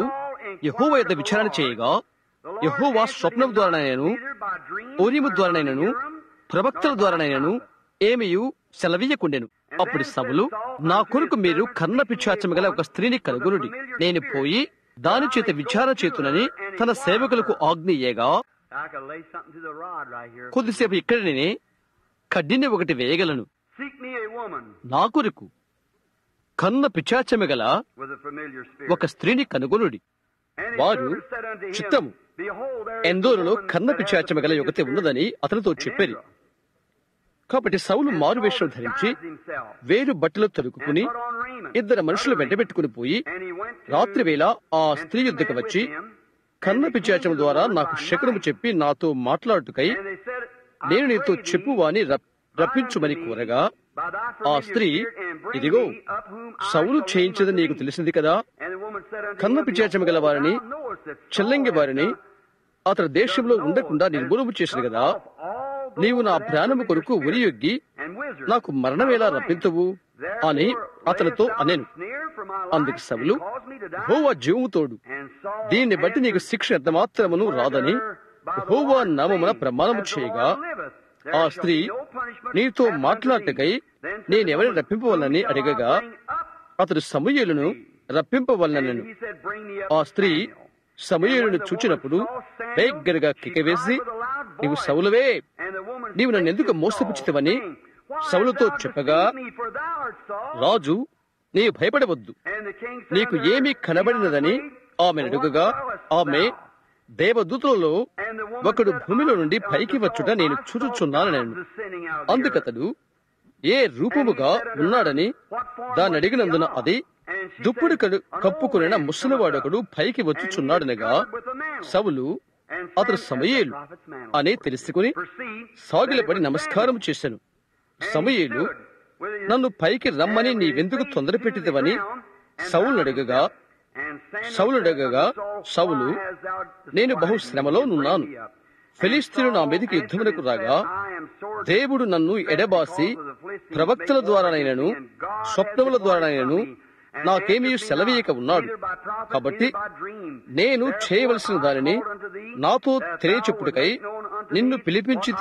యెహోవా యొద్ద విచారణ చేయగా, యెహోవా స్వప్నం ద్వారానైనను, ఊరీము ద్వారానైనను, ప్రవక్తల ద్వారానైనను ఏమియు సెలవీయకుండెను. అప్పుడు సౌలు, నా కొరకు మీరు కన్న పిశాచము గల ఒక స్త్రీని కనుగొనుడి, నేను పోయి దాని చేత విచారణ చేతునని తన సేవకులకు ఆజ్ఞయ్యగా, కొద్దిసేపు ఇక్కడ నేనే కడ్డిని ఒకటి వేయగలను. నా కొరకు కన్న పిశాచము గల ఒక స్త్రీని కనుగొనుడి. వారు చిత్తము, ఎందోరులో కన్న పిశాచము గల యువతి ఉన్నదని అతనితో చెప్పారు. కాబట్టి సౌలు మారువేషం ధరించి వేరు బట్టలు తొడుక్కుని 2 మనుషులు వెంటబెట్టుకుని పోయి రాత్రి వేళ ఆ స్త్రీ యుద్ధకు వచ్చి కన్న పిశాచం ద్వారా నాకు శకునము చెప్పి నాతో మాట్లాడుటకై నేను నీతో చెప్పువాని రప్పించుమని కోరగా, ఆ స్త్రీ, ఇదిగో సౌలు చేయించదని నీకు తెలిసింది కదా, కన్న పిశాచము గల వారిని, చెల్లంగి వారిని అతని దేశంలో ఉండకుండా నిర్మూలము చేసిన కదా, నీవు నా ప్రాణము కొరకు ఉరియొగ్గి నాకు మరణమేలా రప్పించవు అని అతనితో అనెను. అందుకు సౌలు, యెహోవా జీవము తోడు, దీన్ని బట్టి నీకు శిక్ష ఎంత మాత్రమును రాదని యెహోవా నామమున ప్రమాణము చేయగా, ఆ స్త్రీ నీతో మాట్లాడటకై నేనెవరిని రప్పింపవలనని అడిగగా, అతడు సమూయేలును రప్పింపవలనను. ఆ స్త్రీ సమూయేలును చూచినప్పుడు బిగ్గరగా కేకవేసి, నీవు సౌలువే, నీవు నన్నెందుకు మోసపుచ్చితవని సౌలుతో చెప్పగా, రాజు, నీవు భయపడవద్దు, నీకు ఏమీ కనబడినదని ఆమెను అడుగగా, ఆమె, దేవదూతలలో ఒకడు భూమిలో నుండి పైకి వచ్చుట నేను చూచుచున్నానని. అందుకతడు ఏ రూపముగా ఉన్నాడని దాన్ని అడిగినందున అది, దుప్పుడు కప్పుకున్న ముసలివాడొకడు పైకి వచ్చుచున్నాడనగా, సౌలు అతడు సమూయేలు అని తెలుసుకుని సాగిలపడి నమస్కారం చేశాను. సమూయేలు, నన్ను పైకి రమ్మని నీవెందుకు తొందర పెట్టిదవని సౌలు అడగగా, సౌలు, నేను బహుశ్రమలో నున్నాను, ఫిలిష్తీయులు నా మీదకి యుద్ధమునకు రాగా దేవుడు నన్ను ఎడబాసి ప్రవక్తల ద్వారానైనను స్వప్నముల ద్వారానైనను నాకేమీ సెలవీయక ఉన్నాడు. కాబట్టి నేను చేయవలసిన దానిని నాతో తెలియచెప్పుటకై నిన్ను పిలిపించి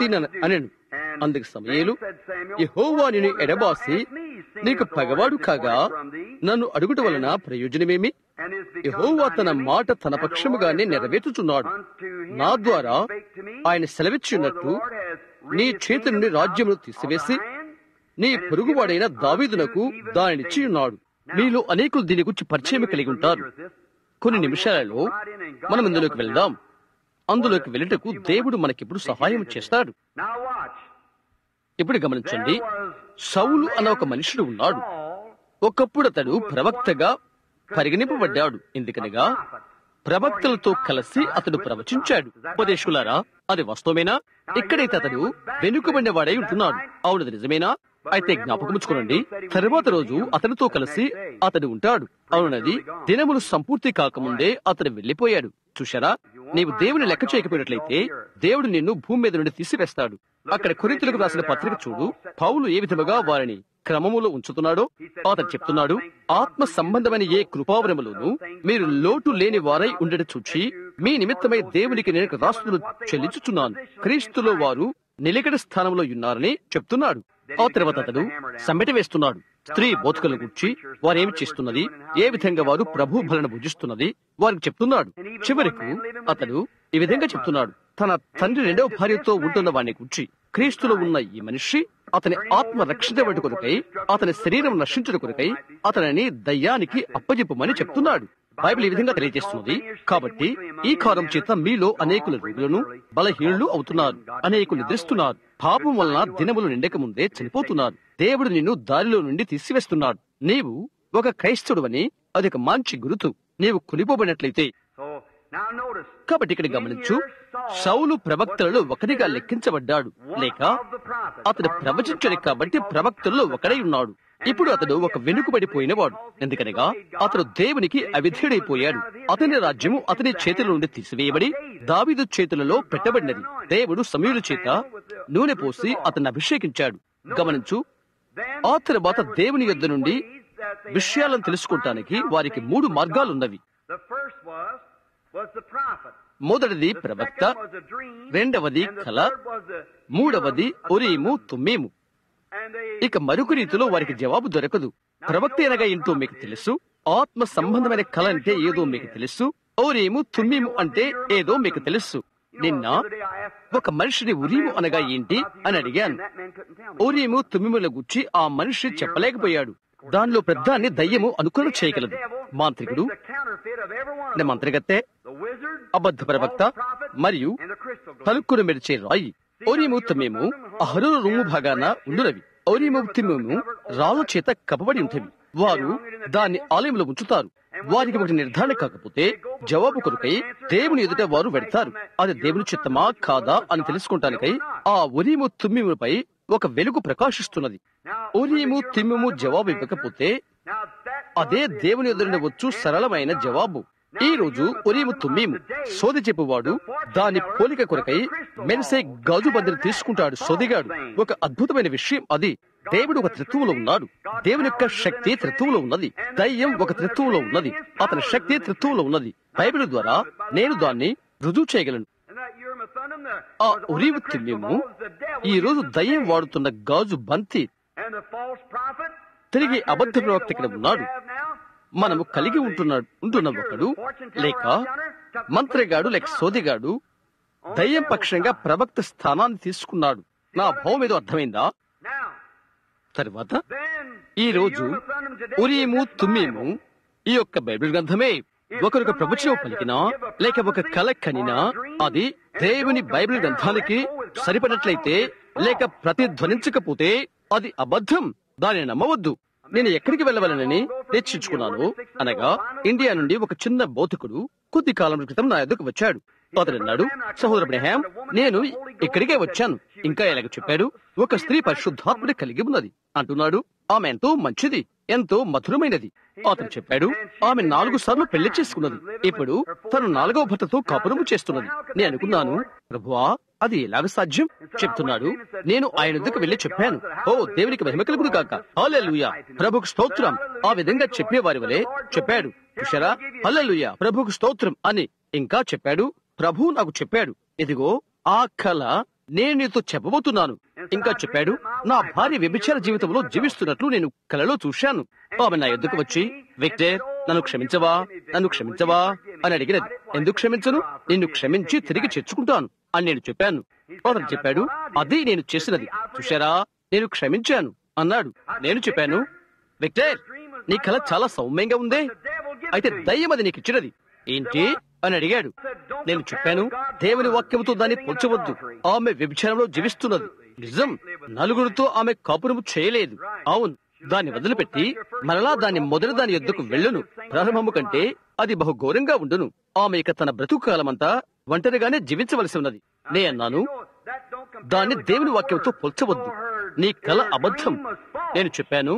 అనెను. అందుకు సమూయేలు, యెహోవా నిన్ను ఎడబాసి నీకు పగవాడు కాగా నన్ను అడుగుట వలన ప్రయోజనమేమి? యెహోవా తన మాట తన పక్షముగానే నెరవేర్చుచున్నాడు. నా ద్వారా ఆయన సెలవిచ్చినట్టు నీ చేతి నుండి రాజ్యమును తీసివేసి నీ పొరుగువాడైన దావీదునకు దానినిచ్చి ఉన్నాడు. మీలో అనేకులు దీని గురించి పరిచయం కలిగి ఉంటారు. కొన్ని నిమిషాలలో మనం ఇందులోకి వెళ్దాం. అందులోకి వెళ్ళటకు దేవుడు మనకిప్పుడు సహాయం చేస్తాడు. ఇప్పుడు గమనించండి, సౌలు అన్న ఒక మనుషుడు ఉన్నాడు. ఒకప్పుడు అతడు ప్రవక్తగా పరిగణింపబడ్డాడు. ఎందుకనగా ప్రవక్తలతో కలిసి అతడు ప్రవచించాడు. ఉపదేశకులారా, అది వాస్తవమేనా? ఇక్కడైతే అతడు వెనుకబడిన వాడై ఉంటున్నాడు. అవునది నిజమేనా? అయితే జ్ఞాపకముచ్చుకోనండి, తరువాత రోజు అతనితో కలిసి అతడు ఉంటాడు. అవునది దినములు సంపూర్తి కాకముందే అతడు వెళ్లిపోయాడు. చూశారా? నీవు దేవుని లెక్క చేయకపోయినట్లయితే దేవుడు నిన్ను భూమి మీద నుండి తీసివేస్తాడు. అక్కడ కొరింథీయులకు రాసిన పత్రిక చూడు, పౌలు ఏ విధముగా వారిని క్రమములో ఉంచుతున్నాడో అతడు చెప్తున్నాడు. ఆత్మ సంబంధమైన ఏ కృపావరములోనూ మీరు లోటు లేని వారై ఉండట చూచి మీ నిమిత్తమై దేవునికి నేను రాస్తులు చెల్లించుచున్నాను. క్రీస్తులో వారు నిలకడ స్థానంలో ఉన్నారని చెప్తున్నాడు. ఆ తర్వాత అతడు సమ్మెట వేస్తున్నాడు. స్త్రీ బోధకుల గురించి వారేమి చేస్తున్నది, ఏ విధంగా వారు ప్రభు బలను భుజిస్తున్నది వారికి చెప్తున్నాడు. చివరకు అతడు ఈ విధంగా చెప్తున్నాడు, తన తండ్రి 2వ భార్యతో ఉంటున్న వాడిని గురించి, క్రీస్తులో ఉన్న ఈ మనిషి అతని ఆత్మ రక్షించబడి కొరకై, అతని శరీరం నశించుట కొరకై అతనిని దయ్యానికి అప్పజెప్పమని చెప్తున్నాడు. బైబిల్ ఈ విధంగా తెలియజేస్తున్నది. కాబట్టి ఈ కారణం చేత మీలో అనేకుల రోగులను బలహీనులు అవుతున్నారు, అనేకులు నిద్రిస్తున్నారు, పాపం వలన దినములు నిండక ముందే చనిపోతున్నారు. దేవుడు నిన్ను దారిలో నుండి తీసివేస్తున్నాడు. నీవు ఒక క్రైస్తవుడవని అది ఒక మంచి గురుతు. నీవు కొనిపోబడినట్లయితే. కాబట్టి ఇక్కడ గమనించు, సౌలు ప్రవక్తలలో ఒకరిగా లెక్కించబడ్డాడు, లేక అతడు ప్రవచించాడు కాబట్టి ప్రవక్తలలో ఒకడై ఉన్నాడు. ఇప్పుడు అతడు ఒక వెనుకబడిపోయినవాడు. ఎందుకనగా అతడు దేవునికి అవిధేయుడైపోయాడు. అతని రాజ్యము అతని చేతుల నుండి తీసివేయబడి దావీదు చేతులలో పెట్టబడినది. దేవుడు సమూయేలు చేత నూనె పోసి అతన్ని అభిషేకించాడు. గమనించు, ఆ తర్వాత దేవుని యొద్ద నుండి విషయాలను తెలుసుకోవటానికి వారికి 3 మార్గాలున్నవి. మొదటిది ప్రవక్త, రెండవది కల, మూడవది ఉరీము తుమ్మీము. ఇక మరొక రీతిలో వారికి జవాబు దొరకదు. ప్రవక్త అనగా ఏంటో మీకు తెలుసు, ఆత్మ సంబంధమైన కళ అంటే ఏదో మీకు తెలుసు, ఉరీము తుమ్మీము అంటే ఏదో మీకు తెలుసు. నిన్న ఒక మనిషిని ఉరీము అనగా ఏంటి అని అడిగాను. ఉరీము తుమ్మీముల గురించి ఆ మనిషి చెప్పలేకపోయాడు. దానిలో పెద్దాన్ని దయ్యము అనుకరణ చేయగలదు. మాంత్రికుడు, మంత్రిగత్తె, అబద్ధ ప్రవక్త మరియు తలుక్కును మెరిచే రాయి. ఉరీము తుమ్మీము అహరోను రూము భాగాన ఉండునవి. ఉరీము తుమ్మీము రాళ్ళ చేత కప్పబడి ఉంటవి. వారు దాన్ని ఆలయంలో ఉంచుతారు. వారికి ఒకటి నిర్ధారణ కాకపోతే జవాబు కొరకై దేవుని ఎదుట వారు వెడతారు. అది దేవుని చిత్తమా కాదా అని తెలుసుకుంటానికై ఆ ఉరీము తుమ్మిముపై ఒక వెలుగు ప్రకాశిస్తున్నది. ఉరీము తుమ్మిము జవాబు ఇవ్వకపోతే అదే దేవుని ఎదురుని వచ్చు సరళమైన జవాబు. ఈ రోజు ఉరీము తుమ్మీము సోది చెప్పువాడు దాని పోలిక కొరకై మెరిసే గాజు బందిని తీసుకుంటాడు. సోదిగాడు. ఒక అద్భుతమైన విషయం అది. దేవుడు ఒక త్రిత్వంలో ఉన్నాడు. దేవుని యొక్క శక్తి త్రిత్వంలో ఉన్నది. దయ్యం ఒక త్రిత్వంలో ఉన్నది. అతని శక్తి త్రిత్వంలో ఉన్నది. బైబిల్ ద్వారా నేను దాన్ని రుజువు చేయగలను. ఆ ఉరీము తుమ్మీము ఈ రోజు దయ్యం వాడుతున్న గాజు బంతి. తిరిగి అబద్ధ ప్రవక్త ఇక్కడ ఉన్నాడు. మనము కలిగి ఉంటున్న ఒకడు లేక మంత్రిగాడు లేక సోదిగాడు దయ్యం పక్షంగా ప్రవక్త స్థానాన్ని తీసుకున్నాడు. నా భావం ఏదో అర్థమైందా? తర్వాత ఈ రోజు ఉరీము తుమ్మీము ఈ యొక్క బైబిల్ గ్రంథమే. ఒకరికి ప్రవచనం పలికినా లేక ఒక కల కనినా అది దేవుని బైబిల్ గ్రంథానికి సరిపడినట్లయితే లేక ప్రతిధ్వనించకపోతే అది అబద్ధం. దానిని నమ్మవద్దు. నేను ఎక్కడికి వెళ్ళవలనని నిశ్చయించుకున్నాను అనగా ఇండియా నుండి ఒక చిన్న బౌద్ధికుడు కొద్ది కాలం క్రితం నా ఎదుకు వచ్చాడు. అతడు అన్నాడు, సహోదరు అబ్రహాం, నేను ఇక్కడికే వచ్చాను. ఇంకా ఎలాగ చెప్పాడు, ఒక స్త్రీ పరిశుద్ధాత్మని కలిగి ఉన్నది అంటున్నాడు. ఆమె ఎంతో మంచిది, ఎంతో మధురమైనది. అతను చెప్పాడు, ఆమె 4 సార్లు పెళ్లి చేసుకున్నది. ఇప్పుడు తను 4వ భర్తతో కాపురము చేస్తున్నది. నేను అనుకున్నాను, ప్రభువా, అది ఎలాగ సాధ్యం? చెప్తున్నాడు. నేను ఆయన వద్దకు వెళ్లి చెప్పాను, ఓ దేవునికి మహిమ కలుగును గాక, హల్లెలూయా, ప్రభుకు స్తోత్రం. ఆ విధంగా చెప్పేవారి వలె చెప్పాడు. చూశారా, హల్లెలూయా, ప్రభుకు స్తోత్రం అని ఇంకా చెప్పాడు. ప్రభు నాకు చెప్పాడు, ఇదిగో ఆ కళ నేను నీతో చెప్పబోతున్నాను. ఇంకా చెప్పాడు, నా భార్య వ్యభిచార జీవితంలో జీవిస్తున్నట్లు నేను కలలో చూశాను. ఆమె నా ఎద్దుకు వచ్చి, విక్టర్, నన్ను క్షమించవా, నన్ను క్షమించవా అని అడిగినది. ఎందుకు క్షమించను? నిన్ను క్షమించి తిరిగి చేర్చుకుంటాను అని నేను చెప్పాను. అతను చెప్పాడు, అది నేను చేసినది. చూశారా, నేను క్షమించాను అన్నాడు. నేను చెప్పాను, విక్టర్, నీ కళ చాలా సౌమ్యంగా ఉందే, అయితే దయ్యం అది నీకు ఇచ్చినది ఏంటి అని అడిగాడు. నేను చెప్పాను, దేవుని వాక్యంతో దాన్ని పోల్చవద్దు. ఆమె వ్యభిచారంలో జీవిస్తున్నది నిజం. 4గురితో ఆమె కాపురము చేయలేదు. అవును, దాన్ని వదిలిపెట్టి మరలా మొదటి దాని యొద్దకు వెళ్ళును. ప్రారంభము కంటే అది బహు ఘోరంగా ఉండును. ఆమె ఇక తన బ్రతుకు కాలమంతా ఒంటరిగానే జీవించవలసి ఉన్నది. నే అన్నాను, దాన్ని దేవుని వాక్యంతో పోల్చవద్దు. నీ కల అబద్ధం. నేను చెప్పాను,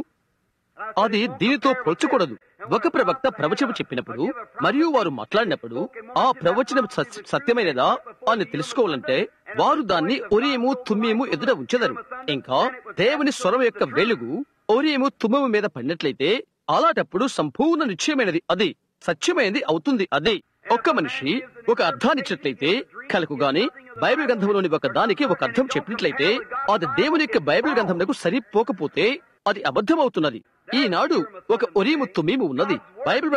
అది దీనితో పోల్చకూడదు. ఒక ప్రవక్త ప్రవచనం చెప్పినప్పుడు మరియు వారు మాట్లాడినప్పుడు ఆ ప్రవచనం సత్యమైనదా అని తెలుసుకోవాలంటే వారు దాన్ని ఉరీము తుమ్మీము ఎదుట ఉంచెదరు. ఇంకా దేవుని స్వరం యొక్క వెలుగు ఉరీము తుమ్మీము మీద పడినట్లయితే అలాంటప్పుడు సంపూర్ణ నిశ్చయమైనది, అది సత్యమైనది అవుతుంది. అది ఒక్క మనిషి ఒక అర్థాన్ని ఇచ్చినట్లయితే కలకు గాని బైబిల్ గ్రంథంలోని ఒక దానికి ఒక అర్థం చెప్పినట్లయితే అది దేవుని యొక్క బైబిల్ గ్రంథంకు సరిపోకపోతే అది అబద్ధమవుతున్నది. ఈనాడు ఒక ఉరీము తుమ్మీము ఉన్నది. బైబిల్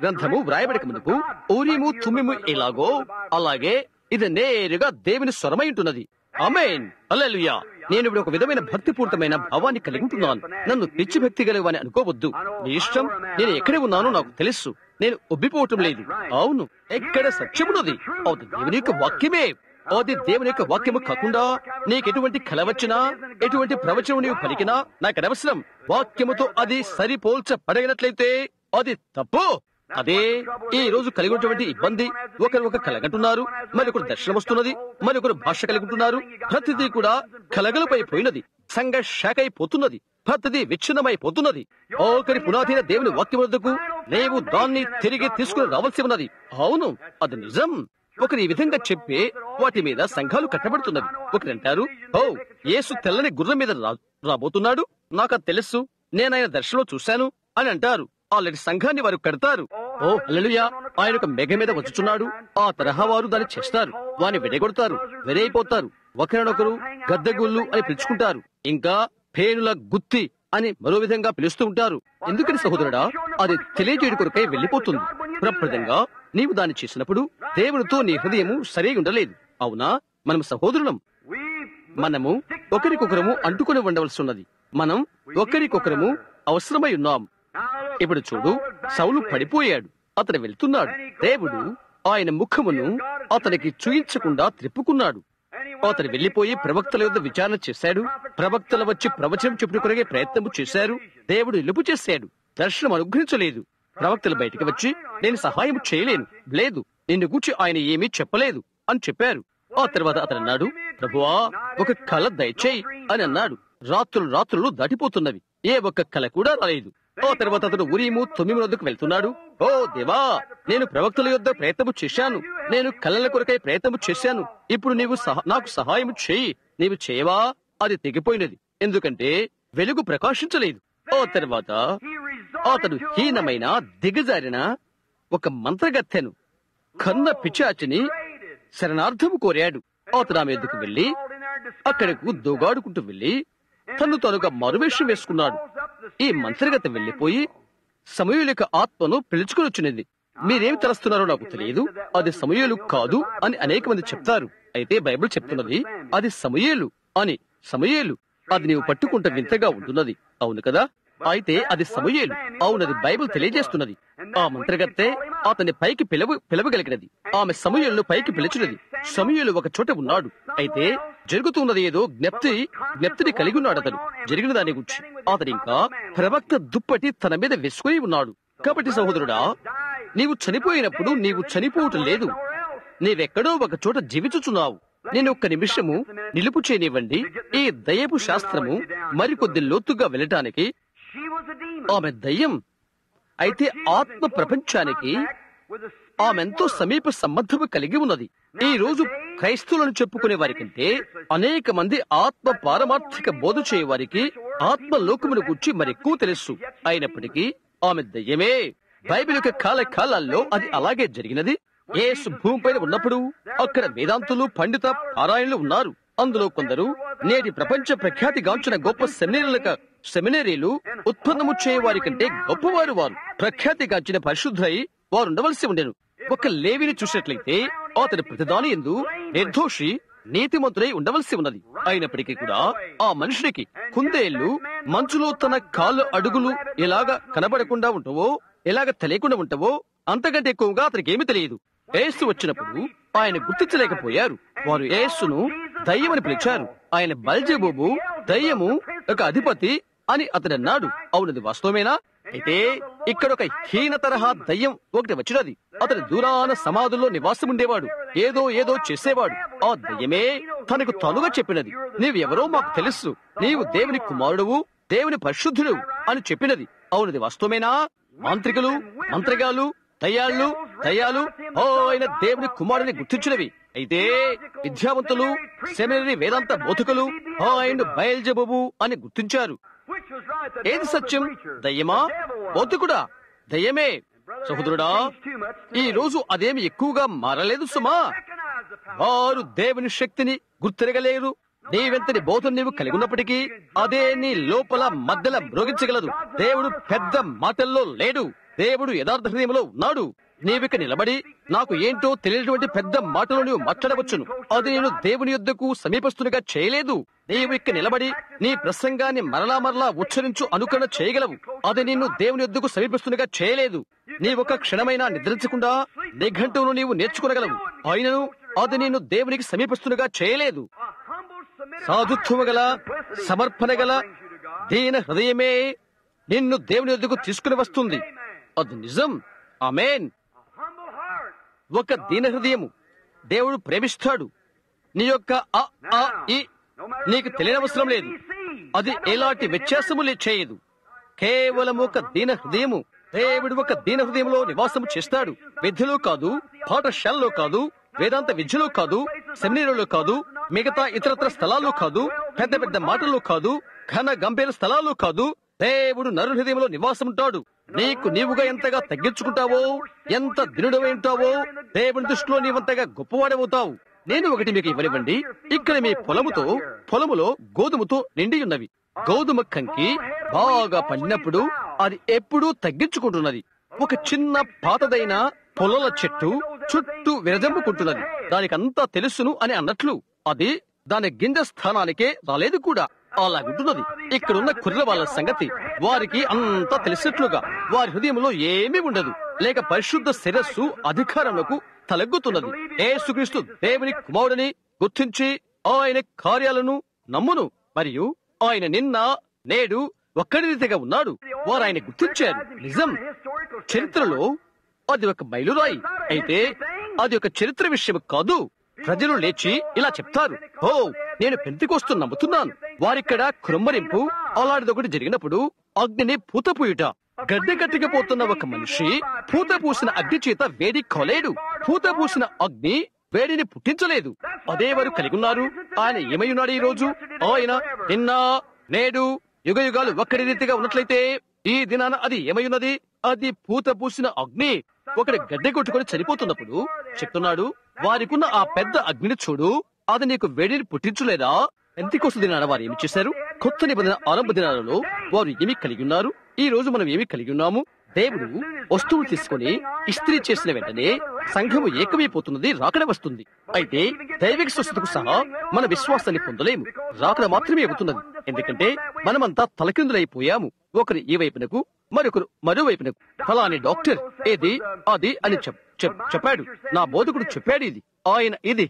గ్రంథము వ్రాయబడక ముందుకు ఉరీము తుమ్మీము ఎలాగో అలాగే ఇది నేరుగా దేవుని స్వరమై ఉంటున్నది. ఆమేన్, హల్లెలూయా. నేను ఇప్పుడు ఒక విధమైన భక్తిపూర్తమైన భావాన్ని కలిగి ఉంటున్నాను. నన్ను పిచ్చి భక్తి గలవని అనుకోవద్దు. నీ ఇష్టం. నేను ఎక్కడ ఉన్నానో నాకు తెలుసు. నేను ఉబ్బిపోవటం లేదు. అవును, ఎక్కడ సత్యమున్నది అది దేవుని యొక్క వాక్యమే. అది దేవుని యొక్క వాక్యము కాకుండా నీకెటువంటి కల వచ్చినా ఎటువంటి ప్రవచనం నీవు పలికినా నాకు అనవసరం. వాక్యముతో అది సరిపోల్చబడినట్లయితే అది తప్పు. అదే ఈ రోజు కలిగి ఉన్నటువంటి ఇబ్బంది. ఒకరు కలగంటున్నారు, మరొకరు దర్శనం వస్తున్నది, మరొకరు భాష కలిగి ఉంటున్నారు. ప్రతిదీ కూడా కలగలపై పోయినది, సంఘ శాఖ అయిపోతున్నది, ప్రతిదీ విచ్ఛిన్నమైపోతున్నది. ఒకరి పునాదైన దేవుని వాక్యం వద్దకు నీవు దాన్ని తిరిగి తీసుకుని రావాల్సి ఉన్నది. అవును, అది నిజం. ఒకరు ఈ విధంగా చెప్పే వాటి మీద సంఘాలు కట్టబడుతున్నవి. ఒకరంటారు, ఓ యేసు తెల్లని గుర్రం మీద రాబోతున్నాడు, నాకు అది తెలుసు, నేను ఆయన దర్శనంలో చూశాను అని అంటారు. ఆల్రెడీ సంఘాన్ని వారు కడతారు. ఓ హల్లెలూయా, ఆయన ఒక మేఘ మీద వచ్చుచున్నాడు. ఆ తరహా వారు దాన్ని చేస్తారు. వారిని వెడగొడతారు, వెరైపోతారు, ఒకరినొకరు గద్దెగుళ్ళు అని పిలుచుకుంటారు. ఇంకా పేనుల గుత్తి అని మరో విధంగా పిలుస్తూ ఉంటారు. ఎందుకని సహోదరుడా, అది తెలియజేయడం కొరకై వెళ్లిపోతుంది. ప్రప్రదంగా నీవు దాన్ని చేసినప్పుడు దేవునితో నీ హృదయము సరి ఉండలేదు. అవునా, మనం సహోదరులం. మనము ఒకరికొకరము అంటుకుని ఉండవలసి ఉన్నది. మనం ఒకరికొకరము అవసరమై ఉన్నాం. ఇప్పుడు చూడు, సౌలు పడిపోయాడు, అతను వెళ్తున్నాడు. దేవుడు ఆయన ముఖమును అతనికి చూయించకుండా త్రిప్పుకున్నాడు. అతను వెళ్లిపోయి ప్రవక్తల యొద్ద విచారణ చేశాడు. ప్రవక్తలు వచ్చి ప్రవచనం చెప్పుకునే ప్రయత్నం చేశారు. దేవుడు నిలుపు చేశాడు. దర్శనం అనుగ్రహించలేదు. ప్రవక్తలు బయటికి వచ్చి నేను సహాయం చేయలేను, లేదు, నిన్ను గూర్చి ఆయన ఏమీ చెప్పలేదు అని చెప్పారు. ఆ తర్వాత అతను అన్నాడు, ప్రభువా ఒక కళ దయచేయి అని అన్నాడు. రాత్రులు దాటిపోతున్నవి, ఏ ఒక్క కళ కూడా రాలేదు. ఆ తర్వాత అతను ఉరీము తుమ్మిము వద్దకు వెళ్తున్నాడు. ఓ దేవా, నేను ప్రవక్తల యొద్ద ప్రయత్నము చేశాను, నేను కళల కొరకై ప్రయత్నము చేశాను, ఇప్పుడు నీవు నాకు సహాయం చేయి. నీవు చేయవా? అది తెగిపోయినది, ఎందుకంటే వెలుగు ప్రకాశించలేదు. ఆ తర్వాత అతడు హీనమైన దిగజారిన ఒక మంత్రగత్తెను, కన్న పిచాచిని శరణార్థము కోరాడు. అతను ఆమె ఎద్దుకు వెళ్లి అక్కడకు దోగాడుకుంటూ వెళ్లి తనుగా మరువేషం వేసుకున్నాడు. ఈ మంత్రగత్తె వెళ్లిపోయి సమూయేలు యొక్క ఆత్మను పిలుచుకుని వచ్చినది. మీరేమి తలస్తున్నారో నాకు తెలియదు, అది సమూయేలు కాదు అని అనేక మంది చెప్తారు. అయితే బైబిల్ చెప్తున్నది అది సమూయేలు అని. సమూయేలు, అది నీవు పట్టుకుంటే వింతగా ఉంటున్నది, అవును కదా? అయితే అది సమూయేలు, అవునది బైబిల్ తెలియజేస్తున్నది. ఆ మంత్రగత్తె అతన్ని పైకి పిలవగలిగినది. ఆమె సమూయేలును పైకి పిలిచినది. సమూయేలు ఒక చోట ఉన్నాడు. అయితే జరుగుతున్నది ఏదో జ్ఞప్తిని కలిగి ఉన్నాడు అతడు. జరిగిన దాని గురించి అతడు ఇంకా ప్రవక్త దుప్పటి తన మీద వేసుకుని ఉన్నాడు. కాబట్టి సహోదరుడా, నీవు చనిపోయినప్పుడు నీవు చనిపోవటం లేదు, నీవెక్కడో ఒక చోట జీవించుచున్నావు. నేను ఒక్క నిమిషము నిలుపు చేయనివ్వండి. ఈ దయ్యపు శాస్త్రము మరికొద్ది లోతుగా వెళ్ళటానికి ఆమె దయ్యం. అయితే ఆత్మ ప్రపంచానికి ఆమెంతో సమీప సంబంధము కలిగి ఉన్నది. ఈ రోజు క్రైస్తవులను చెప్పుకునే వారి కంటే అనేక మంది ఆత్మ పారమార్థిక బోధ చేయవారికి ఆత్మ లోకమును గురించి మరెక్కువ తెలుసు. అయినప్పటికీ ఆమె దయ్యమే. బైబిల్ యొక్క కాలాల్లో అది అలాగే జరిగినది. యేసు భూమిపైన ఉన్నప్పుడు అక్కడ వేదాంతులు, పండిత పారాయణులు ఉన్నారు. అందులో కొందరు నేటి ప్రపంచ ప్రఖ్యాతిగాంచిన గొప్ప సెమినరీలు ఉత్పన్నము చేయవారి కంటే గొప్పవారు. వారు ప్రఖ్యాతిగాంచిన పరిశుద్ధై వారు ఉండవలసి ఉండెను. ఒక లేవిని చూసినట్లయితే అతని ప్రతిదాని యందు నిర్దోషి, నీతిమంతుడై ఉండవలసి ఉన్నది. అయినప్పటికీ కూడా ఆ మనుషునికి కుందేళ్లు మంచులో తన కాళ్ళు అడుగులు ఎలాగా కనబడకుండా ఉంటావో, ఎలాగ తెలియకుండా ఉంటావో అంతకంటే ఎక్కువగా అతనికి ఏమీ తెలియదు. యేసు వచ్చినప్పుడు ఆయన గుర్తించలేకపోయారు. వారు యేసును దయ్యమని పిలిచారు. ఆయన బెల్జెబూబు, దయ్యము ఒక అధిపతి అని అతడు అన్నాడు. అవునది వాస్తవమేనా? అయితే ఇక్కడ ఒక హీన తరహా దయ్యం ఒకటి వచ్చినది. అతని దూరాన సమాధుల్లో నివాసం ఉండేవాడు, ఏదో చేసేవాడు. ఆ దయ్యమే తనకు తానుగా చెప్పినది, నీవెవరో మాకు తెలుసు, నీవు దేవుని కుమారుడువు, దేవుని పరిశుద్ధుడు అని చెప్పినది. అవునది వాస్తవమేనా? మాంత్రికులు, మంత్రగాలు, దయ్యాలు ఆయన దేవుని కుమారుని గుర్తించినవి. అయితే విద్యావంతులు, సెమినరీ వేదాంత బోధకులు ఆయన బయల్జెబూబు అని గుర్తించారు. ఏది సత్యం? దయ్యమా? బోధకుడా? దయ్యమే. సహోదరుడా, ఈ రోజు అదేమి ఎక్కువగా మారలేదు సుమా. వారు దేవుని శక్తిని గుర్తిరగలేరు. నీవెంతటి బోధన నీవు కలిగి ఉన్నప్పటికీ అదే నీ లోపల మధ్యలో మ్రోగించగలదు. దేవుడు పెద్ద మాటల్లో లేడు, దేవుడు యథార్థ హృదయంలో ఉన్నాడు. నీవిక నిలబడి నాకు ఏంటో తెలియనటువంటి పెద్ద మాటలు నీవు మాట్లాడవచ్చును, అది నేను దేవుని యొద్దకు సమీపస్తునిగా చేయలేదు. నీవు ఇక్కడ నిలబడి నీ ప్రసంగాన్ని మరలా ఉచ్చరించు అనుకరణ చేయగలవు, అది నిన్ను దేవుని యొద్దకు సమీపస్తునిగా చేయలేదు. నీవొక క్షణమైనా నిద్రించకుండా నిఘంటువును నీవు నేర్చుకునగలవు, అయినను అది నిన్ను దేవునికి సమీపస్తునిగా చేయలేదు. సాధుత్వము గల, సమర్పణ గల దీన హృదయమే నిన్ను దేవుని యొద్దకు తీసుకుని వస్తుంది. అది నిజం. ఆమేన్. ఒక దీన హృదయము దేవుడు ప్రేమిస్తాడు. నీ యొక్క నీకు తెలియనవసరం లేదు, అది ఎలాంటి వ్యత్యాసము చేయదు. కేవలం ఒక దీన హృదయము. దేవుడు ఒక దీన హృదయంలో నివాసము చేస్తాడు. విద్యలో కాదు, పాఠశాలలో కాదు, వేదాంత విద్యలో కాదు, సెమినరీలో కాదు, మిగతా ఇతరత్ర స్థలాల్లో కాదు, పెద్ద పెద్ద మాటల్లో కాదు, ఘన గంభీర స్థలాల్లో కాదు. దేవుడు నరు హృదయంలో నివాసం ఉంటాడు. నీకు నీవుగా ఎంతగా తగ్గించుకుంటావో, ఎంత దినుడవై ఉంటావో, దేవుని దృష్టిలో నీవంతగా గొప్పవాడవుతావు. నేను ఒకటి మీకు ఇవ్వనివ్వండి. ఇక్కడ మీ పొలములో గోధుమతో నిండి ఉన్నవి. గోధుమ కంకి బాగా పండినప్పుడు అది ఎప్పుడూ తగ్గించుకుంటున్నది. ఒక చిన్న పాతదైన పొలాల చెట్టు చుట్టూ విరజమ్ముకుంటున్నది. దానికంతా తెలుసును అని అన్నట్లు అది దాని గింజ స్థానానికే రాలేదు కూడా. అలాగుంటున్నది ఇక్కడున్న కుర్ర వాళ్ళ సంగతి. వారికి అంతా తెలిసినట్లుగా వారి హృదయంలో ఏమీ ఉండదు, లేక పరిశుద్ధ శిరస్సు అధికారంలోకి తలెగ్గుతున్నది. యేసుక్రీస్తు దేవుని కుమారుడని గుర్తించి ఆయన కార్యాలను నమ్మును, మరియు ఆయన నిన్న నేడు ఒక్కడి రీతిగా ఉన్నాడు. వారు ఆయన గుర్తించారు. నిజం, చరిత్రలో అది ఒక మైలురాయి. అయితే అది ఒక చరిత్ర విషయం కాదు. ప్రజలు లేచి ఇలా చెప్తారు, ఓ నేను పెంతెకోస్తు నమ్ముతున్నాను. వారిక్కడ కృమ్మరింపు అలాంటిదొకటి జరిగినప్పుడు అగ్నిని పూతపూయుట. గడ్డ గట్టికపోతున్న ఒక మనిషి పూత పూసిన అగ్ని చేత వేడి కాలేడు. పూత పూసిన అగ్ని వేడిని పుట్టించలేదు. అదే వారు కలిగి ఉన్నారు. ఆయన ఏమై ఉన్నాడు ఈ రోజు? ఆయన నిన్న నేడు యుగ యుగాలు ఒక్కడి రీతిగా ఉన్నట్లయితే ఈ దినాన అది ఏమై ఉన్నది? అది పూత పూసిన అగ్ని. ఒకటి గడ్డ కొట్టుకొని చనిపోతున్నప్పుడు చెప్తున్నాడు, వారికున్న ఆ పెద్ద అగ్నిని చూడు, అది నీకు వేడిని పుట్టించలేదా? పెంతెకోస్తు దినాన వారు ఏమి చేశారు? కొత్త నిబంధన ఆరంభ దినాలలో వారు ఏమి కలిగి ఉన్నారు? ఈ రోజు మనం ఏమి కలిగి ఉన్నాము? దేవుడు వస్తువులు తీసుకుని ఇస్త్రీ చేసిన వెంటనే సంఘము ఏకమైపోతున్నది, రాకడ వస్తుంది. అయితే దైవిక స్వస్థతకు సహా మన విశ్వాసాన్ని పొందలేము. రాకడ మాత్రమే అవుతున్నది. ఎందుకంటే మనమంతా తలకిందులైపోయాము. ఒకరు ఈ వైపునకు, మరొకరు మరోవైపునకు. ఫలాని డాక్టర్ ఏది అది అని చెప్పాడు. నా బోధకుడు చెప్పాడు ఇది, ఆయన ఇది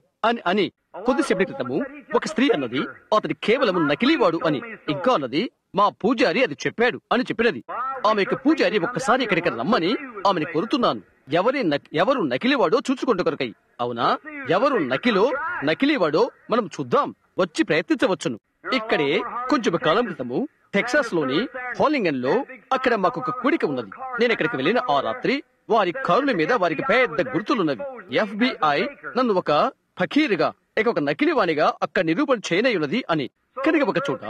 అని కొద్దిసేపటి క్రితము ఒక స్త్రీ అన్నది అతడి కేవలం నకిలీవాడు అని. ఇంకా అన్నది మా పూజారి అది చెప్పాడు అని చెప్పినది. ఆమె యొక్క పూజారి ఒక్కసారి ఇక్కడికి రమ్మని ఆమెను కోరుతున్నాను. ఎవరు నకిలీవాడో చూచుకుంటూ కొరకై. అవునా? ఎవరు నకిలీవాడో మనం చూద్దాం, వచ్చి ప్రయత్నించవచ్చును. ఇక్కడే కొంచెం కాలం క్రితము టెక్సాస్ లోని హాలింగన్ లో అక్కడ మాకు ఒక కూడిక ఉన్నది. నేను ఇక్కడికి వెళ్లిన ఆ రాత్రి వారి కారుల మీద వారికి పెద్ద గుర్తులున్నవి. FBI నన్ను ఒక ఫకీరుగా, ఒక నకిలీవాణిగా అక్కడ నిరూపణ చేయనయున్నది అని. కనుక ఒక చోట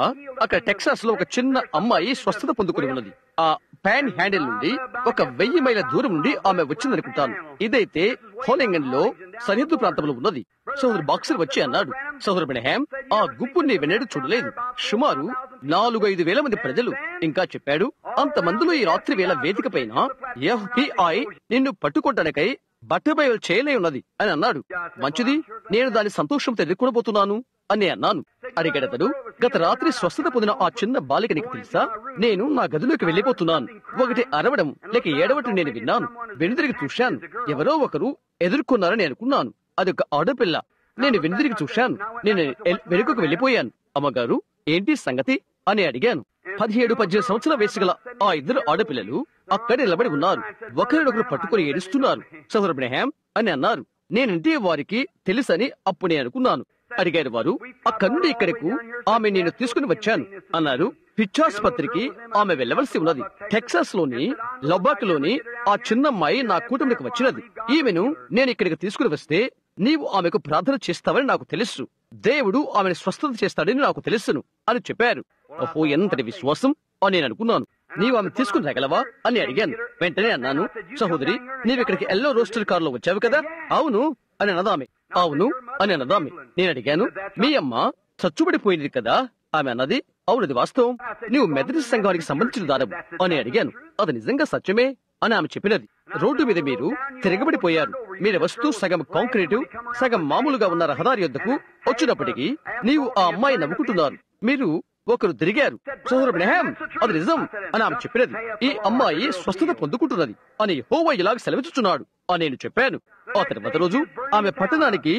అక్కడ టెక్సాస్ లో ఒక చిన్న అమ్మాయి స్వస్థత పొందుకుని ఉన్నది. ఆ పాన్ హ్యాండిల్ నుండి 1000 మైళ్ళ దూరం నుండి ఆమె వచ్చిందనుకుంటాను. ఇదైతే హాలింగన్ లో సరిహద్దు ప్రాంతంలో ఉన్నది. సోదరు బాక్సర్ వచ్చి అన్నాడు, సోదరు బ్రహ్యాం, ఆ గుంపుని వెన్నడూ చూడలేదు. సుమారు 4-5 వేల మంది ప్రజలు. ఇంకా చెప్పాడు, అంతమందిలో ఈ రాత్రి వేళ వేదిక పైన FBI నిన్ను పట్టుకోవడానికై బట్టబయలు చేయలే ఉన్నది అని అన్నాడు. మంచిది, నేను దాని సంతోషంతో ఎదుర్కొనబోతున్నాను అని అన్నాను. అడిగడతడు, గత రాత్రి స్వస్థత పొందిన ఆ చిన్న బాలిక నీకు తెలుసా? నేను నా గదిలోకి వెళ్లిపోతున్నాను. ఒకటి అరవడం లేక ఏడవటం నేను విన్నాను. వెనుదిరిగి చూశాను, ఎవరో ఒకరు ఎదుర్కొన్నారని అనుకున్నాను. అదొక ఆడపిల్ల. నేను వెనుదిరిగి చూశాను. నేను వెనుకకు వెళ్లిపోయాను. అమ్మగారు, ఏంటి సంగతి అని అడిగాను. 17-18 సంవత్సరాల వయసు గల ఆ 2 ఆడపిల్లలు అక్కడే నిలబడి ఉన్నారు. ఒకరినొకరు పట్టుకుని ఏడుస్తున్నారు. సోదరు బ్రహ్యాం అని అన్నారు. నేనంటే వారికి తెలుసని అప్పుడు నేను అనుకున్నాను. అడిగారు వారు, అక్కడి నుండి ఇక్కడకు ఆమె నేను తీసుకుని వచ్చాను అన్నారు. పిచ్చాసుపత్రికి ఆమె వెళ్లవలసి ఉన్నది. టెక్సాస్ లోని లొబాక్ లోని ఆ చిన్నమ్మాయి నా కూటమికి వచ్చినది. ఈమెను నేను ఇక్కడికి తీసుకుని వస్తే నీవు ఆమెకు ప్రార్థన చేస్తావని నాకు తెలుసు. దేవుడు ఆమెను స్వస్థత చేస్తాడని నాకు తెలుసును అని చెప్పారు. ఓహో, ఎంతటి విశ్వాసం అని నేను అనుకున్నాను. నీవు ఆమె తీసుకుని రాగలవా అని అడిగాను. వెంటనే అన్నాను, సహోదరి, నీవు ఇక్కడికి ఎల్లో రోస్టర్ కారులో వచ్చావు కదా? అవును అని అన్నదామె. అవును అని అన్నదామె. నేను అడిగాను, మీ అమ్మ చచ్చుబడిపోయింది కదా? ఆమె అన్నది, అవునది వాస్తవం. నీవు మెథడిస్ట్ సంఘానికి సంబంధించిన దానవు అని అడిగాను. అది నిజంగా సత్యమే అని ఆమె చెప్పినది. రోడ్డు మీద మీరు తిరగబడిపోయారు. మీరు వస్తూ సగం కాంక్రీటు సగం మామూలుగా ఉన్న రహదారి యొద్దకు వచ్చినప్పటికీ నీవు ఆ అమ్మాయి నవ్వుకుంటున్నారు. మీరు ఒకరు తిరిగారు. సోదరు బ్రహ్యాం, అది నిజం అని ఆమె చెప్పినది. ఈ అమ్మాయి స్వస్థత పొందుకుంటున్నది అని యెహోవా ఇలాగ సెలవిస్తున్నాడు అని నేను చెప్పాను. ఆ తర్వాత రోజు ఆమె పట్టణానికి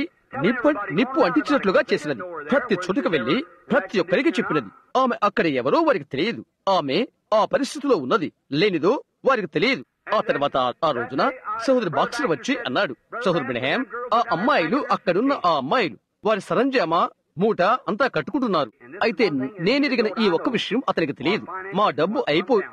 నిప్పు అంటించినట్లుగా చేసినది. ప్రతి చోటుకు వెళ్లి ప్రతి ఒక్కరికి చెప్పినది. ఆమె అక్కడ ఎవరో వారికి తెలియదు. ఆమె ఆ పరిస్థితిలో ఉన్నది లేనిదో వారికి తెలియదు. ఆ తర్వాత ఆ రోజున సహోదరు బాక్సర్ వచ్చి అన్నాడు, సహోదరు బ్రహ్యాం, ఆ అమ్మాయిలు అక్కడున్న ఆ అమ్మాయిలు వారి సరంజామా మూట అంతా కట్టుకుంటున్నారు. అయితే నేనెరిగిన ఈ ఒక్క విషయం అతనికి తెలియదు. మా డబ్బు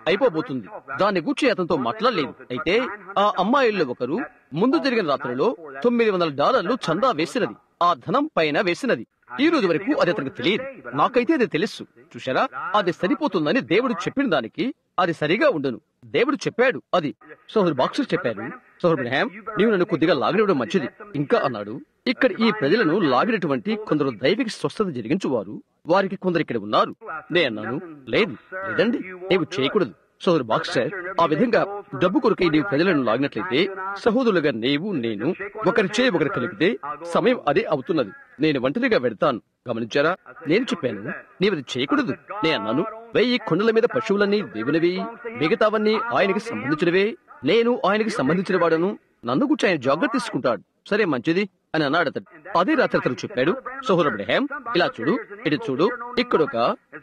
అయిపోబోతుంది. దాని గూర్చి అతనితో మాట్లాడలేదు. అయితే ఆ అమ్మాయిల్లో ఒకరు ముందు జరిగిన రాత్రిలో $900 చందా వేసినది. ఆ ధనం పైన వేసినది. ఈ రోజు వరకు అది అతనికి తెలియదు. నాకైతే అది తెలుసు. చూశారా, అది సరిపోతుందని దేవుడు చెప్పిన దానికి అది సరిగా ఉండును. దేవుడు చెప్పాడు. అది సోదరు బాక్సర్ చెప్పారు, సోదరు బ్రహ్యాం, నీవు నన్ను కొద్దిగా లాగినడం మంచిది. ఇంకా అన్నాడు, ఇక్కడ ఈ ప్రజలను లాగినటువంటి కొందరు దైవిక స్వస్థత జరిగించువారు వారికి కొందరు ఇక్కడ ఉన్నారు. నేనన్నాను, లేదండి, నీవు చేయకూడదు. సోదరు బాక్సర్, ఆ విధంగా డబ్బు కొరకై నీవు ప్రజలను లాగినట్లయితే సహోదరులుగా నీవు నేను ఒకరి చేయి ఒకరు కలిపితే సమయం అదే అవుతున్నది. నేను ఒంటరిగా వెడతాను. గమనించారా? నేను చెప్పాను, నీవది చేయకూడదు. నేను అన్నాను, 1000 కొండల మీద పశువులన్నీ దేవునివి, మిగతావన్నీ ఆయనకి సంబంధించినవే. నేను ఆయనకి సంబంధించిన వాడను. నన్ను గురించి ఆయన జాగ్రత్త తీసుకుంటాడు. సరే మంచిది అని అన్నాడు అతడు. అదే రాత్రి అతను చెప్పాడు, సహోదరు అబ్రహాం, ఇలా చూడు, ఇటు చూడు, ఇక్కడ ఒక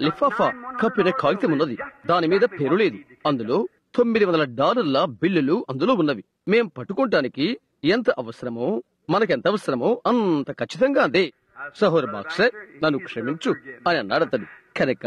లిఫాఫా కప్పిన కాగితం ఉన్నది. దాని మీద పేరు లేదు. అందులో $900 బిల్లులు అందులో ఉన్నవి. మేం పట్టుకోవటానికి ఎంత అవసరమో, మనకెంత అవసరమో అంత ఖచ్చితంగా అదే. సహోదరు బాక్సర్, నన్ను క్షమించు అని అన్నాడు అతడు. కనుక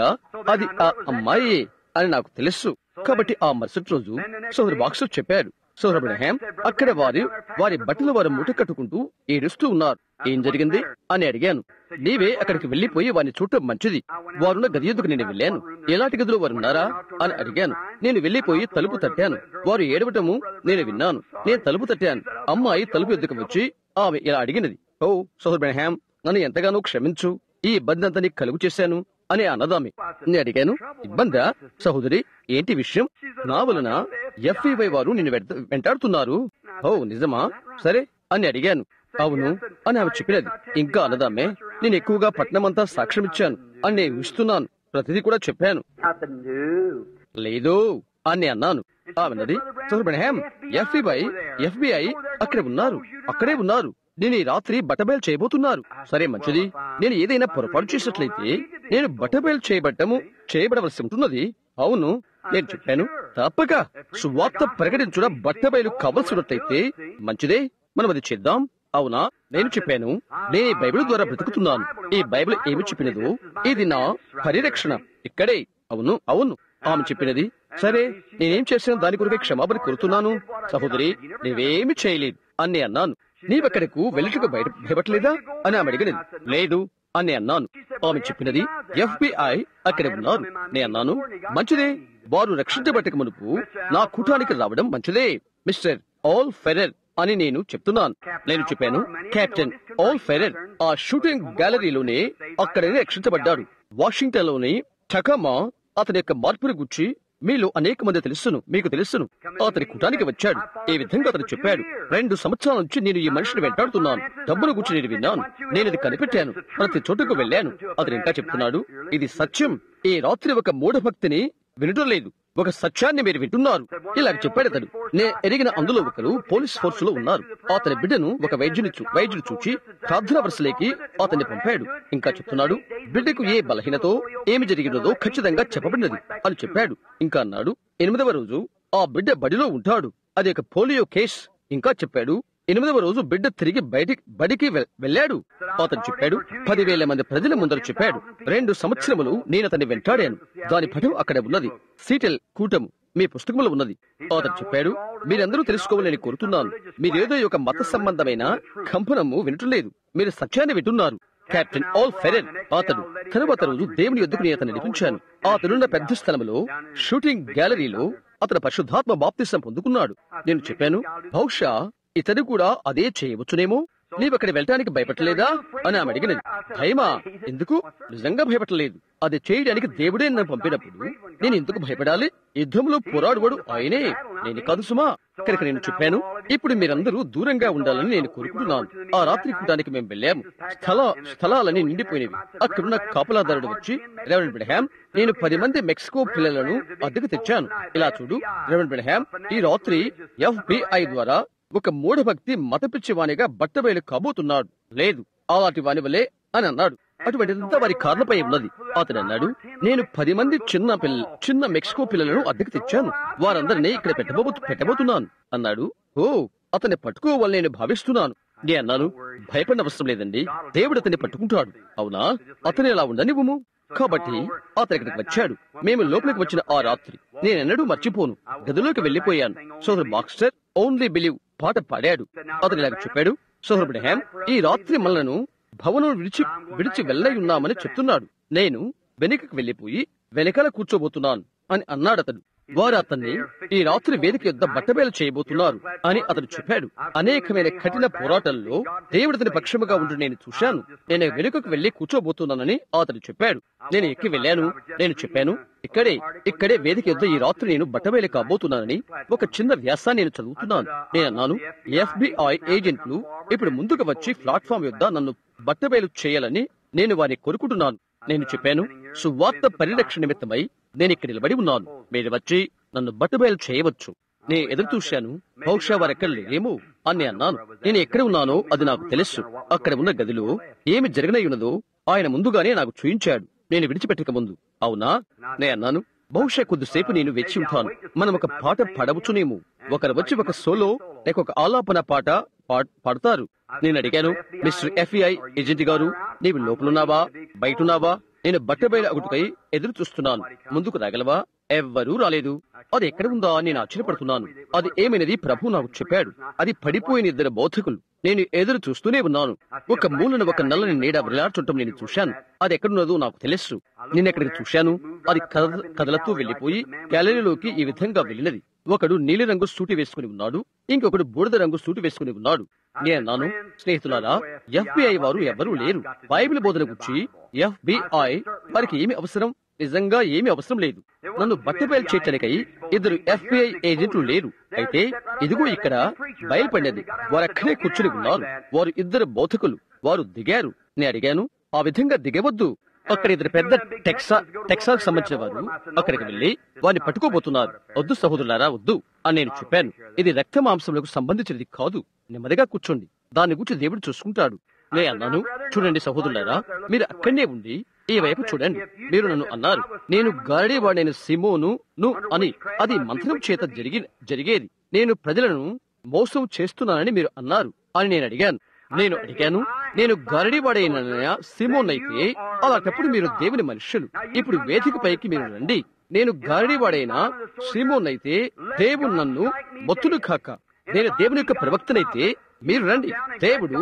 అది ఆ అమ్మాయి అని నాకు తెలుసు. కాబట్టి ఆ మరుసటి రోజు సోదరు బాక్సర్ చెప్పారు, సోదరు అబ్రహాం, అక్కడ వారి బట్టలు వారు మూట కట్టుకుంటూ ఏడుస్తూ ఉన్నారు. ఏం జరిగింది అని అడిగాను. నీవే అక్కడికి వెళ్లిపోయి వారిని చూడటం మంచిది. వారున్న గది ఎదుకు నేను వెళ్ళాను. ఎలాంటి గదిలో వారు ఉన్నారా అని అడిగాను. నేను వెళ్లిపోయి తలుపు తట్టాను. వారు ఏడవటము నేను విన్నాను. నేను తలుపు తట్టాను. అమ్మాయి తలుపు ఎద్దుకు వచ్చి ఆమె ఇలా అడిగినది, ఓ సోదరు అబ్రహాం, నన్ను ఎంతగానో క్షమించు, ఈ ఇబ్బంది అంతా నీకు కలుగు చేశాను అని అన్నదామె. నేను అడిగాను, ఇబ్బందా సహోదరి, ఏంటి విషయం? నా వలన FBI వారు నిన్ను వెంటాడుతున్నారు. ఓ నిజమా? సరే అని అడిగాను. అవును అని ఆమె చెప్పినది. ఇంకా అన్నదామే, నేను ఎక్కువగా పట్నమంతా సాక్ష్యం ఇచ్చాను అని నేను ఊహిస్తున్నాను. ప్రతిదీ కూడా చెప్పాను. లేదు అని అన్నాను. ఆమెన్నది, సోదరుబ్రహాం, FBI అక్కడే ఉన్నారు. నేను ఈ రాత్రి బట్టబయలు చేయబోతున్నారు. సరే మంచిది. నేను ఏదైనా పొరపాటు చేసినట్లయితే నేను బట్టబయలు చేయబడవలసి ఉంటున్నది. అవును నేను చెప్పాను, తప్పక సువార్త ప్రకటించుట బట్టబయలు కావలసినట్లయితే మంచిదే, మనం అది చేద్దాం. అవునా నేను చెప్పాను, నేను ఈ బైబిల్ ద్వారా బ్రతుకుతున్నాను. ఈ బైబిల్ ఏమి చెప్పినదో ఇది నా పరిరక్షణ ఇక్కడే. అవును ఆమె చెప్పినది. సరే నేనేం చేశాను దాని కొరకే క్షమాపణ కోరుతున్నాను. సహోదరి, నీవేమి చేయలేదు అని అన్నాను. నీవెక్కడకు వెళ్ళటకు భయపడలేదా అని ఆమె అడిగినది. లేదు అని అన్నాను. ఆమె చెప్పినది, FBI అక్కడ ఉన్నారు. నేను అన్నాను, మంచిదే, వారు రక్షించబట్టక మునుపు నా కూటానికి రావడం మంచిదే. మిస్టర్ ఆల్ ఫెరర్ అని నేను చెప్తున్నాను. నేను చెప్పాను, కెప్టెన్ ఆల్ ఫెరర్ ఆ షూటింగ్ గ్యాలరీలోనే అక్కడనే రక్షించబడ్డాడు. వాషింగ్టన్ లోని టకామా అతని యొక్క మార్పుని గురించి మీలో అనేక మంది మీకు తెలుసును. అతని కూటానికి వచ్చాడు. ఈ విధంగా అతను చెప్పాడు, 2 సంవత్సరాల నుంచి నేను ఈ మనిషిని వెంటాడుతున్నాను. డబ్బును గురించి నేను విన్నాను. నేను ఇది కనిపెట్టాను. ప్రతి చోటుకు వెళ్ళాను. అతను ఇంకా చెప్తున్నాడు, ఇది సత్యం. ఈ రాత్రి ఒక మూఢభక్తిని వినటం లేదు, ఒక సత్యాన్ని మీరు వింటున్నారు. ఇలా చెప్పాడు అతడు. నే ఎరిగిన అందులో ఒకరు పోలీస్ ఫోర్స్ లో ఉన్నారు. అతని బిడ్డను ఒక వైద్యుడు చూచి ప్రార్థనా వరుసలేకి అతన్ని పంపాడు. ఇంకా చెప్తున్నాడు, బిడ్డకు ఏ బలహీనతో ఏమి జరిగినదో ఖచ్చితంగా చెప్పబడినది అని చెప్పాడు. ఇంకా అన్నాడు, 8వ రోజు ఆ బిడ్డ బడిలో ఉంటాడు. అది ఒక పోలియో కేస్. ఇంకా చెప్పాడు, 8వ రోజు బిడ్డ తిరిగి బడికి వెళ్ళాడు. అతను చెప్పాడు, 10,000 మంది ప్రజల ముందర చెప్పాడు, 2 సంవత్సరములు నేను అతన్ని వెంటాడాను. దాని పటం అక్కడ ఉన్నది. సీటెల్ కూటము మీ పుస్తకంలో ఉన్నది. అతను చెప్పాడు, మీరందరూ తెలుసుకోవాలని కోరుతున్నాను. మీరేదో ఒక మత సంబంధమైన కంపనము వినట్లేదు, మీరు సత్యాన్ని వింటున్నారు. కెప్టెన్ ఆల్ ఫెరర్ అతడు. తరువాత రోజు దేవుని యొద్దకు అతను నడిపించాను. అతనున్న పెద్ద స్థలంలో షూటింగ్ గ్యాలరీలో అతను పరిశుద్ధాత్మ బాప్తిసం పొందుకున్నాడు. నేను చెప్పాను, బహుశా ఇతడు కూడా అదే చేయవచ్చునేమో. నీవక్కడ వెళ్ళటానికి భయపడలేదా అని ఆమె అడిగినది. భయమా? ఎందుకు? నిజంగా భయపడలేదు. అది చేయడానికి దేవుడే నన్ను పంపినప్పుడు నేను ఎందుకు భయపడాలి? యుద్ధంలో పోరాడువాడు ఆయనే, నేను కాదు సుమా. కనుక నేను చెప్పాను, ఇప్పుడు మీరందరూ దూరంగా ఉండాలని నేను కోరుకుంటున్నాను. ఆ రాత్రి కూటానికి మేము వెళ్ళాము. స్థలాలని నిండిపోయినవి. అక్కడున్న కాపలాదారుడు వచ్చి, రెవరెండ్ బ్రహాం, నేను 10 మంది మెక్సికో పిల్లలను అద్దెకు తెచ్చాను. ఇలా చూడు రెవరెండ్ బ్రహాం, ఈ రాత్రి FBI ద్వారా ఒక మూఢభక్తి మతపిచ్చివానిగా బట్టబయలు కాబోతున్నాడు. లేదు, అలాంటి వాని వలే అని అన్నాడు. అటువంటిదంతా వారి కార్లపై ఉన్నది. అతను అన్నాడు, నేను 10 మంది చిన్న మెక్సికో పిల్లలను అద్దెకు తెచ్చాను. వారందరినీ ఇక్కడ పెట్టబోతున్నాను అన్నాడు. ఓ, అతన్ని పట్టుకోవాలని నేను భావిస్తున్నాను. నేను అన్నాను, భయపడిన అవసరం లేదండి, దేవుడు అతన్ని పట్టుకుంటాడు. అవునా? అతను ఎలా ఉండనివ్వము. కాబట్టి అతను ఇక్కడికి వచ్చాడు. మేము లోపలికి వచ్చిన ఆ రాత్రి నేనెన్నడూ మర్చిపోను. గదిలోకి వెళ్లిపోయాను. సోదరు బాక్స్టర్ ఓన్లీ బిలీవ్ పాట పాడాడు. అతను ఇలా చెప్పాడు, సోదరు బ్రహాం, ఈ రాత్రి మనలను భవనం విడిచి వెళ్ళయున్నామని చెప్తున్నాడు. నేను వెనుకకు వెళ్లిపోయి వెనకాల కూర్చోబోతున్నాను అని అన్నాడు అతడు. వారు అతన్ని ఈ రాత్రి వేదిక యొద్ద బట్టబయలు చేయబోతున్నారు అని అతడు చెప్పాడు. అనేకమైన కఠిన పోరాటంలో దేవుడు అతని పక్షముగా ఉంటూ నేను చూశాను. నేను వెనుకకు వెళ్లి కూర్చోబోతున్నానని అతడు చెప్పాడు. నేను ఎక్కి వెళ్ళాను. నేను చెప్పాను, ఇక్కడే వేదిక యొద్ద ఈ రాత్రి నేను బట్టబయలు కాబోతున్నానని ఒక చిన్న వ్యాసాన్ని నేను చదువుతున్నాను. నేను అన్నాను, FBI ఏజెంట్లు ఇప్పుడు ముందుకు వచ్చి ప్లాట్ఫామ్ యొద్ద నన్ను బట్టబయలు చేయాలని నేను వారిని కోరుకుంటున్నాను. నేను చెప్పాను, సువార్త పరిరక్షణ నిమిత్తమై నేను ఇక్కడ నిలబడి ఉన్నాను. మీరు వచ్చి నన్ను బట్టబయలు చేయవచ్చు. నేను ఎదురు చూశాను. బహుశా వారెక్కడ లేరేమో అని అన్నాను. నేను ఎక్కడ ఉన్నానో అది నాకు తెలుసు. అక్కడ ఉన్న గదిలో ఏమి జరగనై ఉన్నదో ఆయన ముందుగానే నాకు చూయించాడు, నేను విడిచిపెట్టక ముందు. అవునా? నే అన్నాను, బహుశా కొద్దిసేపు నేను వేచి ఉంటాను. మనం ఒక పాట పాడవచ్చునేమో. ఒకరు వచ్చి ఒక సోలో లేక ఒక ఆలాపన పాట పాడతారు. నేను అడిగాను, మిస్టర్ FBI ఏజెంట్ గారు, నీవు లోపలున్నావా బయటున్నావా? నేను బట్టబయలు ఒకటికై ఎదురు చూస్తున్నాను, ముందుకు రాగలవా? ఎవ్వరూ రాలేదు. అది ఎక్కడ ఉందా అని నేను ఆశ్చర్యపడుతున్నాను. అది ఏమైనది ప్రభు నాకు చెప్పాడు. అది పడిపోయిన 2 బోధకులు. నేను ఎదురు చూస్తూనే ఉన్నాను. ఒక మూలన ఒక నల్లని నీడ వేలాడుతుండటం నేను చూశాను. అది ఎక్కడున్నదో నాకు తెలుసు. నేనెక్కడికి చూశాను, అది కదలతూ వెళ్లిపోయి గ్యాలరీలోకి ఈ విధంగా వెళ్ళినది. ఒకడు నీలిరంగు సూటి వేసుకుని ఉన్నాడు, ఇంకొకడు బూడిద రంగు సూటి వేసుకుని ఉన్నాడు. నేనన్నాను, స్నేహితులారా, FBI వారు ఎవరూ లేరు. బైబిల్ బోధన గురించి FBI వారికి ఏమి అవసరం? నిజంగా ఏమీ అవసరం లేదు. నన్ను బట్టబయలు చేయటానికై 2 FBI ఏజెంట్లు లేరు. అయితే ఇదిగో ఇక్కడ బయలుపడినది. వారు అక్కడే కూర్చుని ఉన్నారు. వారు 2 బోధకులు. వారు దిగారు. నేను అడిగాను, ఆ విధంగా దిగవద్దు. అక్కడ 2 పెద్ద టెక్సాస్ సంబంధించిన వారు అక్కడికి వెళ్లి వారిని పట్టుకోబోతున్నారు. వద్దు సహోదరులారా, వద్దు అని నేను చెప్పాను. ఇది రక్త మాంసములకు సంబంధించినది కాదు. నెమ్మదిగా కూర్చోండి, దాని గురించి దేవుడు చూసుకుంటాడు. నేను అన్నాను, చూడండి సహోదరులారా, మీరు అక్కడనే ఉండి ఈ వైపు చూడండి. మీరు నన్ను అన్నారు, నేను గారడీవాడైన సిమోను అని. అది మంత్రం చేత జరిగేది. నేను ప్రజలను మోసం చేస్తున్నానని మీరు అన్నారు అని నేను అడిగాను. నేను గారడీవాడైన సిమోన్ అయితే అలాంటప్పుడు మీరు దేవుని మనుష్యులు. ఇప్పుడు వేదిక పైకి మీరు రండి. నేను గారడీవాడైన సిమోన్ అయితే దేవుడు నన్ను మొత్తులు కాక. నేను దేవుని యొక్క ప్రవక్తనైతే మీరు రండి. దేవుడు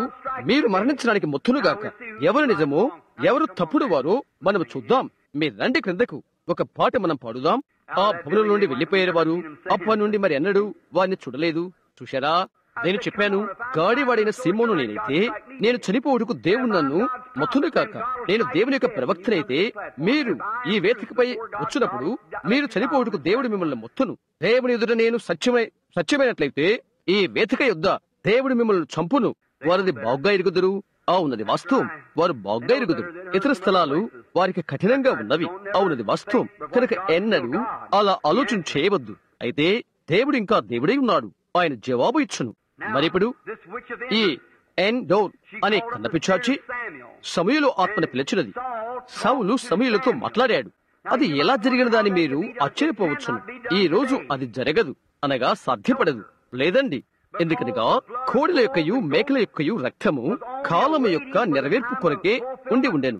మీరు మరణించడానికి మొత్తులుగాక. ఎవరు నిజమో ఎవరు తప్పుడు వారో మనం చూద్దాం. మీరు రండి క్రిందకు. ఒక పాట మనం పాడుదాం. ఆ భవనం నుండి వెళ్లిపోయారు వారు. అప్పటి నుండి మరి ఎన్నడూ వారిని చూడలేదు. చూశారా? నేను చెప్పాను, గాడివాడైన సిమోను నేనైతే నేను చనిపోవుటకు దేవుడు నన్ను మొత్తులు కాక. నేను దేవుని యొక్క ప్రవక్తనైతే మీరు ఈ వేదికపై వచ్చినప్పుడు మీరు చనిపోవుటకు దేవుడు మిమ్మల్ని మొత్తును. దేవుని ఎదుట నేను సత్యమైనట్లయితే ఈ వేదిక యొద్ద దేవుడు మిమ్మల్ని చంపును. వారిది బాగుగా ఎరుగుదురు. అవునది వాస్తవం. వారు బాగుగా ఎరుగుదురు. ఇతర స్థలాలు వారికి కఠినంగా ఉన్నవి. అవునది వాస్తవం. కనుక ఎన్నడూ అలా ఆలోచన చేయవద్దు. అయితే దేవుడు ఇంకా దేవుడై ఉన్నాడు. ఆయన జవాబు ఇచ్చును. మరిప్పుడు ఈ ఎన్డోర్ అనే కన్నపిచాచి సమూయేలు ఆత్మను పిలిచినది. సౌలు సమూయేలుతో మాట్లాడాడు. అది ఎలా జరిగినదని మీరు ఆశ్చర్యపోవచ్చును. ఈ రోజు అది జరగదు, అనగా సాధ్యపడదు. లేదండి. ఎందుకనగా కోడిల యొక్కయు మేకల యొక్కయు రక్తము కాలము యొక్క నెరవేర్పు కొరకే ఉండెను.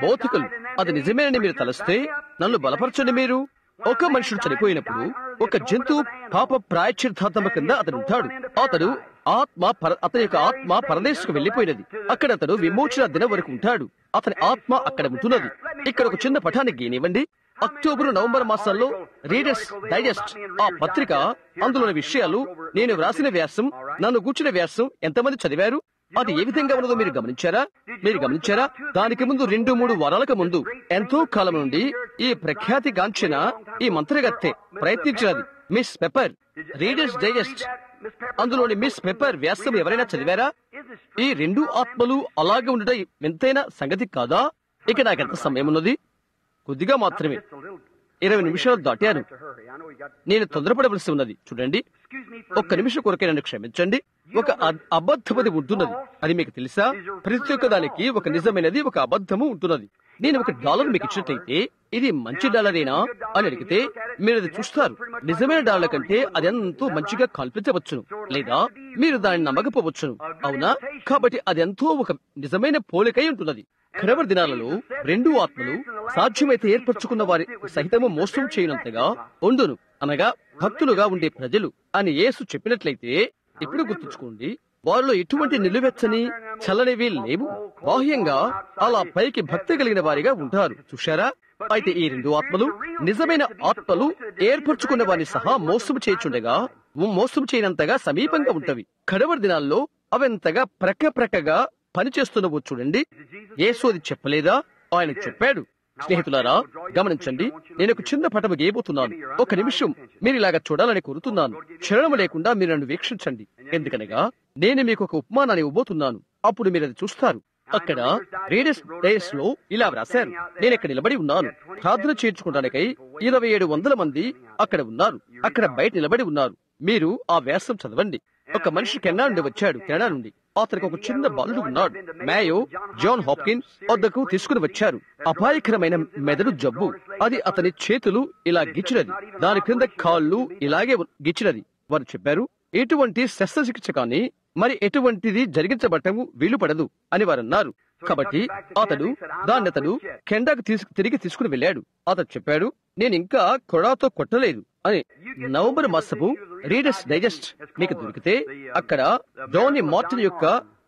బోధకులు అది నిజమేనని మీరు తలస్తే నన్ను బలపరచండి. మీరు ఒక మనుషుడు చనిపోయినప్పుడు ఒక జంతువు పాప ప్రాయశ్చిత్తార్థము కింద అతడు ఉంటాడు. అతని యొక్క ఆత్మ పరదేశకు వెళ్లిపోయినది. అక్కడ అతడు విమోచన దినం వరకు ఉంటాడు. అతని ఆత్మ అక్కడ ఉంటున్నది. ఇక్కడ ఒక చిన్న పఠానికి గీనివ్వండి. అక్టోబరు నవంబర్ మాసాల్లో రీడర్స్ డైజెస్ట్ ఆ పత్రిక, అందులోని విషయాలు, నేను వ్రాసిన వ్యాసం, నన్ను కూర్చున్న వ్యాసం ఎంతమంది చదివారు? అది ఏ విధంగా ఉన్నదో మీరు గమనించారా? దానికి ముందు 2-3 వారాలకు ముందు ఎంతో కాలం నుండి ఈ ప్రఖ్యాతి గాంచిన ఈ మంత్రగత్తె ప్రయత్నించినది మిస్ పెప్పర్. రీడర్స్ డైజెస్ట్ అందులోని మిస్ పెప్పర్ వ్యాసం ఎవరైనా చదివారా? ఈ 2 ఆత్మలు అలాగే ఉండటం ఎంతైనా సంగతి కాదా? ఇక నాకెంత సమయం ఉన్నది? కొద్దిగా మాత్రమే. 20 నిమిషాలు దాటాను. నేను తొందరపడవలసి ఉన్నది. చూడండి, 1 నిమిషం కొరకే నన్ను క్షమించండి. ఒక అబద్ధమది ఉంటున్నది. అది మీకు తెలుసా? ప్రతి ఒక్క దానికి ఒక నిజమైనది, ఒక అబద్ధము ఉంటున్నది. నేను $1 మీకు ఇచ్చినట్టయితే ఇది మంచి డాలరేనా అని అడిగితే మీరు అది చూస్తారు. నిజమైన డాలర్ కంటే అది ఎంతో మంచిగా కల్పించవచ్చును, లేదా మీరు దాన్ని నమ్మకపోవచ్చును. అవునా? కాబట్టి అది ఎంతో ఒక నిజమైన పోలికై ఉంటున్నది. కడవరి దినాలలో 2 ఆత్మలు సాధ్యమైతే ఏర్పరచుకున్న వారి సహితము మోసం చేయనంతగా ఉండును, అనగా భక్తులుగా ఉండే ప్రజలు అని యేసు చెప్పినట్లయితే, ఇప్పుడు గుర్తుంచుకోండి, వారిలో ఎటువంటి నిలువెచ్చని చల్లనివి లేవు. బాహ్యంగా అలా పైకి భక్తి కలిగిన వారిగా ఉంటారు. చూశారా? అయితే ఈ 2 ఆత్మలు నిజమైన ఆత్మలు ఏర్పరచుకున్న వారిని సహా మోసం చేయుచుండగా మోసం చేయనంతగా సమీపంగా ఉంటవి. కడవరి దినాల్లో అవంతగా ప్రక్కగా పనిచేస్తున్నవో చూడండి. యేసు అది చెప్పలేదా? ఆయన చెప్పాడు. స్నేహితులారా, గమనించండి, నేను ఒక చిన్న పటము గీయబోతున్నాను. 1 నిమిషం మీరు ఇలాగా చూడాలని కోరుతున్నాను. క్షణం లేకుండా మీరు నన్ను వీక్షించండి. ఎందుకనగా నేను మీకు ఒక ఉపమానాన్ని ఇవ్వబోతున్నాను. అప్పుడు మీరు అది చూస్తారు. అక్కడ రేడియస్ డేస్ లో ఇలా వ్రాశారు. నేను ఇక్కడ నిలబడి ఉన్నాను. ప్రార్థన చేర్చుకోవడానికై 2700 మంది అక్కడ ఉన్నారు. అక్కడ బయట నిలబడి ఉన్నారు. మీరు ఆ వ్యాసం చదవండి. ఒక మనిషి కెనడా నుండి వచ్చాడు. కెనడా నుండి అతనికి ఒక చిన్న బాలుడు ఉన్నాడు. మేయో జాన్ హాప్కిన్స్ వద్దకు తీసుకుని వచ్చారు. అపాయకరమైన మెదడు జబ్బు. అది అతని చేతులు ఇలా గిచ్చినది, దాని క్రింద కాళ్ళు ఇలాగే గిచ్చినది. వారు చెప్పారు, ఎటువంటి శస్త్రచికిత్స కానీ మరి ఎటువంటిది జరిగించబట్టము వీలు పడదు అని వారు అన్నారు. కాబట్టి అతడు కెనడాకు తిరిగి తీసుకుని వెళ్ళాడు. అతడు చెప్పాడు, నేను ఇంకా కొడాతో కొట్టలేదు అని. నవంబర్ మాసపు రీడర్స్ డైజెస్ట్ మీకు దొరికితే అక్కడ జానీ మార్టిన్ యొక్క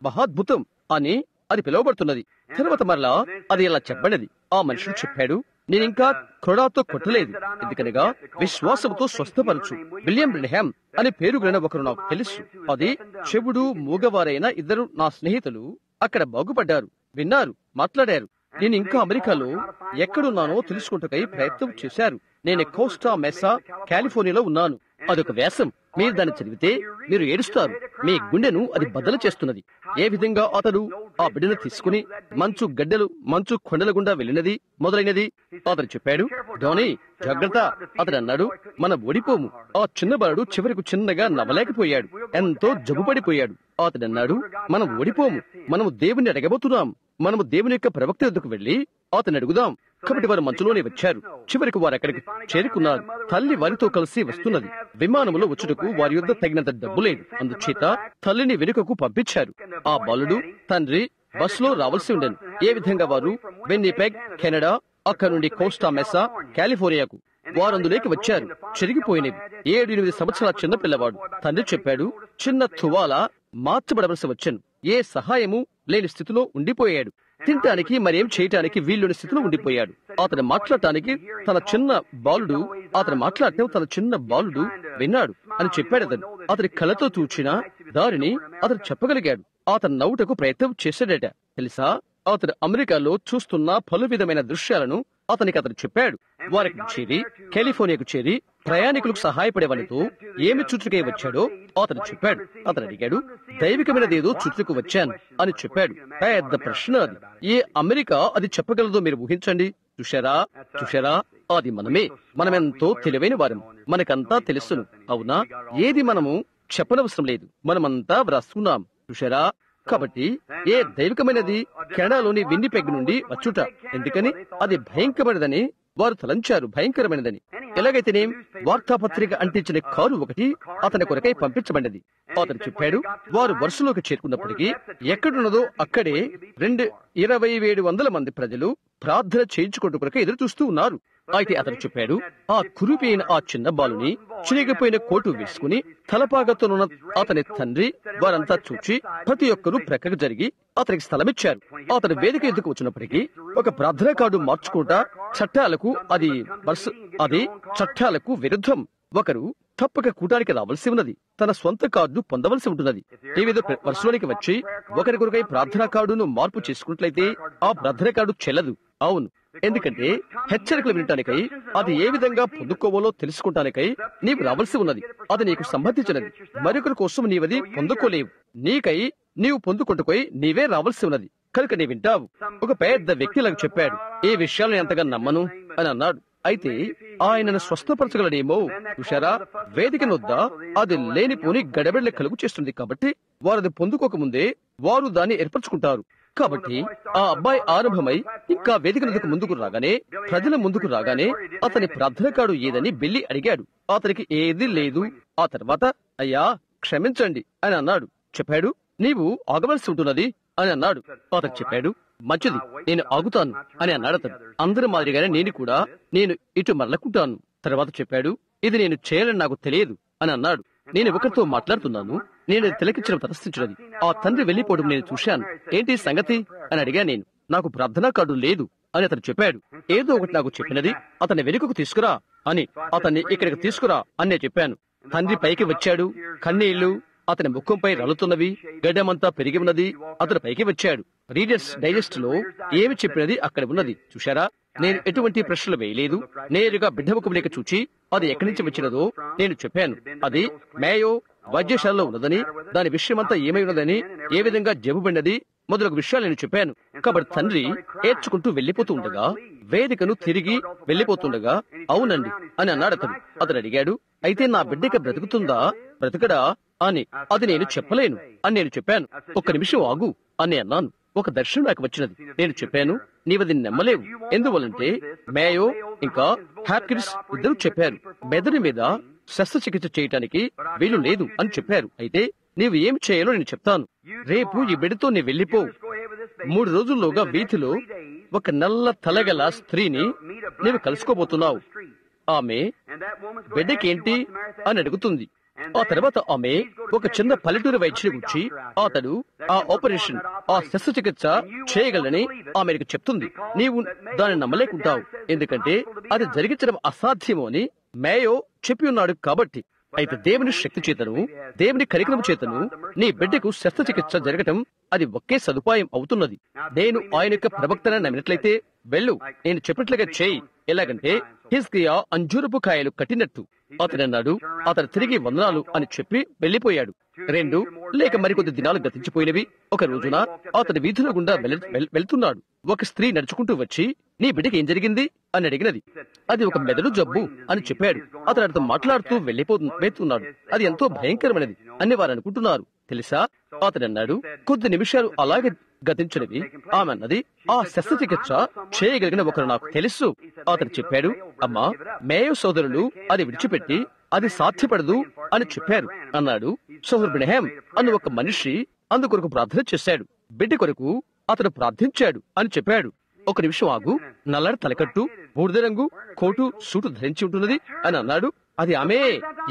మహాద్భుతం అని అది పిలువబడుతున్నది. తర్వాత మరలా అది ఇలా చెప్పబడినది. ఆ మనుషుడు చెప్పాడు, నేనింకా కొడాతో కొట్టలేదు, ఎందుకనగా విశ్వాసంతో స్వస్థపరచు విలియం బ్రెన్హామ్ అనే పేరు కలిగిన ఒకరు నాకు తెలుసు. అది చెవుడు మూగవారైన ఇద్దరు నా స్నేహితులు అక్కడ బాగుపడ్డారు, విన్నారు, మాట్లాడారు. నేను ఇంకా అమెరికాలో ఎక్కడున్నానో తెలుసుకుంటకై ప్రయత్నం చేశారు. నేను కోస్టా మెసా కాలిఫోర్నియాలో ఉన్నాను. అదొక వ్యాసం. మీరు దాన్ని చదివితే మీరు ఏడుస్తారు. మీ గుండెను అది బద్దలు చేస్తున్నది. ఏ విధంగా అతడు ఆ బిడ్డను తీసుకుని మంచు కొండల గుండా వెళ్ళినది మొదలైనది అతడు చెప్పాడు. డానీ జాగ్రత్త, అతడు అన్నాడు, మనం ఓడిపోము. ఆ చిన్న బాలుడు చివరికి చిన్నగా నవ్వలేకపోయాడు, ఎంతో జబ్బుపడిపోయాడు. అతడు అన్నాడు, మనం ఓడిపోము, మనము దేవుని అడగబోతున్నాం, మనము దేవుని యొక్క ప్రవక్త వద్దకు వెళ్లి అతను అడుగుదాం. కాబట్టి వారు మంచులోనే వచ్చారు. చివరికి వారు అక్కడికి చేరుకున్నారు. తల్లి వారితో కలిసి వస్తున్నది. విమానంలో వచ్చుటకు వారి యొద్ద తగినంత డబ్బు లేదు. అందుచేత తల్లిని వెనుకకు పంపించారు. ఆ బాలుడు తండ్రి బస్సులో రావాల్సి ఉండను. ఏ విధంగా వారు విన్నిపెగ్ కెనడా, అక్కడ నుండి కోస్టా మెసా కాలిఫోర్నియాకు వారు అందులోకి వచ్చారు. చెరిగిపోయినవి 7-8 సంవత్సరాల చిన్న పిల్లవాడు. తండ్రి చెప్పాడు, చిన్న తువాల మార్చబడవలసి వచ్చాను. ఏ సహాయము లేని స్థితిలో ఉండిపోయాడు. తినటానికి మరేం చేయటానికి వీల్లోని స్థితిలో ఉండిపోయాడు. అతను మాట్లాడటానికి తన చిన్న బాలుడు విన్నాడు అని చెప్పాడు. అతని కళ్ళతో చూచిన దారిని అతను చెప్పగలిగాడు. అతను నవ్వుటకు ప్రయత్నం చేశాడట. తెలుసా, అతను అమెరికాలో చూస్తున్న పలు విధమైన దృశ్యాలను అతను చెప్పాడు. వారికి చేరి కాలిఫోర్నియాకు చేరి ప్రయాణికులకు సహాయపడే వాళ్ళతో ఏమి చుట్టుకే వచ్చాడో అతను చెప్పాడు. అతను అడిగాడు, దైవికమైనదేదో చుట్టుకు వచ్చాను అని చెప్పాడు. పెద్ద ప్రశ్న అది. ఏ అమెరికా అది చెప్పగలదో మీరు ఊహించండి. చూశారా, అది మనమెంతో తెలివైన వారం. మనకంతా తెలుసును, అవునా? ఏది మనము చెప్పనవసరం లేదు, మనమంతా వ్రాస్తున్నాం. చూశారా? కాబట్టి ఏ దైవికమైనది కెనడాలోని విన్నిపెగ్ నుండి వచ్చుట, ఎందుకని అది భయంకరమైనదని వారు తలంచారు, భయంకరమైనదని. ఎలాగైతేనే వార్తాపత్రిక అంటించిన కారు ఒకటి అతని కొరకై పంపించబడినది. అతను చెప్పాడు, వారు వరుసలోకి చేరుకున్నప్పటికీ ఎక్కడున్నదో అక్కడే 2,700 మంది ప్రజలు ప్రార్థన చేయించుకుంటూ కొరకై ఎదురు చూస్తూ ఉన్నారు. అయితే అతను చెప్పాడు, ఆ కురిపోయిన ఆ చిన్న బాలుని చిరిగిపోయిన కోటు వేసుకుని తలపాగతోనున్న అతని తండ్రి వారంతా చూచి ప్రతి ఒక్కరూ ప్రక్కకు జరిగి అతనికి స్థలమిచ్చారు. అతని వేదిక ఎందుకు వచ్చినప్పటికీ ఒక ప్రార్థనా కార్డు మార్చుకుంటా చట్టాలకు విరుద్ధం. ఒకరు తప్పక కూటానికి రావాల్సి ఉన్నది, తన సొంత కార్డు పొందవలసి ఉంటున్నది. ఏవేదో వర్షంలోనికి వచ్చి ఒకరి కొరకై ప్రార్థనా కార్డును మార్పు చేసుకున్నట్లయితే ఆ ప్రార్థనా కార్డు చెల్లదు. అవును, ఎందుకంటే హెచ్చరికలు వినటానికై, అది ఏ విధంగా పొందుకోవాలో తెలుసుకుంటానికై నీవు రావాల్సి ఉన్నది. అది నీకు సంబంధించినది. మరొకరి కోసం నీవది పొందుకోలేవు. నీకై నీవు పొందుకుంటుకోయి నీవే రావాల్సి ఉన్నది. కనుక నీ వింటావు. ఒక పెద్ద వ్యక్తిలకు చెప్పాడు, ఏ విషయాలను ఎంతగా నమ్మను అని అన్నాడు. అయితే ఆయనను స్వస్థపరచగలనేమో. చూశారా, వేదిక నొద్ద అది లేనిపోని గడబిడలు కలుగు చేస్తుంది. కాబట్టి వారు అది పొందుకోకముందే వారు దాన్ని ఏర్పరచుకుంటారు. కాబట్టి ఆ అబ్బాయి ఆరంభమై ఇంకా వేదిక నొద్దకు ప్రజల ముందుకు రాగానే అతని ప్రార్థన కార్డు ఏదని బిల్లి అడిగాడు. అతనికి ఏది లేదు. ఆ తర్వాత, అయ్యా క్షమించండి అని అన్నాడు. చెప్పాడు, నీవు ఆగవలసి ఉంటున్నది అని అన్నాడు. అతను చెప్పాడు, మంచిది, నేను ఆగుతాను అని అన్నాడు. అతను అందరి మాదిరిగానే నేను ఇటు మరలకుంటాను. తర్వాత చెప్పాడు, ఇది నేను చేయాలని నాకు తెలియదు అని అన్నాడు. నేను ఒకరితో మాట్లాడుతున్నాను, నేను తిలకించడం తటస్థించినది. ఆ తండ్రి వెళ్లిపోవడం నేను చూశాను. ఏంటి సంగతి అని అడిగా. నేను, నాకు ప్రార్థనా కార్డు లేదు అని అతను చెప్పాడు. ఏదో ఒకటి నాకు చెప్పినది, అతన్ని వెనుకకు తీసుకురా అని, అతన్ని ఇక్కడికి తీసుకురా అని నేను చెప్పాను. తండ్రి పైకి వచ్చాడు. కన్నీళ్లు అతని ముఖంపై రలుతున్నవి, గడ్డమంతా పెరిగి ఉన్నది. అతను పైకి వచ్చాడు. రీడర్స్ డైజెస్ట్ లో ఏమి చెప్పినది అక్కడ ఉన్నది. చూశారా, నేను ఎటువంటి ప్రశ్నలు వేయలేదు. నేరుగా బిడ్డ ముఖంలోకి చూచి అది ఎక్కడి నుంచి వచ్చినదో నేను చెప్పాను. అది మేయో వైద్యశాలలో ఉన్నదని, దాని విషయమంతా ఏమై ఉన్నదని, ఏ విధంగా జబ్బుబడినది మొదలగు విషయాలు నేను చెప్పాను. కాబట్టి తండ్రి ఏడ్చుకుంటూ వెళ్లిపోతూ ఉండగా, వేదికను తిరిగి వెళ్లిపోతుండగా, అవునండి అని అన్నాడు. అతను అడిగాడు, అయితే నా బిడ్డకి బ్రతుకుతుందా బ్రతకడా అని అది నేను చెప్పలేను అని నేను చెప్పాను. ఒక్క నిమిషం ఆగు అని అన్నాను. ఒక దర్శనం నాకు వచ్చినది. నేను చెప్పాను, నీవది నమ్మలేవు. ఎందువల్లంటే మేయో ఇంకా హాప్కిన్స్ ఇద్దరు చెప్పారు, మెదడు మీద శస్త్రచికిత్స చేయటానికి వీలు లేదు అని చెప్పారు. అయితే నీవు ఏం చేయాలో నేను చెప్తాను. రేపు ఈ బిడ్డతో నీ వెళ్ళిపో. 3 రోజుల్లోగా వీధిలో ఒక నల్ల తలగల స్త్రీని నీవు కలుసుకోబోతున్నావు. ఆమె బిడ్డకేంటి అని అడుగుతుంది. ఆ తర్వాత ఆమె ఒక చిన్న పల్లెటూరు వైద్యుడి గురించి అతడు ఆ ఆపరేషన్, ఆ శస్త్రచికిత్స చేయగలని ఆమెకు చెప్తుంది. నీవు దాన్ని నమ్మలేకుంటావు, ఎందుకంటే అది జరిగించడం అసాధ్యము అని మేయో చెప్పి ఉన్నాడు కాబట్టి. అయితే దేవుని శక్తి చేతను, దేవుని కరికరం చేతను నీ బిడ్డకు శస్త్రచికిత్స జరగటం అది ఒకే సదుపాయం అవుతున్నది. నేను ఆయన యొక్క ప్రవక్తను నమ్మినట్లయితే వెళ్ళు, నేను చెప్పినట్లుగా చేయి. ఎలాగంటే హిజ్కియా అంజూరపు కాయలు కట్టినట్టు. అతను అన్నాడు, అతను తిరిగి వందనాలు అని చెప్పి వెళ్లిపోయాడు. 2 లేక మరికొద్ది దినాలు గతించిపోయినవి. ఒక రోజున అతని వీధుల గుండా వెళ్తున్నాడు. ఒక స్త్రీ నడుచుకుంటూ వచ్చి, నీ బిడ్డకి ఏం జరిగింది అని అడిగినది. అది ఒక మెదడు జబ్బు అని చెప్పాడు. అతను అతను మాట్లాడుతూ వెళ్తున్నాడు. అది ఎంతో భయంకరమైనది అని వారు అనుకుంటున్నారు తెలుసా. అతను అన్నాడు, కొద్ది నిమిషాలు అలాగే గతించినవి. ఆమె అన్నది, ఆ శస్త్రచికిత్స చేయగలిగిన ఒకరు నాకు తెలుసు. అతను చెప్పాడు, అమ్మా మేయో సోదరులు అది విడిచిపెట్టి అది సాధ్యపడదు అని చెప్పారు అన్నాడు. సోదరు బ్రహ్యాం అన్న ఒక మనిషి అందుకొరకు ప్రార్థన చేశాడు. బిడ్డ కొరకు అతను ప్రార్థించాడు అని చెప్పాడు. ఒక నిమిషం ఆగు, నల్లటి తలకట్టు, బూడిద రంగు కోటు సూటు ధరించి ఉంటున్నది అని అన్నాడు. అది ఆమె.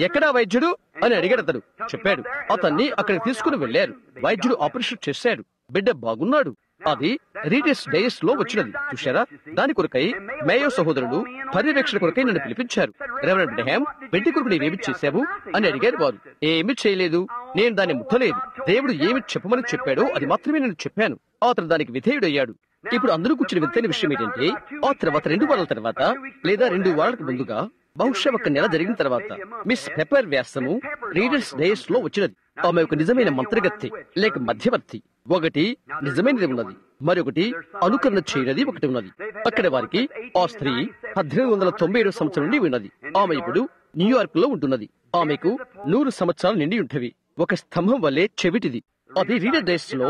ఎక్కడా వైద్యుడు అని అడిగాడు. అతడు చెప్పాడు. అతన్ని అక్కడికి తీసుకుని వెళ్లారు. వైద్యుడు ఆపరేషన్ చేశాడు. బిడ్డ బాగున్నాడు. అది రీడర్స్ డైజెస్ట్ లో వచ్చినది. చూశారా, దాని కొరకై మేయో సహోదరుడు పర్యవేక్షణ కొరకై నన్ను పిలిపించారు. రెవరెండ్ బ్రహ్యాం, బిడ్డ కొరకు నీవేమి చేశావు అని అడిగారు వారు. ఏమి చేయలేదు, నేను దాన్ని ముట్టలేదు. దేవుడు ఏమి చెప్పమని చెప్పాడో అది మాత్రమే నేను చెప్పాను. అతను దానికి విధేయుడయ్యాడు. ఇప్పుడు అందరూ కూర్చుని వింతైన విషయం ఏంటంటే, ఆ తర్వాత 2 వారాల తర్వాత లేదా 2 వారాలకు ముందుగా, బహుశా 1 నెల జరిగిన తర్వాత మిస్ పెప్పర్ వ్యాసము రీడర్స్ డైజెస్ట్ లో వచ్చినది. ఆమె ఒక నిజమైన మంత్రగత్తి లేక మధ్యవర్తి. ఒకటి నిజమైనది ఉన్నది, మరొకటి అనుకరణ చేయనది ఒకటి ఉన్నది. అక్కడ వారికి ఆ స్త్రీ 1897 సంవత్సరం నుండి ఉన్నది. ఆమె ఇప్పుడు న్యూయార్క్ లో ఉంటున్నది. ఆమెకు 100 సంవత్సరాలు నిండి ఉంటవి. ఒక స్తంభం వల్లే చెవిటిది. అది రీడర్ డైస్ లో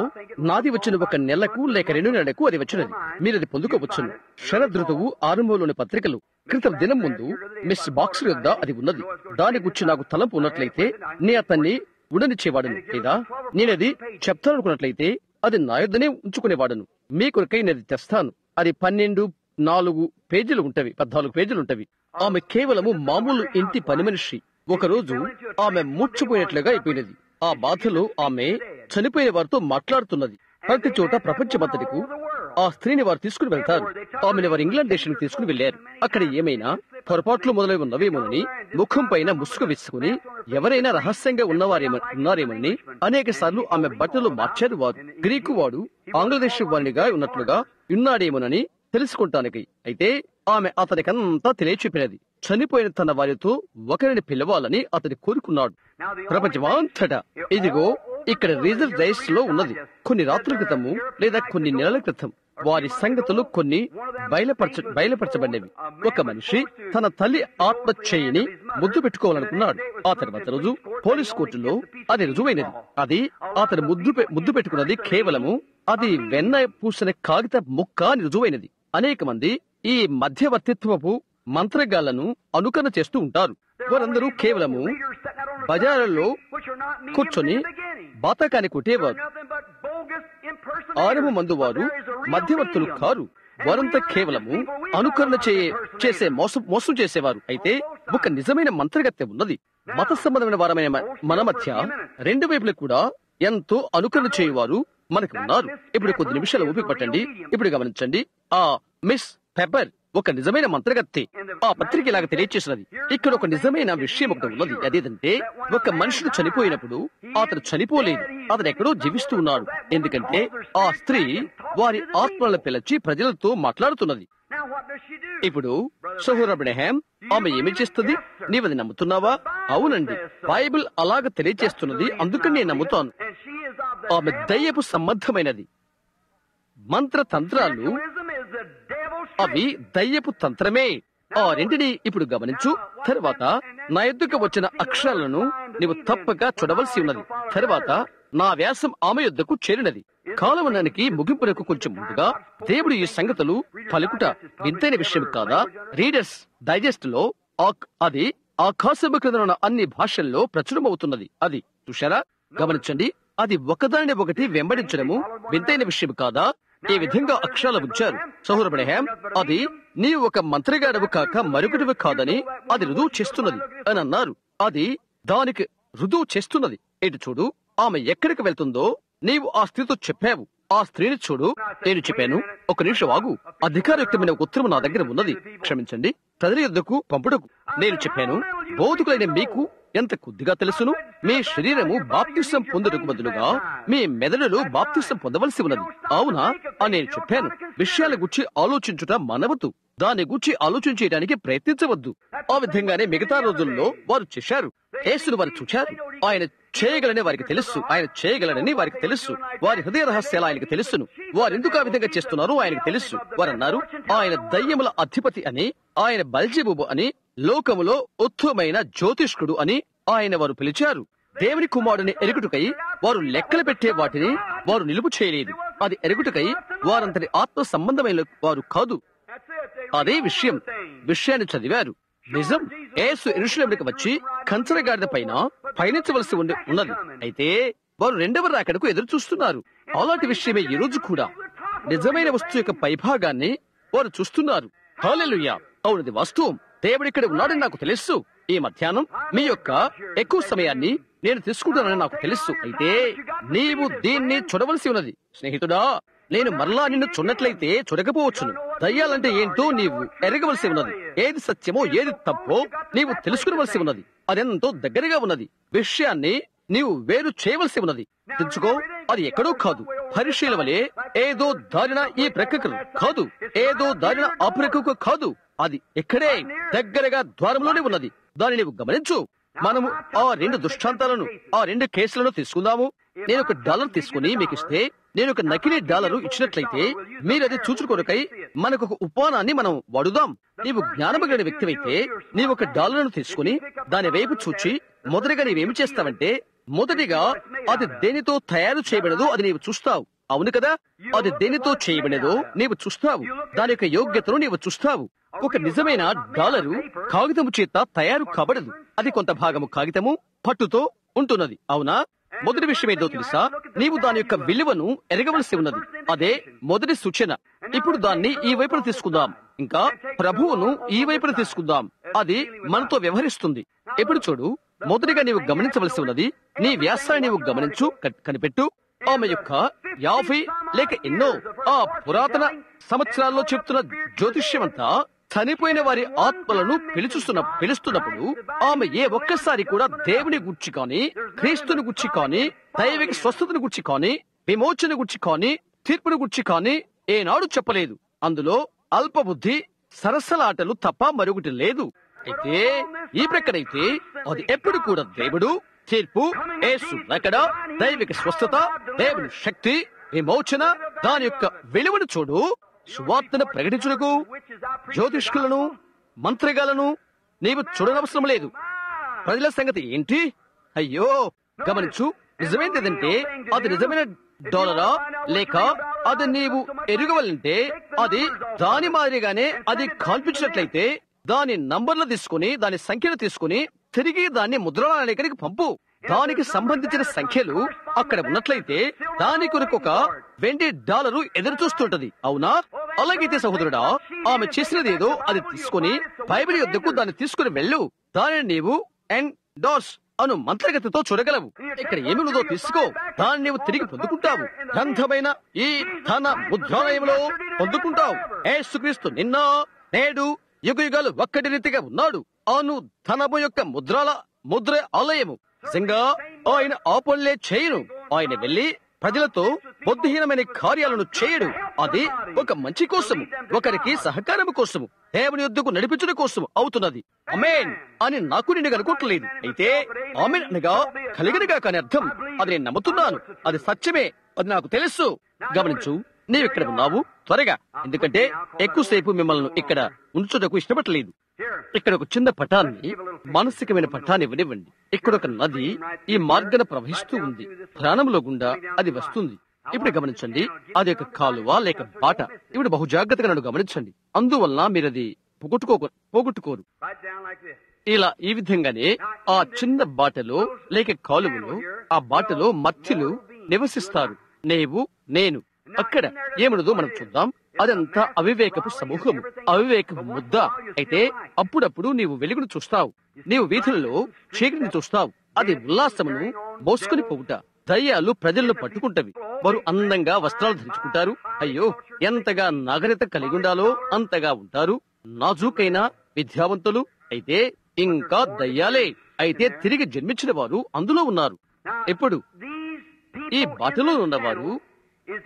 నాది వచ్చిన 1 నెలకు లేక 2 నెలలకు అది వచ్చినది. మీరు అది పొందుకోవచ్చును. శరదృతువు ఆరంభంలోని పత్రికలు క్రితం దినం ముందు మిస్ బాక్స్ యొద్ద అది ఉన్నది. దాని గురించి నాకు తలంపు ఉన్నట్లయితే నే అతన్ని ఉండనిచ్చేవాడును, లేదా నేనది చెప్తాననుకున్నట్లయితే అది నా యొద్దనే ఉంచుకునేవాడును. మీ కొరకై నేను తెస్తాను. అది 12-4 పేజీలు ఉంటవి, 14 పేజీలు ఉంటవి. ఆమె కేవలము మామూలు ఇంటి పని మనిషి. ఒకరోజు ఆమె మూర్చిపోయినట్లుగా అయిపోయినది. ఆ బాధలో ఆమె చనిపోయిన వారితో మాట్లాడుతున్నది. ప్రతి చోట ప్రపంచమంతటికు ఆ స్త్రీని వారు తీసుకుని వెళ్తారు. ఆమెను వారు ఇంగ్లాండ్ దేశానికి తీసుకుని వెళ్లారు. అక్కడ ఏమైనా పొరపాట్లు మొదలై ఉన్నవేమోనని ముఖం పైన ముసుగు వేసుకుని ఎవరైనా రహస్యంగా ఉన్నారేమని అనేక సార్లు ఆమె బట్టలు మార్చారు వారు. గ్రీకు వాడు ఆంగ్లదేశ వారినిగా ఉన్నట్లుగా ఉన్నాడేమోనని తెలుసుకుంటానికి. అయితే ఆమె అతనికంతా తెలియచెప్పినది. చనిపోయిన తన వారితో ఒకరిని పిలవాలని అతని కోరుకున్నాడు. ప్రపంచమంతటా ఇదిగో ఇక్కడ రీజర్ డైస్ లో ఉన్నది. కొన్ని రాత్రుల క్రితము లేదా కొన్ని నెలల క్రితం వారి సంగతులు కొన్ని బయలుపరచబడినవి. ఒక మనిషి తన తల్లి ఆత్మ చేయిని ముద్దు పెట్టుకోవాలనుకున్నాడు. ఆ తర్వాత రోజు పోలీస్ కోర్టులో అది రుజువైనది. అది అతను ముద్దు పెట్టుకున్నది కేవలము అది వెన్న పూసిన కాగిత ముక్క అని రుజువైనది. అనేక మంది ఈ మధ్యవర్తిత్వపు మంత్రగాళ్లను అనుకరణ చేస్తూ ఉంటారు. వారందరూ కేవలము బజారులో కూర్చొని బాతకాన్ని కొట్టేవారు. ఆరంభ మందు వారు మధ్యవర్తులు కారు. వారంతా కేవలము అనుకరణ చేసే మోసం చేసేవారు. అయితే ఒక నిజమైన మంత్రగత్తె ఉన్నది. మత సంబంధమైన వారమైన మన మధ్య 2 వైపులు కూడా ఎంతో అనుకరణ చేయవారు మనకు ఉన్నారు. ఇప్పుడు కొద్ది నిమిషాలు ఓపిక పట్టండి. ఇప్పుడు గమనించండి. ఆ మిస్ పెప్పర్ ఒక నిజమైన మంత్రగత్తె. ఆ పత్రిక ఇలాగ తెలియచేసినది. ఇక్కడ ఒక నిజమైన విషయం ఒకటి ఉన్నది. అదేంటంటే ఒక మనుషుడు చనిపోయినప్పుడు అతను చనిపోలేదు, అతను ఎక్కడో జీవిస్తూ ఉన్నాడు. ఎందుకంటే ఆ స్త్రీ వారి ఆత్మలను పిలిచి ప్రజలతో మాట్లాడుతున్నది. ఇప్పుడు సోదరు అబ్రహాం, ఆమె ఏమి చేస్తుంది? నీవది నమ్ముతున్నావా? అవునండి, బైబిల్ అలాగ తెలియచేస్తున్నది, అందుకని నేను నమ్ముతాను. ఆమె దయ్యపు సంబంధమైనది. మంత్రతంత్రాలు అవి దయ్యపు తంత్రమే. ఆ రెంటిని ఇప్పుడు గమనించు. తర్వాత నా యొద్దకు వచ్చిన అక్షరాలను నీవు తప్పక చూడవలసి ఉన్నది. తరువాత నా వ్యాసం ఆమె యొద్దకు చేరినది. కాలవనానికి ముగింపునకు కొంచెం ముందుగా దేవుడు ఈ సంగతులు పలుకుట వింతైన విషయం కాదా? రీడర్స్ డైజెస్ట్ లో అది ఆకాశము క్రింద ఉన్న అన్ని భాషల్లో ప్రచురమవుతున్నది. అది చూశారా? గమనించండి, అది ఒకదానిని ఒకటి వెంబడించడము వింతైన విషయం కాదా? ఈ విధంగా అక్షరాలు ఉంచారు. సహోదరు బ్రహ్యాం, అది నీవు ఒక మంత్రిగాడవు కాక మరొకటివి కాదని అది రుజువు చేస్తున్నది అని అన్నారు. అది దానికి రుజువు చేస్తున్నది. ఇటు చూడు, ఆమె ఎక్కడికి వెళ్తుందో నీవు ఆ స్త్రీతో చెప్పావు. ఆ స్త్రీని చూడు. నేను చెప్పాను, ఒక నిమిషం ఆగు, అధికారయుక్తమైన ఉత్తరం నా దగ్గర ఉన్నది, క్షమించండి, ప్రజల యొద్దకు పంపుటకు. నేను చెప్పాను, బోధకులైన మీకు ఎంత కొద్దిగా తెలుసును? మీ శరీరము బాప్తిసం పొందుటకు బదులుగా మీ మెదడులో బాప్తిసం పొందవలసి ఉన్నది. అవునా అని నేను చెప్పాను. విషయాల గురించి ఆలోచించుట మనవద్దు, దాని గురించి ఆలోచించడానికి ప్రయత్నించవద్దు. ఆ విధంగానే మిగతా రోజుల్లో వారు చేశారు. యేసును వారు చూశారు. ఆయన చేయగలని వారికి తెలుసు. ఆయన చేయగలడని వారికి తెలుసు. వారి హృదయ రహస్యాలు ఆయనకు తెలుసును. వారు ఎందుకు ఆ విధంగా చేస్తున్నారో ఆయనకు తెలుసు. వారు అన్నారు, ఆయన దయ్యముల అధిపతి అని, ఆయన బెల్జెబూబు అని, లోకములో ఉత్తమమైన జ్యోతిష్కుడు అని ఆయన వారు పిలిచారు. దేవుని కుమారుడిని ఎరుగుటకై వారు లెక్కలు పెట్టే వాటిని వారు నిలుపు చేయలేదు. అది ఎరుగుటకై వారంతటి ఆత్మ సంబంధమైన వారు కాదు. అదే విషయాన్ని చదివారు. నిజం, యేసు యెరూషలేమునకు వచ్చి కంచరగాడిద పైన పయనించవలసి ఉన్నది. అయితే వారు రెండవ రాకడకు ఎదురు చూస్తున్నారు. అలాంటి విషయమే ఈ రోజు కూడా. నిజమైన వస్తువు యొక్క పైభాగాన్ని వారు చూస్తున్నారు. హల్లెలూయా! అవునది వాస్తవం. దేవుడు ఇక్కడ ఉన్నాడని నాకు తెలుసు. ఈ మధ్యాహ్నం మీ యొక్క ఎక్కువ సమయాన్ని నేను తీసుకుంటానని నాకు తెలుసు. అయితే నీవు దీన్ని చూడవలసి ఉన్నది. స్నేహితుడా, నేను మరలా నిన్ను చూడనట్లయితే చూడకపోవచ్చును. దయ్యాలంటే ఏంటో నీవు ఎరగవలసి ఉన్నది. ఏది సత్యమో ఏది తప్పో నీవు తెలుసుకునవలసి ఉన్నది. అదెంతో దగ్గరగా ఉన్నది. విషయాన్ని నీవు వేరు చేయవలసి ఉన్నది. తెలుసుకో, అది ఎక్కడో కాదు. పరిశీల వలె ఏదో దారిన ఈ ప్రక్కకు కాదు, ఏదో దారిన ఆ ప్రక్కకు కాదు. అది ఎక్కడే దగ్గరగా ద్వారంలోనే ఉన్నది. దాన్ని నీవు గమనించు. మనము ఆ రెండు దృష్టాంతాలను, ఆ రెండు కేసులను తీసుకుందాము. నేను $1 తీసుకుని మీకు ఇస్తే, నేను ఒక నకిలీ $1 ఇచ్చినట్లయితే మీరు అది చూచుకొరకై మనకు ఒక ఉపమానాన్ని మనం వాడుదాం. నీవు జ్ఞానమగిన వ్యక్తివైతే నీవు ఒక $1 తీసుకుని దాని వైపు చూచి మొదటిగా నీవేమి చేస్తావంటే, మొదటిగా అది దేనితో తయారు చేయబడదో అది నీవు చూస్తావు. అవును కదా? అది దేనితో చేయబడినదో నీవు చూస్తావు. దాని యొక్క యోగ్యతను నీవు చూస్తావు. ఒక నిజమైన $1 కాగితము చేత తయారు కాబడదు. అది కొంత భాగము కాగితము, పట్టుతో ఉంటున్నది. అవునా? మొదటి విషయం ఏదో తెలుసా? నీవు దాని యొక్క విలువను ఎరగవలసి ఉన్నది. అదే మొదటి సూచన. ఇప్పుడు దాన్ని ఈ వైపున తీసుకుందాం, ఇంకా ప్రభువును ఈ వైపున తీసుకుందాం. అది మనతో వ్యవహరిస్తుంది. ఎప్పుడు చూడు, మొదటిగా నీవు గమనించవలసి ఉన్నది, నీ వ్యాసాన్ని నీవు గమనించు, కనిపెట్టు. ఆమె యొక్క 50 లేక ఎన్నో ఆ పురాతన సంవత్సరాల్లో చెప్తున్న జ్యోతిష్యమంతా చనిపోయిన వారి ఆత్మలను పిలుస్తున్నప్పుడు ఆమె ఏ ఒక్కసారి కూడా దేవుని గురించి కానీ, క్రీస్తుని గురించి కానీ, దైవిక స్వస్థతను గురించి కానీ, విమోచన గురించి కానీ, తీర్పును గురించి కానీ ఏనాడు చెప్పలేదు. అందులో అల్పబుద్ధి సరసలాటలు తప్ప మరొకటి లేదు. అయితే ఈ ప్రక్కనైతే అది ఎప్పుడు కూడా దేవుడు, తీర్పు, యేసు రాకడ, దైవిక స్వస్థత, దేవుని శక్తి, విమోచన, దాని యొక్క విలువను చూడు. సువార్తను ప్రకటించుటకు జ్యోతిష్కులను, మంత్రిగాలను నీవు చూడనవసరం లేదు. ప్రజల సంగతి ఏంటి? అయ్యో, గమనించు. నిజమేంటిదంటే అది నిజమైన $1 లేక అది నీవు ఎరుగవాలంటే అది దాని మాదిరిగానే అది కల్పించినట్లయితే దాని నంబర్లు తీసుకుని, దాని సంఖ్యను తీసుకుని తిరిగి దాన్ని ముద్రణాలయానికి పంపు. దానికి సంబంధించిన సంఖ్యలు అక్కడ ఉన్నట్లయితే దాని కొరకు ఒక $20 ఎదురు చూస్తుంటది. అవునా? అలాగైతే సహోదరుడా, ఆమె చేసినదేదో అది తీసుకుని బైబిల్ యొద్దకు దాన్ని తీసుకుని వెళ్ళు. దానిని నీవు ఎండోర్స్ అను మంత్రగతితో చూడగలవు. ఇక్కడ ఏమి ఉన్నదో తీసుకో, దాన్ని నీవు తిరిగి పొందుకుంటావు. గ్రంథమైన ఈ ధన ముద్రాలయంలో పొందుకుంటావు. యేసుక్రీస్తు నిన్న, నేడు, యుగయుగాలు ఒక్కటి రీతిగా ఉన్నాడు. అను ధనము యొక్క ముద్ర ఆలయము. నిజంగా ఆయన ఆ పనులే చేయను. ఆయన వెళ్లి ప్రజలతో బుద్ధిహీనమైన కార్యాలను చేయడు. అది ఒక మంచి కోసము, ఒకరికి సహకారము కోసము, దేవుని యొద్దకు నడిపించడం కోసము అవుతున్నది. ఆమేన్ అని నాకు నిన్ను అనుకోవట్లేదు. అయితే ఆమేన్ అనగా కలిగినగా కాని అర్థం. అది నేను నమ్ముతున్నాను. అది సత్యమే. అది నాకు తెలుసు. గమనించు, నీవిక్కడ ఉన్నావు త్వరగా, ఎందుకంటే ఎక్కువసేపు మిమ్మల్ని ఇక్కడ ఉంచుటకు ఇష్టపడలేదు. ఇక్కడ ఒక చిన్న పటాన్ని, మానసికమైన పటాన్ని ఇవ్వనివ్వండి. ఇక్కడ ఒక నది ఈ మార్గాన ప్రవహిస్తూ ఉంది. ప్రాణంలో గుండా అది వస్తుంది. ఇప్పుడు గమనించండి, అది ఒక కాలువ లేక బాట. ఇప్పుడు బహు జాగ్రత్తగా నన్ను గమనించండి. అందువలన మీరు అది పోగొట్టుకోరు. ఇలా ఈ విధంగానే ఆ చిన్న బాటలో లేక కాలువలో, ఆ బాటలో మత్స్యులు నివసిస్తారు. నీవు, నేను. అక్కడ ఏమనదో మనం చూద్దాం. అదంతా అవివేకపు సమూహము, అవివేకపు ముద్ద. అయితే అప్పుడప్పుడు నీవు వెలుగును చూస్తావు, నీవు వీధులలో చీకటిని చూస్తావు. అది ఉల్లాసమును మోసుకుని పోవుట. దయ్యాలు ప్రజలను పట్టుకుంటవి. వారు అందంగా వస్త్రాలు ధరించుకుంటారు. అయ్యో, ఎంతగా నాగరికత కలిగి ఉండాలో అంతగా ఉంటారు. నాజూకైన విద్యావంతులు. అయితే ఇంకా దయ్యాలే. అయితే తిరిగి జన్మించిన వారు అందులో ఉన్నారు. ఇప్పుడు ఈ బాటలో ఉన్నవారు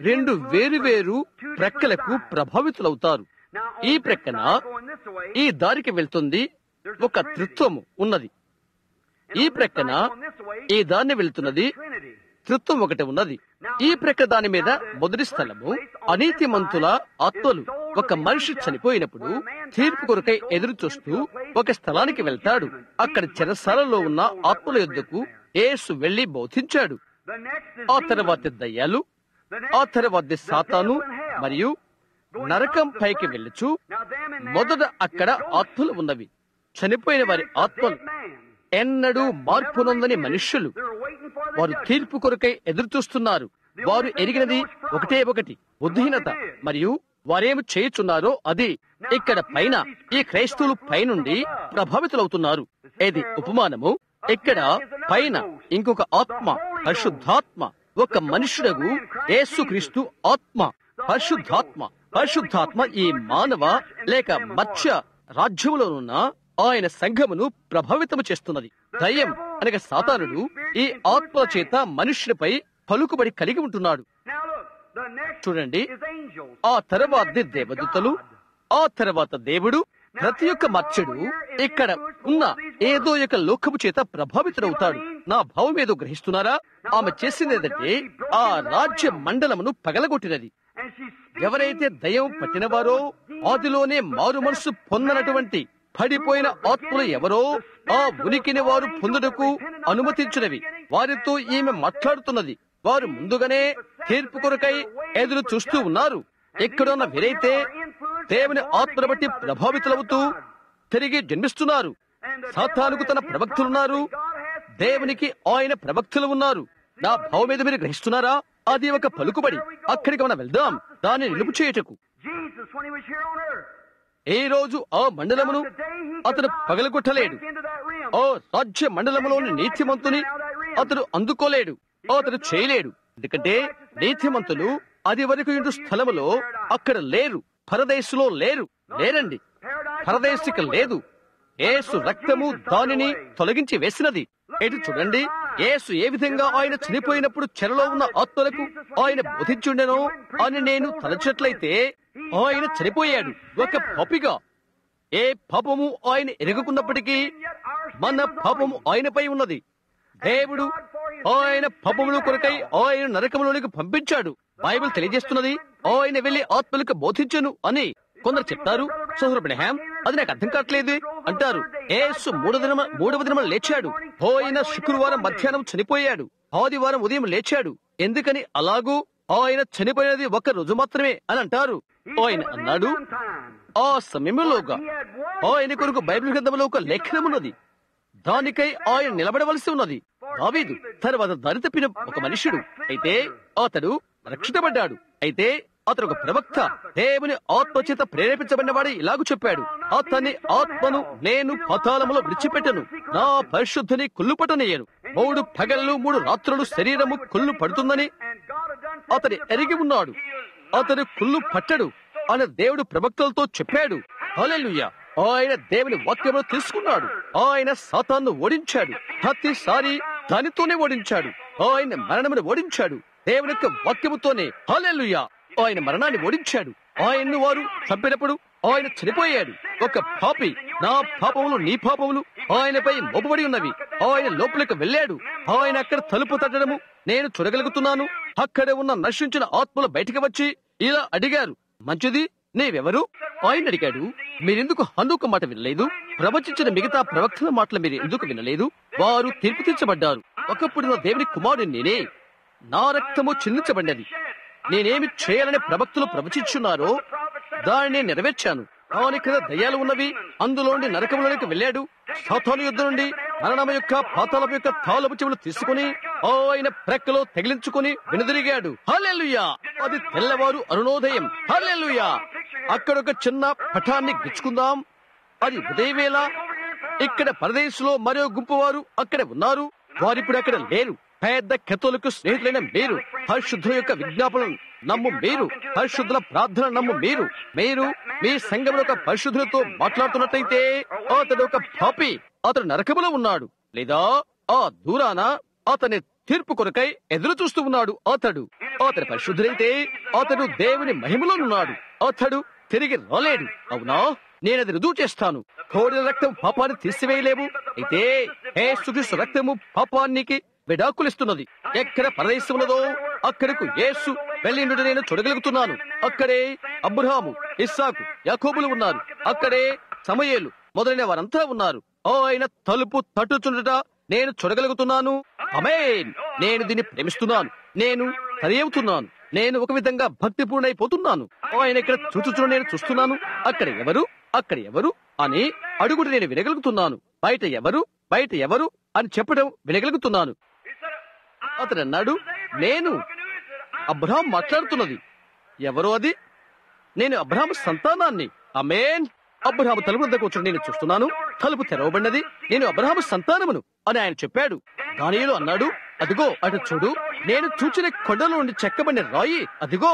రెండు వేరు ప్రక్కలకు ప్రభావితులవుతారు. ఈ ప్రక్కన ఈ దారికి వెళ్తుంది ఒక త్రిత్వము ఉన్నది. ఈ ప్రక్కన ఈ దాన్ని వెళ్తున్నది త్రిత్వం ఒకటి ఉన్నది. ఈ ప్రక్క దాని మీద మొదటి స్థలము అనీతిమంతుల ఆత్మలు. ఒక మనిషి చనిపోయినప్పుడు తీర్పు కొరకై ఎదురు చూస్తూ ఒక స్థలానికి వెళ్తాడు. అక్కడ చెరసాలలో ఉన్న ఆత్మల యొద్దకు యేసు వెళ్లి బోధించాడు. ఆ తర్వాత దయ్యాలు, ఆ తర్వాత సాతాను మరియు నరకం పైకి వెళ్ళచ్చు. మొదట అక్కడ ఆత్మలు ఉన్నవి, చనిపోయిన వారి ఆత్మలు, ఎన్నడూ మార్పు నొందని మనుష్యులు. వారు తీర్పు కొరకై ఎదురు చూస్తున్నారు. వారు ఎరిగినది ఒకటే ఒకటి, బుద్ధిహీనత. మరియు వారేమి చేయుచున్నారో అది. ఇక్కడ పైన ఈ క్రైస్తవులు పైనుండి ప్రభావితులవుతున్నారు. ఇది ఉపమానము. ఇక్కడ పైన ఇంకొక ఆత్మ, పరిశుద్ధాత్మ. ఒక మనుష్యుడగు యేసుక్రీస్తు ఆత్మ, పరిశుద్ధాత్మ. పరిశుద్ధాత్మ ఈ మానవ లేక మత్స్య రాజ్యములోనున్న ఆయన సంఘమును ప్రభావితము చేస్తున్నది. దయ్యం అనగా సాతానుడు ఈ ఆత్మల చేత మనుష్యుడిపై పలుకుబడి కలిగి ఉంటున్నాడు. చూడండి, ఆ తర్వాత దేవదూతలు, ఆ తర్వాత దేవుడు. ప్రతి ఒక్క మత్స్యుడు ఇక్కడ ఉన్న ఏదో ఒక లోకము చేత ప్రభావితుడవుతాడు. నా భావం ఏదో గ్రహిస్తున్నారా? ఆమె చేసింది ఏంటంటే ఆ రాజ్య మండలమును పగలగొట్టినది. ఎవరైతే దయ్యం పట్టినవారో, ఆదిలోనే మారు మనసు పొందనటువంటి పడిపోయిన ఆత్మలు ఎవరో, ఆ ఉనికిని వారు పొందుటకు అనుమతించినవి. వారితో ఈమె మాట్లాడుతున్నది. వారు ముందుగానే తీర్పు కొరకై ఎదురు చూస్తూ ఉన్నారు. ఎక్కడున్న వీరైతే దేవుని ఆత్మను బట్టి ప్రభావితులవుతూ తిరిగి జన్మిస్తున్నారు. సాతానుకు తన ప్రవక్తలున్నారు, దేవునికి ఆయన ప్రవక్తలు ఉన్నారు. నా భావం మీద మీరు గ్రహిస్తున్నారా? అది ఒక పలుకుబడి. అక్కడికి మనం వెళ్దాం, దాన్ని నిలుపు చేయుటకు. ఏ రోజు ఆ మండలమును అతను పగలగొట్టలేడు. ఓ రాజ్య మండలములోని నీతిమంతుని అతడు అందుకోలేడు, అతడు చేయలేడు. ఎందుకంటే నీతిమంతులు అది వరకు ఇంటి స్థలములో అక్కడ లేరు, పరదేశులో లేరండి. పరదేశిక లేదు. యేసు రక్తము దానిని తొలగించి వేసినది. ఎటు చూడండి, యేసు ఏ విధంగా ఆయన చనిపోయినప్పుడు చెరలో ఉన్న ఆత్మలకు ఆయన బోధించుండెనో అని నేను తలచట్లయితే, ఆయన చనిపోయాడు ఒక పాపిగా. ఏ పాపము ఆయన ఎరగకున్నప్పటికీ మన పాపము ఆయనపై ఉన్నది. దేవుడు ఆయన పాపముల కొరకై ఆయన నరకములోనికి పంపించాడు. బైబిల్ తెలియజేస్తున్నది ఆయన వెళ్లి ఆత్మలకు బోధించను అని. కొందరు చెప్తారు, సోదరు బ్రహ్యాం, అది నాకు అర్థం కావట్లేదు అంటారు. యేసు మూడవ దినం లేచాడు. పోయిన శుక్రవారం మధ్యాహ్నం చనిపోయాడు. ఆదివారం ఉదయం లేచాడు. ఎందుకని అలాగూ? ఆయన చనిపోయినది ఒక రోజు మాత్రమే అని అంటారు. ఆయన అన్నాడు, ఆ సమయంలోగా ఆయన కొరకు బైబిల్ గ్రంథంలో ఒక లేఖనమున్నది, దానికై ఆయన నిలబడవలసి ఉన్నది. దావీదు తర్వాత దారి తప్పిన ఒక మనుష్యుడు. అయితే అతడు రక్షించబడ్డాడు. అయితే అతడు ఒక ప్రవక్త. దేవుని ఆత్మ చేత ప్రేరేపించబడినవాడు ఇలాగూ చెప్పాడు, అతని ఆత్మను నేను పాతాళములో విడిచిపెట్టను, నా పరిశుద్ధిని కుళ్ళు పట్టనయ్యను. 3 పగళ్ళు 3 రాత్రులు శరీరము కుళ్ళు పడుతుందని అతడు ఎరిగి ఉన్నాడు. అతడు కుళ్ళు పట్టడు అని దేవుడు ప్రవక్తలతో చెప్పాడు. హల్లెలూయా! ఆయన దేవుని వాక్యమును తీసుకున్నాడు. ఆయన సాతాను ఓడించాడు. ప్రతిసారి దానితోనే ఓడించాడు. ఆయన మరణమును ఓడించాడు దేవుని యొక్క వాక్యముతోనే. హల్లెలూయా! ఆయన మరణాన్ని ఓడించాడు. ఆయన్ను వారు చంపినప్పుడు ఆయన చనిపోయాడు. ఒక పాపి, నా పాపములు నీ పాపములు ఆయనపై మోపబడి ఉన్నవి. ఆయన లోపలికి వెళ్ళాడు. ఆయన అక్కడ తలుపు తట్టడము నేను చూడగలుగుతున్నాను. అక్కడ ఉన్న నశించిన ఆత్మలు బయటికి వచ్చి ఇలా అడిగారు, మంచిది, నీవెవరు? ఆయన అడిగాడు. మీరెందుకు హనోకు మాట వినలేదు? ప్రవచించిన మిగతా ప్రవక్తల మాటలు మీరు ఎందుకు వినలేదు? వారు తీర్పు తీర్చబడ్డారు. ఒకప్పుడు నా దేవుని కుమారుడు నేనే, నా రక్తము చిందించబడినది. నేనేమి చేయాలని ప్రవక్తలు ప్రవచించున్నారో దానిని నెరవేర్చాను. ఆయన క్రింద దయ్యాలు ఉన్నవి, అందులోండి నరకంలోనికి వెళ్ళాడు. సాతాను యుద్ధ నుండి మరణం యొక్క పాతాళం యొక్క తాళపు చెవులు తీసుకుని ఆయన ప్రక్కలో తగిలించుకుని వెనుదిరిగాడు. హల్లెలూయా! అది తెల్లవారు అరుణోదయం. హల్లెలూయా! అక్కడ ఒక చిన్న పటాన్ని గిచ్చుకుందాం. అది ఉదయవేళ. ఇక్కడ పరదేశంలో మరో గుంపు వారు అక్కడ ఉన్నారు. వారిప్పుడు అక్కడ లేరు. పెద్ద కెథోలిక్ స్నేహితులైన మీరు, పరిశుద్ధుల యొక్క విజ్ఞాపనలు నమ్ము మీరు, పరిశుద్ధుల ప్రార్థన నమ్ము మీరు, మీరు మీ సంఘంలో ఒక పరిశుద్ధులతో మాట్లాడుతున్నట్లయితే అతడు ఒక పాపి, అతడు నరకములో ఉన్నాడు. లేదా ఆ దూరాన అతని తీర్పు కొరకై ఎదురు చూస్తూ ఉన్నాడు. అతడు పరిశుద్ధులైతే అతడు దేవుని మహిమలోనున్నాడు. అతడు తిరిగి రాలేడు. అవునా? నేనది రుజువు చేస్తాను. కోడిల రక్తం పాపాన్ని తీసివేయలేవు. అయితే యేసుక్రీస్తు రక్తము పాపానికి విడాకులిస్తున్నది. ఎక్కడ పరదేశం ఉన్నదో అక్కడకు యేసు వెళ్ళిండు నేను చూడగలుగుతున్నాను. అక్కడే అబ్రహాము, ఇస్సాకు, యాకోబులు ఉన్నారు. అక్కడే సమూయేలు మొదలైన వారంతా ఉన్నారు. ఆయన తలుపు తట్టుచుండట నేను చూడగలుగుతున్నాను. ఆమేన్. నేను దీన్ని ప్రేమిస్తున్నాను. నేను సరియవుతున్నాను. నేను ఒక విధంగా భక్తిపూర్ణైపోతున్నాను. ఆయన ఇక్కడ చూచుచు నేను చూస్తున్నాను. అక్కడ ఎవరు అని అడుగుడు నేను వినగలుగుతున్నాను. బయట ఎవరు అని చెప్పడం వినగలుగుతున్నాను. అతడు అన్నాడు, నేను. అబ్రహాం మాట్లాడుతున్నది. ఎవరో అది? నేను అబ్రహాము సంతానాన్ని. ఆమేన్. అబ్రహాము తలుపు వద్ద కూర్చొని నేను చూస్తున్నాను. తలుపు తెరవబడినది. నేను అబ్రహాము సంతానమును అని ఆయన చెప్పాడు. దానియేలు అన్నాడు, అదిగో అటు చూడు, నేను చూచిన కొండల నుండి చెక్కబడిన రాయి అదిగో.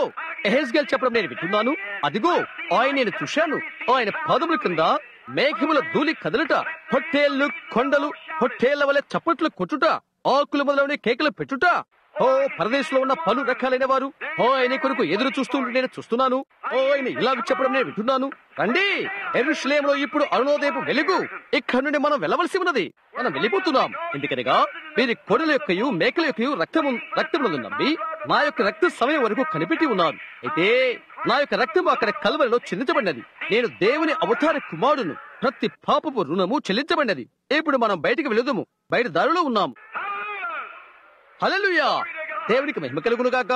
ఎహెజ్కేలు చెప్పడం నేను వింటున్నాను. అదిగో ఆయన నేను చూశాను. ఆయన పాదముల కింద మేఘముల ధూళి కదలుట, పొట్టేళ్లు కొండలు పొట్టేళ్ల వలె చప్పట్లు కొట్టుట, ఆకులు మొదలైన కేకలు పెట్టుట. ఓ పరదేశంలో ఉన్న పలు రకాలైన వారు ఆయన కొరకు ఎదురు చూస్తూ నేను చూస్తున్నాను. ఆయన ఇలాగ చెప్పడం నేను వింటున్నాను. రండి, యెరూషలేములో ఇప్పుడు అరుణోదయపు వెలుగు. ఇక్కడ నుండి మనం వెళ్ళవలసి ఉన్నది. మనం వెళ్ళిపోతున్నాం. ఎందుకనగా వీరి కొడుల యొక్కయు మేకల యొక్కయు రక్తములను నమ్మి నా యొక్క రక్త సమయం వరకు కనిపెట్టి ఉన్నారు. అయితే నా యొక్క రక్తం అక్కడ కల్వరిలో చెల్లించబడినది. నేను దేవుని అవతార కుమారుడును. ప్రతి పాపపు రుణము చెల్లించబడినది. ఇప్పుడు మనం బయటికి వెళుదాము. బయట దారిలో ఉన్నాము. హల్లెలూయా! దేవునికి మహిమ కలుగును గాక.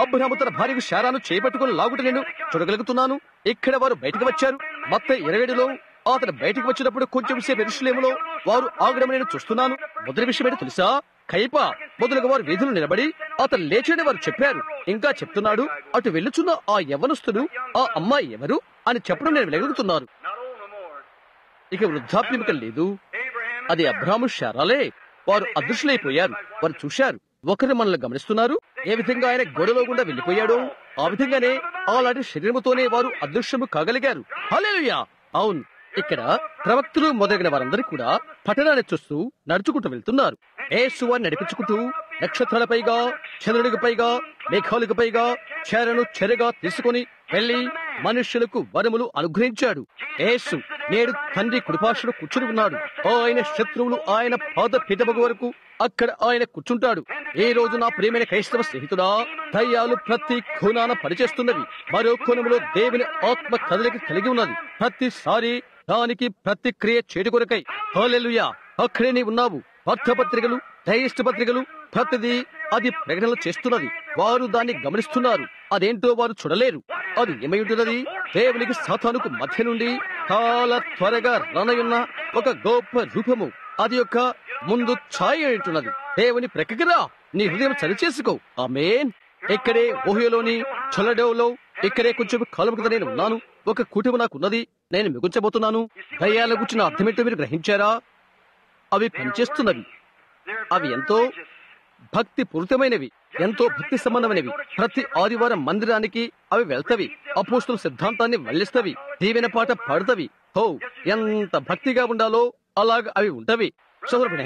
అబ్రహాము తన భార్యకు శారాను చేపట్టుకుని లాగుట నేను చూడగలుగుతున్నాను. ఇక్కడ వారు బయటకు వచ్చారు. మత్తయి 27లో అతను బయటకు వచ్చినప్పుడు కొంచెం సేపు యెరూషలేములో వారు ఆగడం నేను చూస్తున్నాను. మొదటి విషయం ఏంటో తెలుసా? కయప మొదలుగా వారు వీధులు నిలబడి అతను లేచని వారు చెప్పారు. ఇంకా చెప్తున్నాడు, అటు వెళ్ళుచున్న ఆ యవ్వనస్తుడు ఆ అమ్మాయి ఎవరు అని చెప్పడం నేను వెళ్ళగలుగుతున్నాను. ఇక వృద్ధాప్యమిక లేదు. అది అబ్రహాము శారాలే. వారు అదృశ్యులైపోయారు. వారు చూశారు. ఒకరు మనల్ని గమనిస్తున్నారు. ఏ విధంగా ఆయన గోడలో గుండా వెళ్లిపోయాడో ఆ విధంగానే అలాంటి శరీరముతోనే వారు అదృశ్యము కాగలిగారు. హల్లెలూయా! అవును, ఇక్కడ ప్రవక్తలు మొదలైన వారందరూ కూడా పట్టణాన్ని చూస్తూ నడుచుకుంటూ వెళ్తున్నారు. యేసు వారిని నడిపించుకుంటూ నక్షత్రాల పైగా, చంద్రుడికి పైగా, మేఘాలకు పైగా చెరను చెరగా తీసుకుని వెళ్లి మనుష్యులకు వరములు అనుగ్రహించాడు. యేసు నేడు తండ్రి కుడిపార్శ్వన కూర్చుని ఉన్నాడు. ఆయన శత్రువులు ఆయన పాద పీఠము వరకు అక్కడ ఆయన కూర్చుంటాడు. ఈ రోజు నా ప్రియమైన క్రైస్తవ స్నేహితుడా, దయ్యాలు ప్రతి కోణాన పనిచేస్తున్నవి. మరో కోణములో దేవుని ఆత్మ కదలిక కలిగి ఉన్నది. ప్రతిసారి దానికి ప్రతిక్రియ చేటు కొరకై. హల్లెలూయా! అక్కడే నీ ఉన్నావు. వార్తాపత్రికలు, దైహిష్ట పత్రికలు ప్రతిదీ అది ప్రకటనలు చేస్తున్నది. వారు దాన్ని గమనిస్తున్నారు. అదేంటో వారు చూడలేరు. అది ఏమై ఉంటున్నది? దేవునికి సాతానుకు మధ్య నుండి చాలా త్వరగా రానయున్న ఒక గొప్ప రూపము. అది యొక్క ముందు ఛాయ ఉంటున్నది. దేవుని ప్రక్కరా నీ హృదయం సరిచేసుకో. ఆమేన్. ఇక్కడే ఓహియోలోని చొలడోలో ఇక్కడే కొంచెం కాలం క్రితం నేను ఉన్నాను. ఒక కుటుంబం నాకున్నది. నేను మిగుల్చబోతున్నాను. దయ్యాల గురించిన అర్థమేంటో మీరు గ్రహించారా? అవి పనిచేస్తున్నవి. అవి ఎంతో భక్తి పూరితమైనవి, ఎంతో భక్తి సంబంధమైనవి. ప్రతి ఆదివారం మందిరానికి అవి వెళ్తవి. అపోస్తుల సిద్ధాంతాన్ని వల్లిస్తవి. దీవెన పాట పాడుతవి. హో, ఎంత భక్తిగా ఉండాలో అలాగ అవి ఉంటవి. సోదరుడు,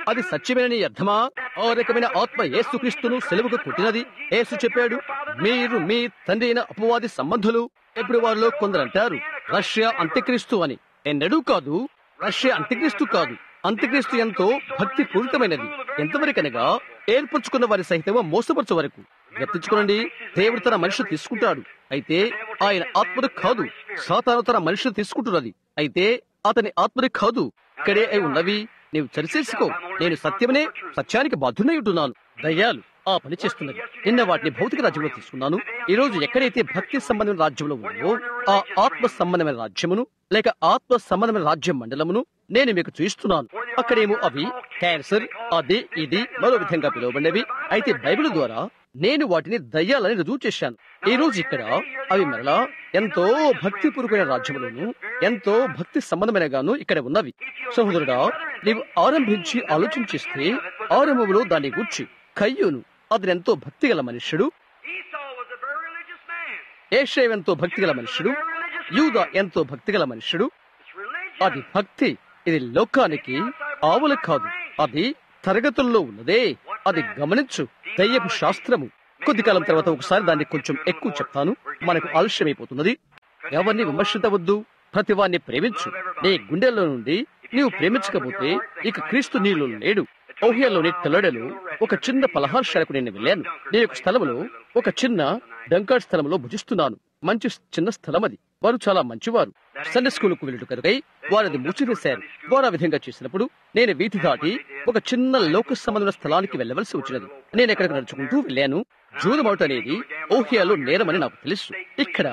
అది సత్యమైన అర్థమా? ఆ రకమైన ఆత్మ యేసుక్రీస్తును సెలవుకు కొట్టినది. యేసు చెప్పాడు, మీరు మీ తండ్రి అయిన అపవాది సంబంధులు. ఇప్పుడు వారిలో కొందరు అంటారు రష్యా అంత్యక్రీస్తు అని. ఎన్నడూ కాదు. రష్యా అంత్యక్రీస్తు కాదు. అంత్యక్రీస్తు ఎంతో భక్తి పూరితమైనది. ఎంతవరకనగా ఏర్పరచుకున్న వారి సహితము మోసపరచు వరకు గుర్తుంచుకోండి. దేవుడు తన మనిషిని తీసుకుంటాడు, అయితే ఆయన ఆత్మను కాదు. సాతాను తన మనిషిని తీసుకుంటున్నది, అయితే అతని ఆత్మని కాదు. ఇక్కడే అయి ఉన్నవి నీవు సరిచేసుకో. నేను సత్యమనే సత్యానికి బాధ్యునై ఉంటున్నాను. దయ్యాలు ఆ పని చేస్తున్నది. నిన్న వాటిని భౌతిక రాజ్యంలో తీసుకున్నాను. ఈ రోజు ఎక్కడైతే భక్తి సంబంధమైన రాజ్యంలో ఉందో ఆ ఆత్మ సంబంధమైన రాజ్యమును లేక ఆత్మ సంబంధమైన రాజ్యం మండలమును నేను మీకు చూస్తున్నాను. అక్కడేమో అవి క్యాన్సర్, అది ఇది మరో విధంగా పిలువబడినవి. అయితే బైబిల్ ద్వారా నేను వాటిని దయ్యాలని రుజువు చేశాను. ఈ రోజు ఇక్కడ అవి మరలా ఎంతో భక్తిపూర్వకమైన రాజ్యములను ఎంతో భక్తి సంబంధమైన గాను ఇక్కడ ఉన్నవి. సహోదరుడా, నీవు ఆరంభించి ఆలోచన చేస్తే ఆరంభంలో దాన్ని గూర్చి కయ్యూను అతనెంతో భక్తిగల మనుష్యుడు, ఏషయ ఎంతో భక్తిగల మనుష్యుడు, యూదా ఎంతో భక్తిగల మనుష్యుడు. అది భక్తి, ఇది లోకానికి ఆవులు కాదు, అది తరగతుల్లో ఉన్నదే. అది గమనించు. దయ్యపు శాస్త్రము. కొద్ది కాలం తర్వాత ఒకసారి దాన్ని కొంచెం ఎక్కువ చెప్తాను, మనకు ఆలస్యమైపోతున్నది. ఎవరిని విమర్శించవద్దు, ప్రతివాన్ని ప్రేమించు. నీ గుండెల్లో నుండి నీవు ప్రేమించకపోతే ఇక క్రీస్తు నీలో లేడు. ఓహియాలోని టొలెడోలో ఒక చిన్న పలహారశాలకు నేను వెళ్ళాను. నేను ఒక స్థలంలో ఒక చిన్న డంకార్డ్ స్థలంలో భుజిస్తున్నాను. మంచి చిన్న స్థలం అది. వారు చాలా మంచివారు. సండే స్కూల్ కు వెళ్ళుట కనుకై వారు అది మూసివేశారు. వారు ఆ విధంగా చేసినప్పుడు నేను వీధి దాటి ఒక చిన్న లోక సంబంధమైన స్థలానికి వెళ్ళవలసి వచ్చినది. నేను ఎక్కడికి నడుచుకుంటూ వెళ్ళాను. జూదమౌట అనేది ఓహియాలో నేరమని నాకు తెలుసు. ఇక్కడ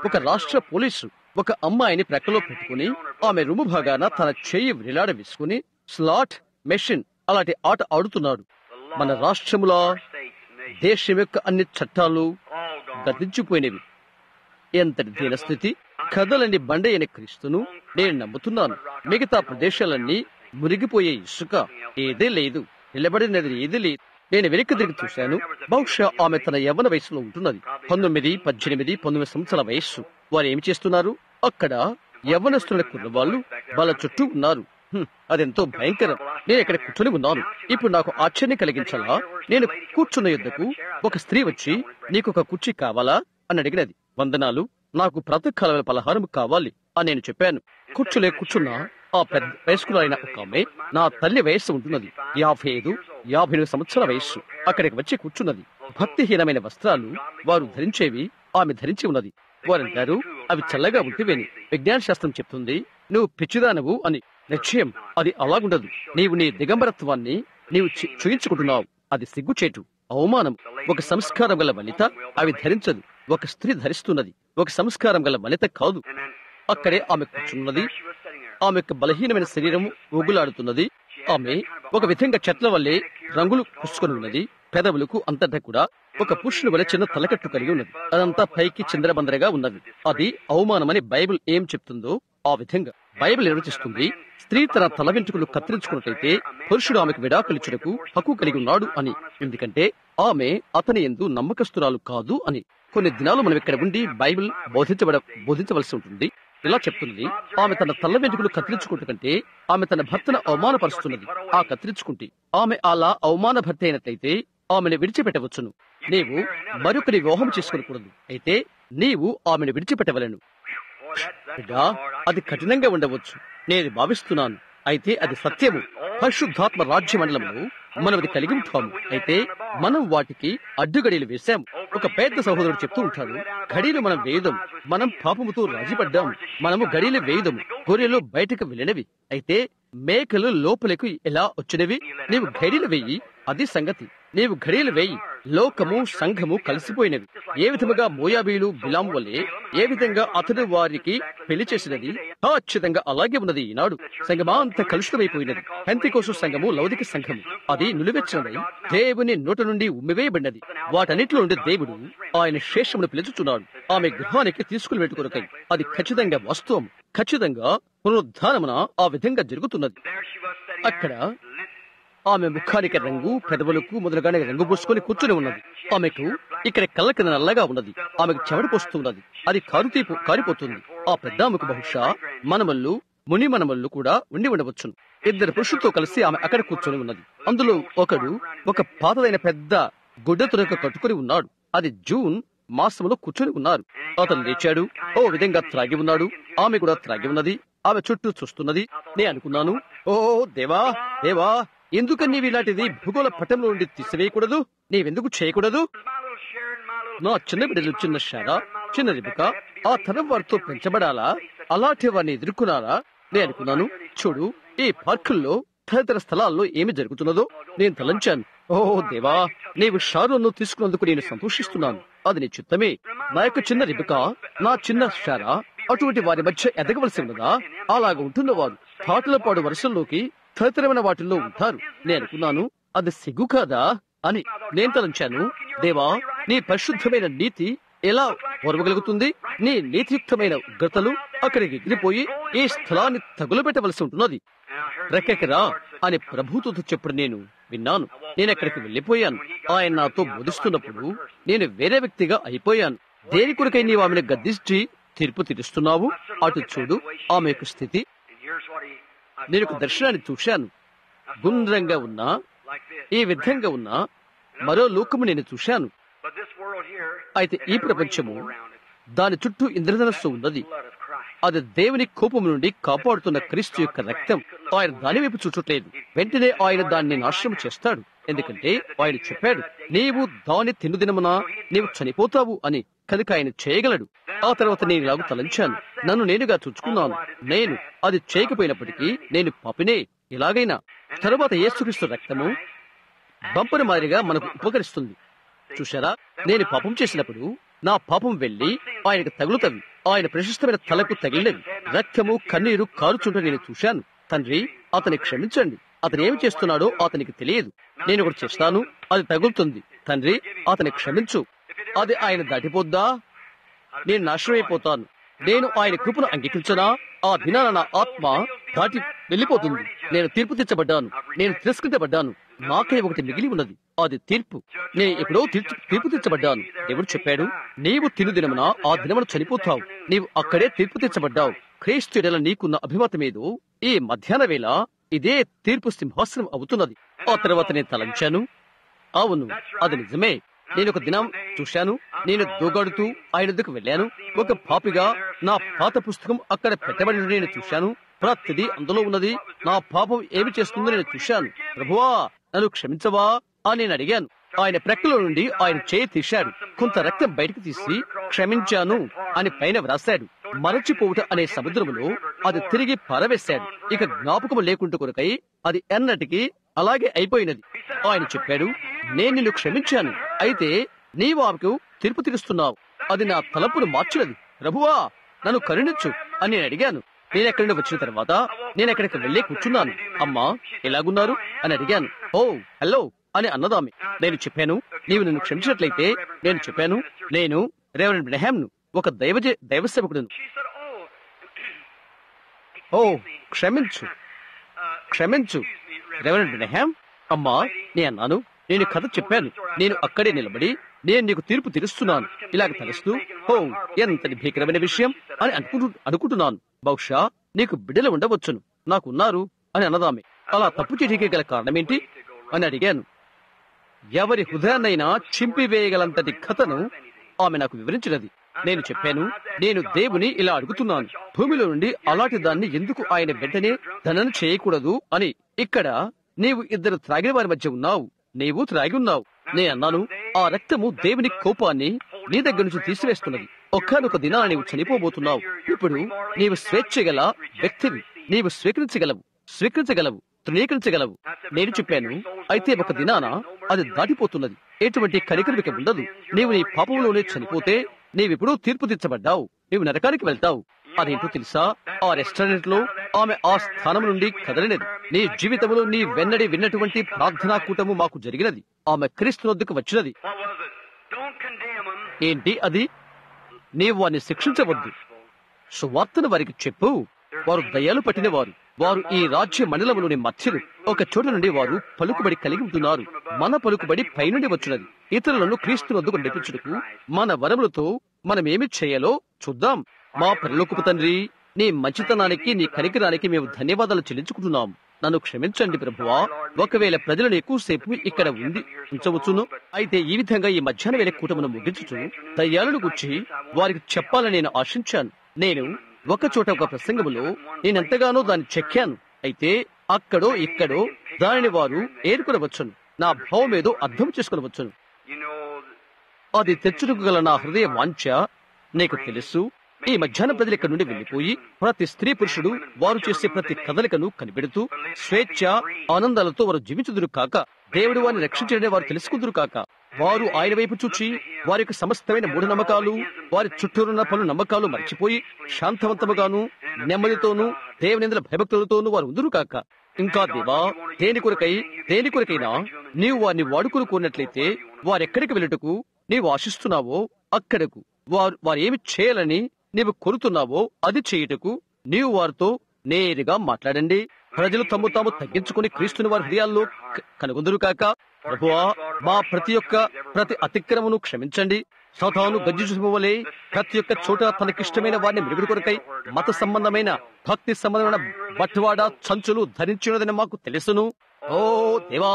ఒక రాష్ట్ర పోలీసు ఒక అమ్మాయిని ప్రక్కలో పెట్టుకుని ఆమె రూము భాగాన తన చెయ్యి వ్రేలాడ వేసుకుని స్లాట్ మెషిన్ అలాంటి ఆట ఆడుతున్నాడు. మన రాష్ట్రముల దేశం యొక్క అన్ని చట్టాలు గతించిపోయినవి. ఎంతటి దీనస్థితి. కథలన్నీ బండైన క్రీస్తును నేను నమ్ముతున్నాను. మిగతా ప్రదేశాలన్నీ మునిగిపోయే ఇసుక, ఏదే లేదు, నిలబడినది ఏది లేదు. నేను వెనక్కి తిరిగి చూశాను. బహుశా ఆమె తన యవ్వన వయసులో ఉంటున్నది. 19, 18, 19 సంవత్సరాల వయస్సు. వారు ఏమి చేస్తున్నారు? అక్కడ యవ్వనస్తుల కుర్రవాళ్ళు వాళ్ళ చుట్టూ ఉన్నారు. అదెంతో భయంకరం. నేను ఇక్కడ కూర్చొని ఉన్నాను. ఇప్పుడు నాకు ఆశ్చర్యం కలిగించాలా? నేను కూర్చున్న యుద్ధకు ఒక స్త్రీ వచ్చి నీకు ఒక కుర్చీ కావాలా అని అడిగినది. వందనాలు, నాకు ప్రాతకాల పలహారం కావాలి అని నేను చెప్పాను. కూర్చులే కూర్చున్న ఆ పెద్ద వయస్కులైన ఒక ఆమె, నా తల్లి వయస్సు ఉంటున్నది, 55, 58 సంవత్సరాల వయస్సు, అక్కడికి వచ్చి కూర్చున్నది. భక్తిహీనమైన వస్త్రాలు వారు ధరించేవి ఆమె ధరించి ఉన్నది. వారంటారు అవి చల్లగా ఉంటేవేని. విజ్ఞాన శాస్త్రం చెప్తుంది నువ్వు పిచ్చిదానవు అని. నిశ్చయం అది అలాగుండదు. నీవు నీ దిగంబరత్వాన్ని నీవు చూయించుకుంటున్నావు. అది సిగ్గుచేటు, అవమానం. ఒక సంస్కారం గల వనిత అవి ధరించదు. ఒక స్త్రీ ధరిస్తున్నది, ఒక సంస్కారం గల వనిత కాదు. అక్కడే ఆమె కూర్చున్నది. ఆమె యొక్క బలహీనమైన శరీరం ఊగులాడుతున్నది. ఆమె ఒక విధంగా చెట్ల వల్లే రంగులు పుచ్చుకొని ఉన్నది. పెదవులకు అంతటా కూడా ఒక పురుషుని వలె చిన్న తలకట్టు కలిగి ఉన్నది. అదంతా పైకి చిందరబందరగా ఉన్నది. అది అవమానమని బైబిల్ ఏం చెప్తుందో ఆ విధంగా బైబిల్ నిర్వచిస్తుంది. స్త్రీ తన తల వెంట్రుకలు కత్తిరించుకున్నట్లయితే పురుషుడు ఆమెకు విడాకులిచ్చుటకు హక్కు కలిగి ఉన్నాడు అని. ఎందుకంటే ఆమె అతని యందు నమ్మకస్తురాలు కాదు అని. కొన్ని దినాలు మనం ఇక్కడ ఉండి బైబిల్ బోధించవలసి ఉంటుంది. ఇలా చెప్తుంది, ఆమె తన తల్ల వెంట్రుకలు కత్తిరించుకుంటు కంటే ఆమె తన భర్తను అవమానపరుస్తున్నది. ఆ కత్తిరించుకుంటే ఆమె అలా అవమాన భర్త అయినట్లయితే ఆమెను విడిచిపెట్టవచ్చును. నీవు మరొకరి వివాహం చేసుకోకూడదు. అయితే నీవు ఆమెను విడిచిపెట్టవలను. అది కఠినంగా ఉండవచ్చు, నేను భావిస్తున్నాను. అయితే అది సత్యము. పరిశుద్ధాత్మ రాజ్య మండలంలో మనం అది కలిగి ఉంటాము. అయితే మనం వాటికి అడ్డుగడియలు వేశాము. ఒక పెద్ద సహోదరుడు చెప్తూ ఉంటాడు, గడియలు మనం వేయదాం, మనం పాపముతో రాజీపడ్డాం, మనము గడియలు వేయదాము. గొర్రెలు బయటకు వెళ్ళినవి, అయితే మేకలు లోపలకు ఎలా వచ్చినవి? నీవు గడియలు వేయి, అది సంగతి. నీవు గడియలు వేయి. లోకము సంఘము కలిసిపోయినవి. ఏ విధముగా మోయాబీలు బిలాము వలె ఏ విధంగా అతడు వారికి పెళ్లి చేసినది, ఖచ్చితంగా అలాగే ఉన్నది. ఈనాడు సంఘమా అంత కలుషితమైపోయినది. పెంతెకోస్తు సంఘము లౌకిక సంఘము అది నిలువెచ్చనదై దేవుని నోట నుండి ఉమ్మివేయబడినది. వాటన్నిటిలో నుండి దేవుడు ఆయన శేషమును పిలుచుచున్నాడు ఆమె గృహానికి తీసుకుని పెట్టుకొరకై. అది ఖచ్చితంగా వాస్తవం. ఖచ్చితంగా పునరుద్ధానమున ఆ విధంగా జరుగుతున్నది. అక్కడ ఆమె ముఖానికి రంగు, పెదవులకు మొదలుగానే రంగు పూసుకొని కూర్చుని ఉన్నది. ఆమెకు ఇక్కడ కళ్ళ కింద నల్లగా ఉన్నది. ఆమెకు చెమట పోస్తున్నది. అది కారిపోతుంది. ఆ పెద్ద ఆమెకు బహుశా మనమల్లు, ముని మనమల్లు కూడా ఉండి ఉండవచ్చును. 2 పురుషులతో కలిసి ఆమె అక్కడ కూర్చొని ఉన్నది. అందులో ఒకడు ఒక పాతదైన పెద్ద గుడ్డ తురక కట్టుకుని ఉన్నాడు. అది జూన్ మాసంలో కూర్చొని ఉన్నారు. అతను లేచాడు, ఓ విధంగా త్రాగి ఉన్నాడు. ఆమె కూడా త్రాగి ఉన్నది. ఆమె చుట్టూ చూస్తున్నది. నేను అనుకున్నాను, ఓ దేవా దేవా, ఎందుకని నీవు ఇలాంటిది భూగోళ పటంలో నుండి తీసివేయకూడదు? నీవెందుకు చేయకూడదు? నా చిన్న బిడ్డలు, చిన్న షారా, చిన్న రిబిక ఆ తరం వారితో పెంచబడాలా? అలాంటి వారిని ఎదుర్కొన్నారా? నేను అనుకున్నాను, చూడు ఈ పార్కుల్లో తదితర స్థలాల్లో ఏమి జరుగుతున్నదో నేను తలంచాను. ఓ దేవా, నీవు షారోను తీసుకున్నందుకు నేను సంతోషిస్తున్నాను. అది నీ చిత్తమే. నా యొక్క చిన్న రిబిక, నా చిన్న షారా అటువంటి వారి మధ్య ఎదగవలసి ఉన్నదా? అలాగా ఉంటున్న వారు పాటల పాడు వరుసల్లోకి తదితరమైన వాటిల్లో ఉంటారు. నేను అనుకున్నాను, అది సిగ్గు కాదా అని నేను తలంచాను. దేవా, నీ పరిశుద్ధమైన నీతి ఎలా ఒరవగలుగుతుంది? నీ నీతియుక్తమైన ఉగ్రతలు అక్కడికి ఎగిరిపోయి ఈ స్థలాన్ని తగులబెట్టవలసి ఉంటున్నది. రెక్కెక్కరా అని ప్రభుతో చెప్పుడు నేను విన్నాను. నేను అక్కడికి వెళ్లిపోయాను. ఆయన నాతో బోధిస్తున్నప్పుడు నేను వేరే వ్యక్తిగా అయిపోయాను. దేని కొరకై నీవు ఆమెను గద్దించి తీర్పు తీరుస్తున్నావు? అటు చూడు ఆమె యొక్క స్థితి. నేను ఒక దర్శనాన్ని చూశాను. గుండ్రంగా ఉన్నా, ఈ విధంగా ఉన్నా మరో లోకము నేను చూశాను. అయితే ఈ ప్రపంచము దాని చుట్టూ ఇంద్రధనస్సు ఉన్నది. అది దేవుని కోపము నుండి కాపాడుతున్న క్రీస్తు యొక్క రక్తం. ఆయన దాని వైపు చూచట్లేదు. వెంటనే ఆయన దాన్ని నాశనం చేస్తాడు. ఎందుకంటే ఆయన చెప్పాడు, నీవు దాని తినుదినమున నీవు చనిపోతావు అని. కనుక ఆయన చేయగలడు. ఆ తర్వాత నేను ఇలాగ తలంచాను, నన్ను నేనుగా చూచుకున్నాను. నేను అది చేయకపోయినప్పటికీ నేను పాపినే. ఇలాగైనా తరువాత యేసుక్రీస్తు రక్తము బంపరు మాదిరిగా మనకు ఉపకరిస్తుంది. చూశారా, నేను పాపం చేసినప్పుడు నా పాపం వెళ్లి ఆయనకు తగులుతవి. ఆయన ప్రశస్తమైన తలకు తగిలినవి. రక్తము కన్నీరు కారుచుంటే నేను చూశాను. తండ్రి, అతని క్షమించండి. అతను ఏమి చేస్తున్నాడో అతనికి తెలియదు. నేను ఒకటి చేస్తాను, అది తగులుతుంది. తండ్రి, అతని క్షమించు. అది ఆయన దాటిపోద్దా? నేను నాశనమైపోతాను. నేను ఆయన కృపను అంగీకరించనా? ఆ దినాన నా ఆత్మ దాటి వెళ్లిపోతుంది. నేను తీర్పు తెచ్చబడ్డాను. నేను తిరస్కరించబడ్డాను. నాకే ఒకటి మిగిలి ఉన్నది, అది తీర్పు. నేను ఎప్పుడో తీర్పు తెచ్చబడ్డాను. ఎవరు చెప్పాడు? నీవు తిను దినమున ఆ దినమున చనిపోతావు. నీవు అక్కడే తీర్పు తెచ్చబడ్డావు. క్రీస్తు ఎడల నీకున్న అభిమతమేదో ఈ మధ్యాహ్న వేళ ఇదే తీర్పు సింహాసనం అవుతున్నది. ఆ తర్వాత నేను తలంచాను, అవును, అది నిజమే. నేను ఒక దినం చూశాను. నేను దూగాడుతూ ఆయన వద్దకు వెళ్ళాను. ఒక పాపిగా నా పాత పుస్తకం అక్కడ పెట్టబడి నేను చూశాను. ప్రతిదీ అందులో ఉన్నది. నా పాపం ఏమి చేస్తుందో నేను చూశాను. ప్రభువా, నన్ను క్షమించవా అని నేను అడిగాను. ఆయన ప్రక్కలో నుండి ఆయన చేయి తీశాడు. కొంత రక్తం బయటకు తీసి క్షమించాను అని పైన వ్రాశాడు. మరచిపోవుట అనే సముద్రములో అది తిరిగి పారవేశాడు. ఇక జ్ఞాపకం లేకుండా కొరకై అది ఎన్నటికీ అలాగే అయిపోయినది. ఆయన చెప్పాడు, నేను నిన్ను క్షమించాను. అయితే నీవు ఆమెకు తీర్పు తీరుస్తున్నావు. అది నా తలపును మార్చినది. ప్రభువా, నన్ను కరుణించు అని నేను అడిగాను. నేను ఎక్కడి నుండి వచ్చిన తర్వాత నేను ఎక్కడికి వెళ్లి కూర్చున్నాను. అమ్మా, ఎలాగున్నారు అని అడిగాను. ఓ హలో అని అన్నదామె. నేను చెప్పాను, నీవు నన్ను క్షమించినట్లయితే నేను చెప్పాను, నేను రెవరెండ్ బ్రహాంను, ఒక దైవ సేవకుడును. ఓ క్షమించు, క్షమించు రెవరెండ్ బ్రహాం. అమ్మా, నేను అన్నాను, నేను కథ చెప్పాను. నేను అక్కడే నిలబడి నేను నీకు తీర్పు తీరుస్తున్నాను ఇలాగ తలుస్తూ, ఓ ఎంతటి భీకరమైన విషయం అని అనుకుంటున్నాను. బహుశా నీకు బిడ్డలు ఉండవచ్చును, నాకున్నారు అని అన్నదామె. అలా తప్పు చేయడానికి గల కారణమేంటి అని అడిగాను. ఎవరి హృదయాన్నైనా చింపివేయగలంతటి కథను ఆమె నాకు వివరించినది. నేను చెప్పాను, నేను దేవుని ఇలా అడుగుతున్నాను, భూమిలో నుండి అలాంటి దాన్ని ఎందుకు ఆయన వెంటనే ధనన చేయకూడదు అని. ఇక్కడ నీవు ఇద్దరు త్రాగిన వారి మధ్య ఉన్నావు, నీవు త్రాగి ఉన్నావు. నేను అన్నాను, ఆ రక్తము దేవుని కోపాన్ని నీ దగ్గర నుంచి తీసివేస్తున్నది. ఒక్కనొక దినాన నీవు చనిపోబోతున్నావు. ఇప్పుడు నీవు స్వేచ్ఛ గల వ్యక్తివి. నీవు స్వీకరించగలవు, తృణీకరించగలవు. నేను చెప్పాను, అయితే ఒక దినాన అది దాటిపోతున్నది. ఎటువంటి కనికరిక ఉండదు. నీవు నీ పాపంలోనే చనిపోతే నీవిప్పుడు తీర్పు తీర్చబడ్డావు. నీవు నరకానికి వెళ్తావు. అదేంటో తెలుసా? ఆ రెస్టారెంట్ లో ఆమె ఆ స్థానం నుండి కదలినది. నీ జీవితంలో నీ వెన్నడి విన్నటువంటి ప్రార్థనా కూటము మాకు జరిగినది. ఆమె క్రీస్తు వద్దకు వచ్చినది. ఏంటి అది? నీవు వారిని శిక్షించవద్దు. సువార్తను వారికి చెప్పు. వారు దయ్యాలు పట్టిన వారు. వారు ఈ రాజ్య మండలంలోని మధ్యలు. ఒక చోట నుండి వారు పలుకుబడి కలిగి ఉంటున్నారు. మన పలుకుబడి పైనుండి వచ్చినది. ఇతరులను క్రీస్తు వద్దకు నడిపించుటకు మన వరములతో మనమేమి చేయాలో చూద్దాం. మా పరలోకపు తండ్రి, నీ మంచితనానికి, నీ కనికరానికి మేము ధన్యవాదాలు చెల్లించుకుంటున్నాం. నన్ను క్షమించండి ప్రభువా. ఒకవేళ ప్రజలను ఎక్కువసేపు ఇక్కడ ఉంచవచ్చును. అయితే ఈ విధంగా ఈ మధ్యాహ్న వేళ కూటమును ముగించుచు దయ్యాలను గురించి వారికి చెప్పాలని నేను ఆశించాను. నేను ఒక చోట ఒక ప్రసంగములో నేనెంతగానో దాన్ని చెక్కాను. అయితే అక్కడో ఇక్కడో దానిని వారు ఏరుకొనవచ్చును. నా భావం ఏదో అర్థం చేసుకునవచ్చును. అది తెచ్చుటకు గల నా హృదయ వాంఛ నీకు తెలుసు. ఈ మధ్యాహ్నం ప్రజలు ఇక్కడి నుండి వెళ్లిపోయి ప్రతి స్త్రీ పురుషుడు వారు చేసే ప్రతి కదలికను కనిపెడుతూ స్వేచ్ఛ ఆనందాలతో వారు జీవించుదురు కాక, దేవుడు వారిని రక్షించడని వారు తెలుసుకుందురు కాక, వారు ఆయన వైపు చూచి వారి యొక్క సమస్తమైన మూఢనమ్మకాలు, వారి చుట్టూరున్న పలు నమ్మకాలు మర్చిపోయి శాంతవంతముగాను నెమ్మదితోనూ దేవునిందుల భయభక్తులతోనూ వారు ఉందురు కాక. ఇంకా దేవా, దేని కొరకైనా నీవు వారిని వాడుకొనుకున్నట్లయితే వారెక్కడికి వెళ్ళుటకు నీవు ఆశిస్తున్నావో అక్కడకు, వారు ఏమి చేయాలని నీవు కోరుతున్నావో అది చేయుటకు నీవు వారితో నేరుగా మాట్లాడండి. ప్రజలు తమ్ము తాము తగ్గించుకుని క్రీస్తుని వారి హృదయాల్లో కనుగొందురు కాక. ప్రభువా, మా ప్రతి అతిక్రమను క్షమించండి. సాతాను గర్జించువలే ప్రతి ఒక్క చోట తనకిష్టమైన వారిని మెరుగుడు కొరకై మత సంబంధమైన భక్తి సంబంధమైన బట్వాడ సంచులు ధరించినదని మాకు తెలుసును. ఓ దేవా,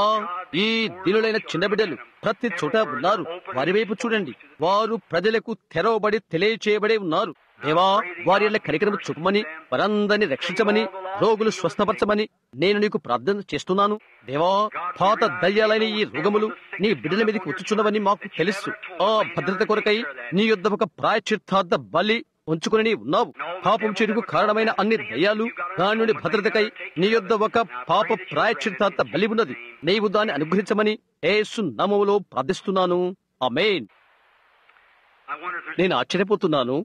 ఈ దీనులైన చిన్న బిడ్డలు ప్రతి చోట ఉన్నారు. వారి వైపు చూడండి. వారు ప్రజలకు తెరవబడి తెలియచేయబడి ఉన్నారు. దేవా, వారి యొక్క కనికరము చూపమని, వారందరినీ రక్షించమని, రోగులు స్వస్థపరచమని నేను నీకు ప్రార్థన చేస్తున్నాను. దేవా, పాత దయ్యాలైన ఈ రోగములు నీ బిడ్డల మీదకి వచ్చుచున్నవని మాకు తెలుసు. ఆ భద్రత కొరకై నీ యొద్ద ఒక ప్రాయశ్చిత్తార్థ బలి ఉంచుకుని ఉన్నావు. పాపం చెడుకు కారణమైన అన్ని దయ్యాలు దాని నుండి భద్రతకై నీ యొద్ద ఒక పాప ప్రాయశ్చిత్తార్థ బలి ఉన్నది. నీవు దాన్ని అనుగ్రహించమని యేసు నామములో ప్రార్థిస్తున్నాను. ఆమేన్. నేను ఆశ్చర్యపోతున్నాను.